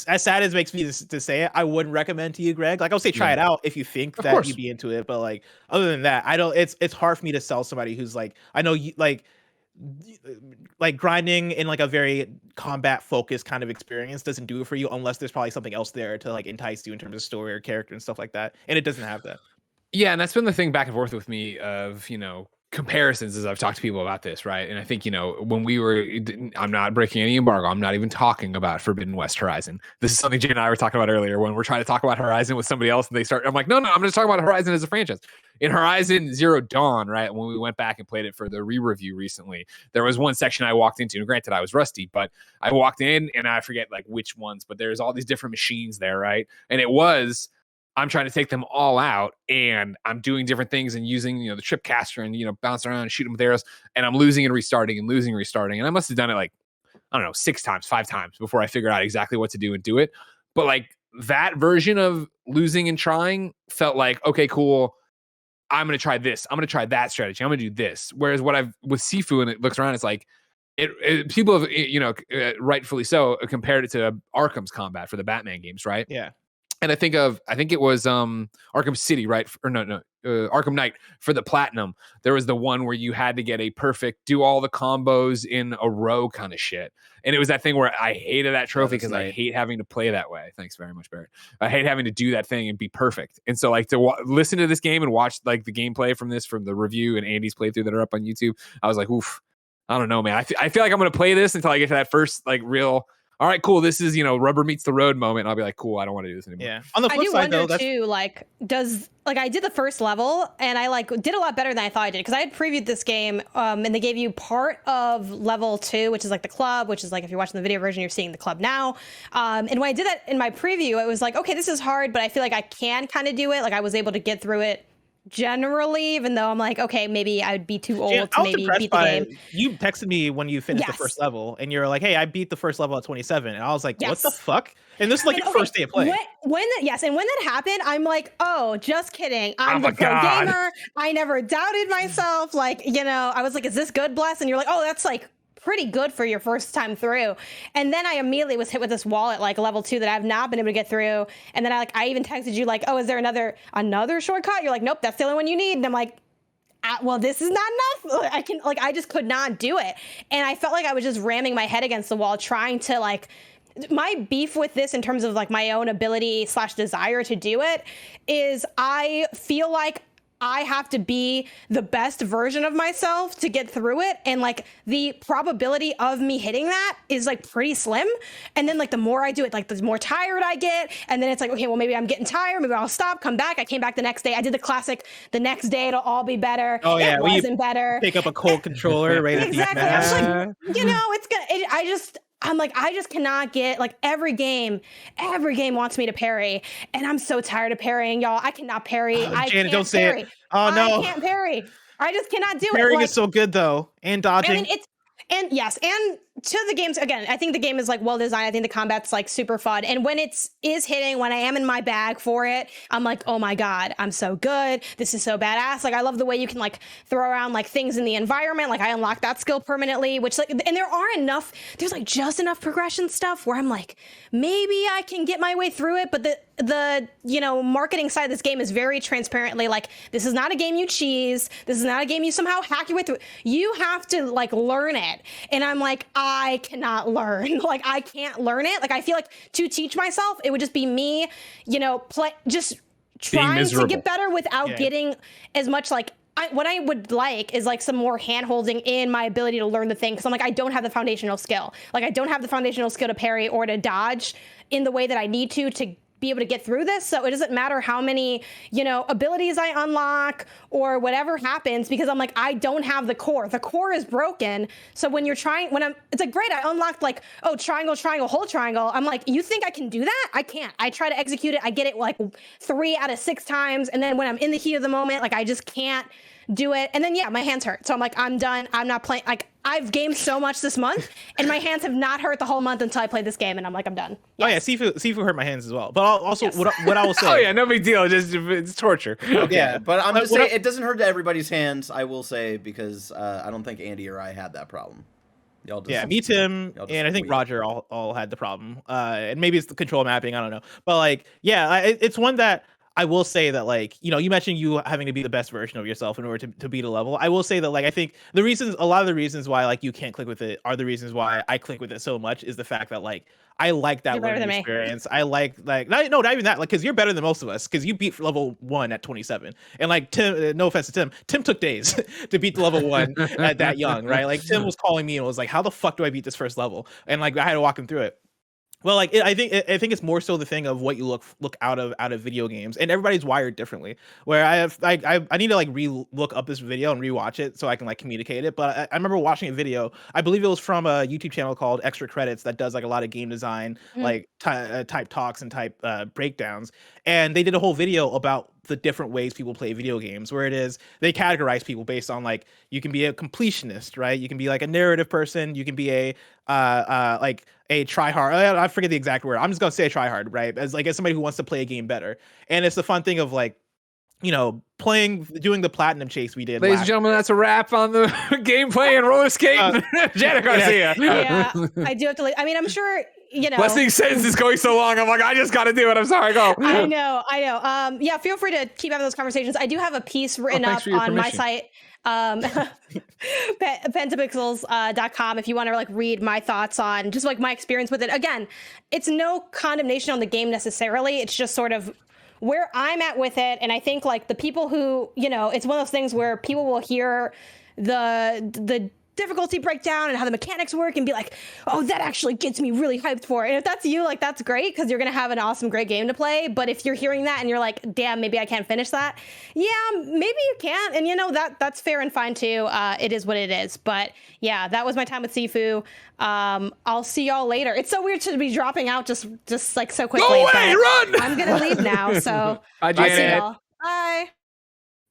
As sad as it makes me to say it, I wouldn't recommend to you, Greg. Like, I'll say try it out if you think that you'd be into it. But like, other than that, I don't. It's hard for me to sell somebody who's like, I know you like grinding in like a very combat focused kind of experience doesn't do it for you unless there's probably something else there to like entice you in terms of story or character and stuff like that. And it doesn't have that. Yeah, and that's been the thing back and forth with me of, comparisons as I've talked to people about this, right? And I think, when I'm not breaking any embargo. I'm not even talking about Forbidden West Horizon. This is something Jay and I were talking about earlier when we're trying to talk about Horizon with somebody else and I'm like, no, I'm just talking about Horizon as a franchise. In Horizon Zero Dawn, right, when we went back and played it for the re-review recently, there was one section I walked into, and granted I was rusty, but I walked in and I forget like which ones, but there's all these different machines there, right? And I'm trying to take them all out and I'm doing different things and using, the trip caster and, bouncing around and shooting with arrows, and I'm losing and restarting and losing and restarting. And I must have done it like, I don't know, 6 times, 5 times before I figured out exactly what to do and do it. But like that version of losing and trying felt like, okay, cool. I'm going to try this. I'm going to try that strategy. I'm going to do this. Whereas what I've with Sifu and it looks around, it's like, people have, rightfully so, compared it to Arkham's combat for the Batman games, right? Yeah. And I think it was Arkham City, right? Or no, Arkham Knight for the Platinum. There was the one where you had to get a perfect, do all the combos in a row kind of shit. And it was that thing where I hated that trophy because I hate having to play that way. Thanks very much, Barrett. I hate having to do that thing and be perfect. And so like to listen to this game and watch like the gameplay from the review and Andy's playthrough that are up on YouTube, I was like, oof, I don't know, man. I feel like I'm going to play this until I get to that first like real, all right, cool. This is, rubber meets the road moment. And I'll be like, cool, I don't want to do this anymore. Yeah. On the flip side, though, too, like, I did the first level and I like did a lot better than I thought I did because I had previewed this game and they gave you part of level 2, which is like the club, which is like if you're watching the video version, you're seeing the club now. And when I did that in my preview, it was like, okay, this is hard, but I feel like I can kind of do it. Like I was able to get through it generally, even though I'm like, okay, maybe I'd be too old to maybe beat the game. You texted me when you finished the first level and you're like, hey, I beat the first level at 27. And I was like, what the fuck? And this is like your first day of play. When that happened, I'm like, oh, just kidding. I'm the pro gamer. I never doubted myself. Like, I was like, is this good, Bless? And you're like, oh, that's like pretty good for your first time through. And then I immediately was hit with this wall at like level 2 that I've not been able to get through. And then I even texted you like, oh, is there another shortcut? You're like, nope, that's the only one you need. And I'm like, well, this is not enough. I just could not do it. And I felt like I was just ramming my head against the wall trying to like, my beef with this in terms of like my own ability / desire to do it is I feel like I have to be the best version of myself to get through it. And like the probability of me hitting that is like pretty slim. And then like the more I do it, like the more tired I get. And then it's like, okay, well, maybe I'm getting tired. Maybe I'll stop, come back. I came back the next day. I did the classic, the next day it'll all be better. Oh yeah. It wasn't better. Pick up a cold controller right at the exactly. I was like, it's gonna, I'm like, I just cannot get like every game wants me to parry. And I'm so tired of parrying, y'all. I cannot parry. I can't don't say parry. it. Oh no. I can't parry. I just cannot do Parrying it. is so good though. And dodging. And to the games, again, I think the game is like well designed. I think the combat's like super fun. And when when I am in my bag for it, I'm like, oh my God, I'm so good. This is so badass. Like, I love the way you can like throw around like things in the environment. Like I unlocked that skill permanently, which like, and there's like just enough progression stuff where I'm like, maybe I can get my way through it. But the marketing side of this game is very transparently like, this is not a game you cheese. This is not a game you somehow hack your way through. You have to like learn it. And I'm like, I cannot learn. Like, I can't learn it. Like, I feel like to teach myself, it would just be me, just trying to get better without getting as much like, what I would like is like some more hand holding in my ability to learn the thing. Cause I'm like, I don't have the foundational skill. Like I don't have the foundational skill to parry or to dodge in the way that I need to be able to get through this. So it doesn't matter how many, abilities I unlock or whatever happens, because I'm like, I don't have the core. The core is broken. So when it's like, great, I unlocked like, oh, triangle, triangle, whole triangle. I'm like, you think I can do that? I can't. I try to execute it. I get it like 3 out of 6 times. And then when I'm in the heat of the moment, like I just can't do it. And then, my hands hurt. So I'm like, I'm done. I'm not playing. Like, I've gamed so much this month and my hands have not hurt the whole month until I played this game. And I'm like, I'm done. Yes. Oh yeah. Sifu hurt my hands as well. But also Yes. what I will say. Oh yeah, no big deal. It's torture. Okay, Yeah. but I'm just saying it doesn't hurt everybody's hands. I will say, because I don't think Andy or I had that problem. Y'all just, me, Tim, just and I think weak. Roger all had the problem. And maybe it's the control mapping. I don't know. But like, it's one that I will say that, like, you mentioned you having to be the best version of yourself in order to beat a level. I will say that, like, I think a lot of the reasons why, like, you can't click with it are the reasons why I click with it so much is the fact that, like, I like that learning experience. I like not even that, like, because you're better than most of us, because you beat level 1 at 27. And, like, Tim, no offense to Tim took days to beat the level 1 at that young, right? Like, Tim was calling me and was like, how the fuck do I beat this first level? And, like, I had to walk him through it. Well, like I think it's more so the thing of what you look out of video games, and everybody's wired differently. Where I need to like look up this video and rewatch it so I can like communicate it. But I remember watching a video. I believe it was from a YouTube channel called Extra Credits that does like a lot of game design, like type talks and type breakdowns. And they did a whole video about the different ways people play video games, where it is they categorize people based on, like, you can be a completionist, right? You can be like a narrative person. You can be a like a tryhard. I forget the exact word. I'm just gonna say tryhard, right? As somebody who wants to play a game better. And it's the fun thing of like, doing the platinum chase we did. Ladies and gentlemen, that's a wrap on the gameplay and roller skate. Janet Garcia. Yeah, I do have to. I mean, I'm sure. Blessing sentence is going so long. I'm like, I just got to do it. I'm sorry. Go. I know. Yeah, feel free to keep having those conversations. I do have a piece written up on my site, pentapixels.com, if you want to like read my thoughts on just like my experience with it. Again, it's no condemnation on the game necessarily. It's just sort of where I'm at with it. And I think like the people who, it's one of those things where people will hear the difficulty breakdown and how the mechanics work and be like, oh, that actually gets me really hyped for it. And if that's you, like, that's great, because you're gonna have an awesome, great game to play. But if you're hearing that and you're like, damn, maybe I can't finish that, yeah, maybe you can't. And that's fair and fine too. It is what it is. But yeah, that was my time with Sifu. I'll see y'all later. It's so weird to be dropping out just like so quickly. Go away, run! I'm gonna leave now, so Bye, I'll see Janet. y'all. Bye.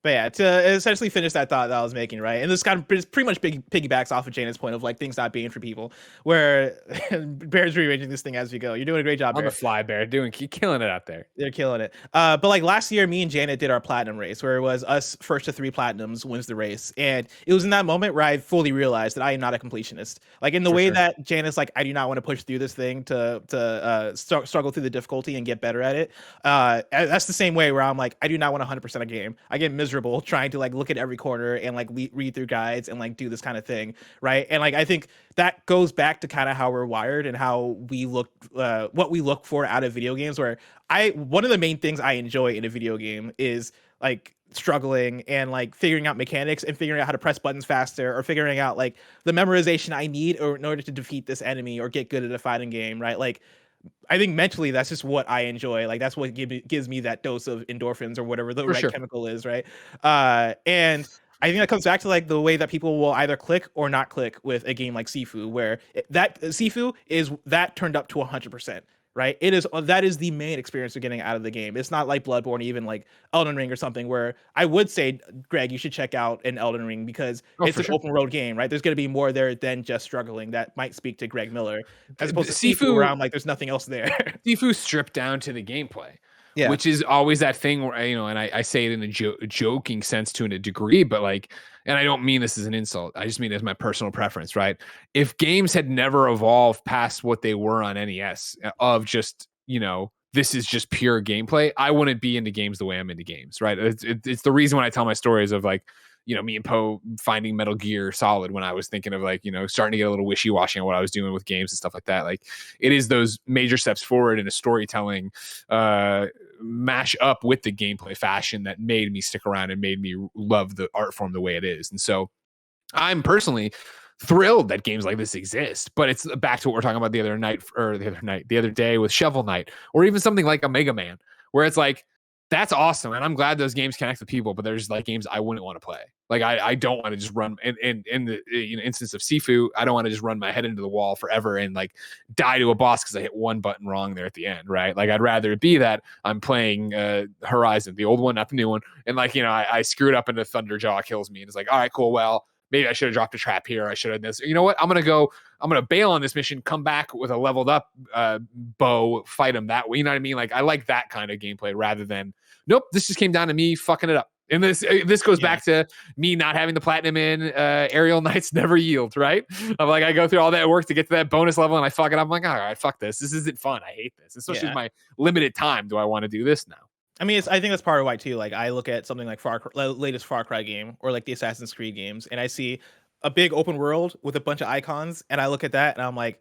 But yeah, to essentially finish that thought that I was making, right? And this kind of pretty much piggybacks off of Janet's point of like things not being for people, where Bear's rearranging this thing as we go. You're doing a great job, On Bear. the fly, Bear. Killing it out there. They're killing it. But like last year, me and Janet did our platinum race, where it was us first to 3 platinums wins the race. And it was in that moment where I fully realized that I am not a completionist. Like in the way that Janet's like, I do not want to push through this thing to struggle through the difficulty and get better at it. That's the same way where I'm like, I do not want 100% a game. I get miserable trying to like look at every corner and like read through guides and like do this kind of thing, right? And like I think that goes back to kind of how we're wired and how we look, what we look for out of video games. Where one of the main things I enjoy in a video game is like struggling and like figuring out mechanics and figuring out how to press buttons faster, or figuring out like the memorization I need in order to defeat this enemy or get good at a fighting game, right? Like I think mentally that's just what I enjoy. Like that's what gives me that dose of endorphins or whatever the chemical is, right? And I think that comes back to like the way that people will either click or not click with a game like Sifu, where that Sifu is that turned up to 100%. Right, that is the main experience you're getting out of the game. It's not like Bloodborne, even like Elden Ring or something, where I would say, Greg, you should check out an Elden Ring, because it's an open road game, right? There's going to be more there than just struggling. That might speak to Greg Miller, as opposed to Sifu, where I'm like, there's nothing else there. Sifu stripped down to the gameplay. Yeah. Which is always that thing where, and I say it in a joking sense to a degree, but like, and I don't mean this as an insult. I just mean it as my personal preference, right? If games had never evolved past what they were on NES of just, this is just pure gameplay, I wouldn't be into games the way I'm into games, right? It's the reason when I tell my stories of like, me and Poe finding Metal Gear Solid when I was thinking of like, starting to get a little wishy-washy on what I was doing with games and stuff like that. Like it is those major steps forward in a storytelling mash up with the gameplay fashion that made me stick around and made me love the art form the way it is. And so I'm personally thrilled that games like this exist. But it's back to what we're talking about the other day with Shovel Knight, or even something like a Mega Man, where it's like, that's awesome, and I'm glad those games connect with people. But there's like games I wouldn't want to play. Like I don't want to just run in the instance of Sifu. I don't want to just run my head into the wall forever and like die to a boss because I hit one button wrong there at the end, right? Like I'd rather it be that I'm playing Horizon, the old one, not the new one, and like I screwed up and the Thunderjaw kills me, and it's like, all right, cool, well, maybe I should have dropped a trap here. I should have this. You know what? I'm gonna bail on this mission, come back with a leveled up bow, fight him that way. You know what I mean? Like I like that kind of gameplay rather than, nope, this just came down to me fucking it up. And this goes back to me not having the platinum in Aerial Knights Never Yield, right? I'm like, I go through all that work to get to that bonus level and I fuck it up. I'm like, all right, fuck this. This isn't fun. I hate this. Especially with my limited time. Do I want to do this now? I mean, I think that's part of why too. Like, I look at something like latest Far Cry game or like the Assassin's Creed games, and I see a big open world with a bunch of icons, and I look at that and I'm like,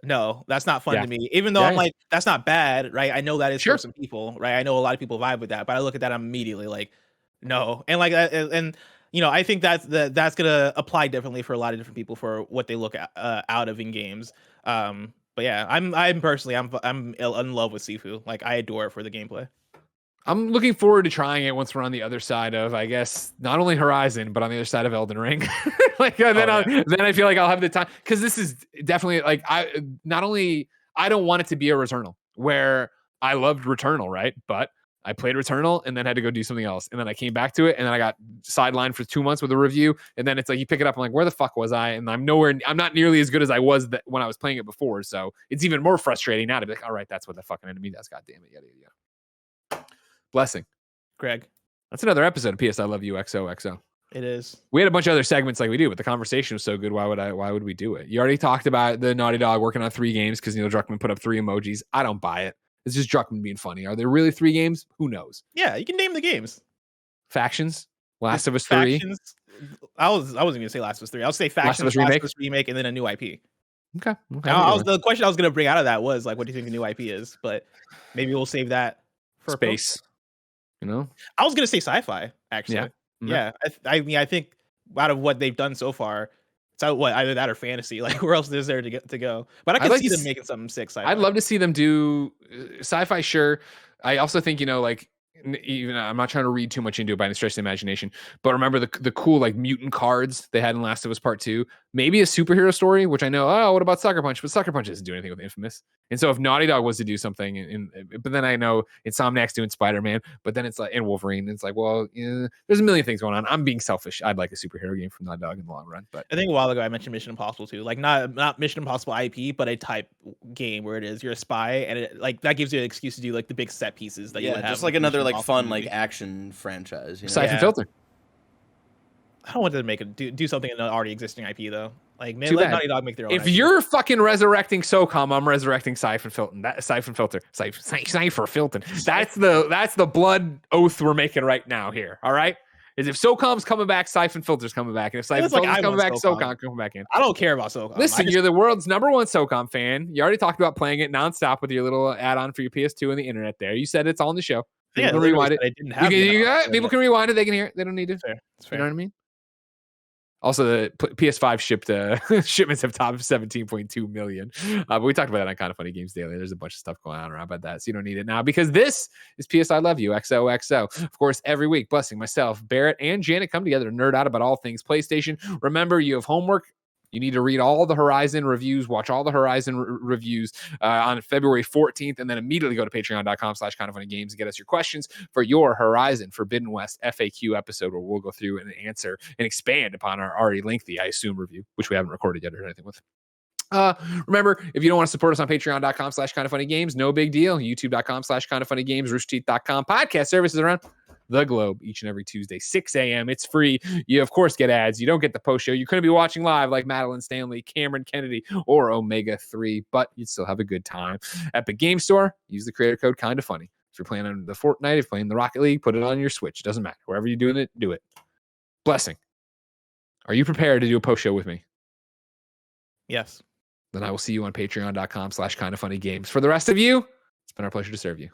no, that's not fun to me. Even though I'm like, that's not bad, right? I know that is for some people, right? I know a lot of people vibe with that, but I look at that, I'm immediately like, no. And like, and I think that's gonna apply differently for a lot of different people for what they look at, out of in games. But yeah, I'm personally, I'm in love with Sifu. Like, I adore it for the gameplay. I'm looking forward to trying it once we're on the other side of, I guess, not only Horizon, but on the other side of Elden Ring. Like then I feel like I'll have the time, because this is definitely like I don't want it to be a Returnal where I loved Returnal, right? But I played Returnal and then had to go do something else, and then I came back to it, and then I got sidelined for 2 months with a review, and then it's like you pick it up, I'm like, where the fuck was I? And I'm not nearly as good as I was when I was playing it before, so it's even more frustrating now to be like, all right, that's what the fucking enemy does. God damn it, yada yada. Blessing. Greg. That's another episode of PS I Love You XOXO. It is. We had a bunch of other segments like we do, but the conversation was so good. Why would we do it? You already talked about the Naughty Dog working on 3 games because Neil Druckmann put up 3 emojis. I don't buy it. It's just Druckmann being funny. Are there really 3 games? Who knows? Yeah, you can name the games. Factions, Last of Us 3. I wasn't gonna say Last of Us 3. I'll say Factions, Last of Us remake, and then a new IP. Okay. The question I was gonna bring out of that was like, what do you think the new IP is? But maybe we'll save that for space. I was gonna say sci-fi, actually. Yeah. I mean, I think out of what they've done so far, it's either that or fantasy. Like, where else is there to go? But I can see them making something sick sci-fi. I'd love to see them do sci-fi. Sure. I also think like, even I'm not trying to read too much into it by any stretch of the imagination, but remember the cool like mutant cards they had in Last of Us Part 2. Maybe a superhero story, which I know. Oh, what about Sucker Punch? But Sucker Punch doesn't do anything with Infamous. And so if Naughty Dog was to do something, but then I know Insomniac's doing Spider-Man, but then it's like in Wolverine. It's like, well, there's a million things going on. I'm being selfish. I'd like a superhero game from Naughty Dog in the long run. But I think a while ago I mentioned Mission Impossible too. Like not Mission Impossible IP, but a type game where it is you're a spy, and it like that gives you an excuse to do like the big set pieces that you would have. Just like another like fun like action franchise. Siphon Filter. I don't want them to do something in an already existing IP though. Like, man, let Naughty Dog make their own. If you're fucking resurrecting SOCOM, I'm resurrecting Siphon Filter. Siphon Filter. Cipher Filter. That's the blood oath we're making right now here. All right. Is if SOCOM's coming back, Siphon Filter's coming back, and if Siphon Filter's coming back, SOCOM coming back in. I don't care about SOCOM. Listen, you're the world's #1 SOCOM fan. You already talked about playing it nonstop with your little add-on for your PS2 and the internet. There, you said it's all in the show. People can rewind it. People can rewind it. They can hear it. They don't need to. Fair. You know what I mean? Also, the PS5 shipments have topped 17.2 million. But we talked about that on Kind of Funny Games Daily. There's a bunch of stuff going on around about that, so you don't need it now because this is PS I Love You XOXO. Of course, every week, Blessing, myself, Barrett, and Janet come together to nerd out about all things PlayStation. Remember, you have homework. You need to read all the Horizon reviews, watch all the Horizon reviews on February 14th, and then immediately go to patreon.com/kindoffunnygames and get us your questions for your Horizon Forbidden West FAQ episode, where we'll go through and answer and expand upon our already lengthy, I assume, review, which we haven't recorded yet or anything with. Remember, if you don't want to support us on patreon.com/kindoffunnygames, no big deal. youtube.com/kindoffunnygames, roosterteeth.com. Podcast services around the globe each and every Tuesday, 6 a.m. It's free. You, of course, get ads. You don't get the post show. You couldn't be watching live like Madeline Stanley, Cameron Kennedy, or Omega 3, but you'd still have a good time. Epic Game Store, use the creator code KindaFunny. If you're playing on the Fortnite, if you're playing the Rocket League, put it on your Switch. It doesn't matter. Wherever you're doing it, do it. Blessing, are you prepared to do a post show with me? Yes. Then I will see you on patreon.com/kindoffunnygames. For the rest of you, it's been our pleasure to serve you.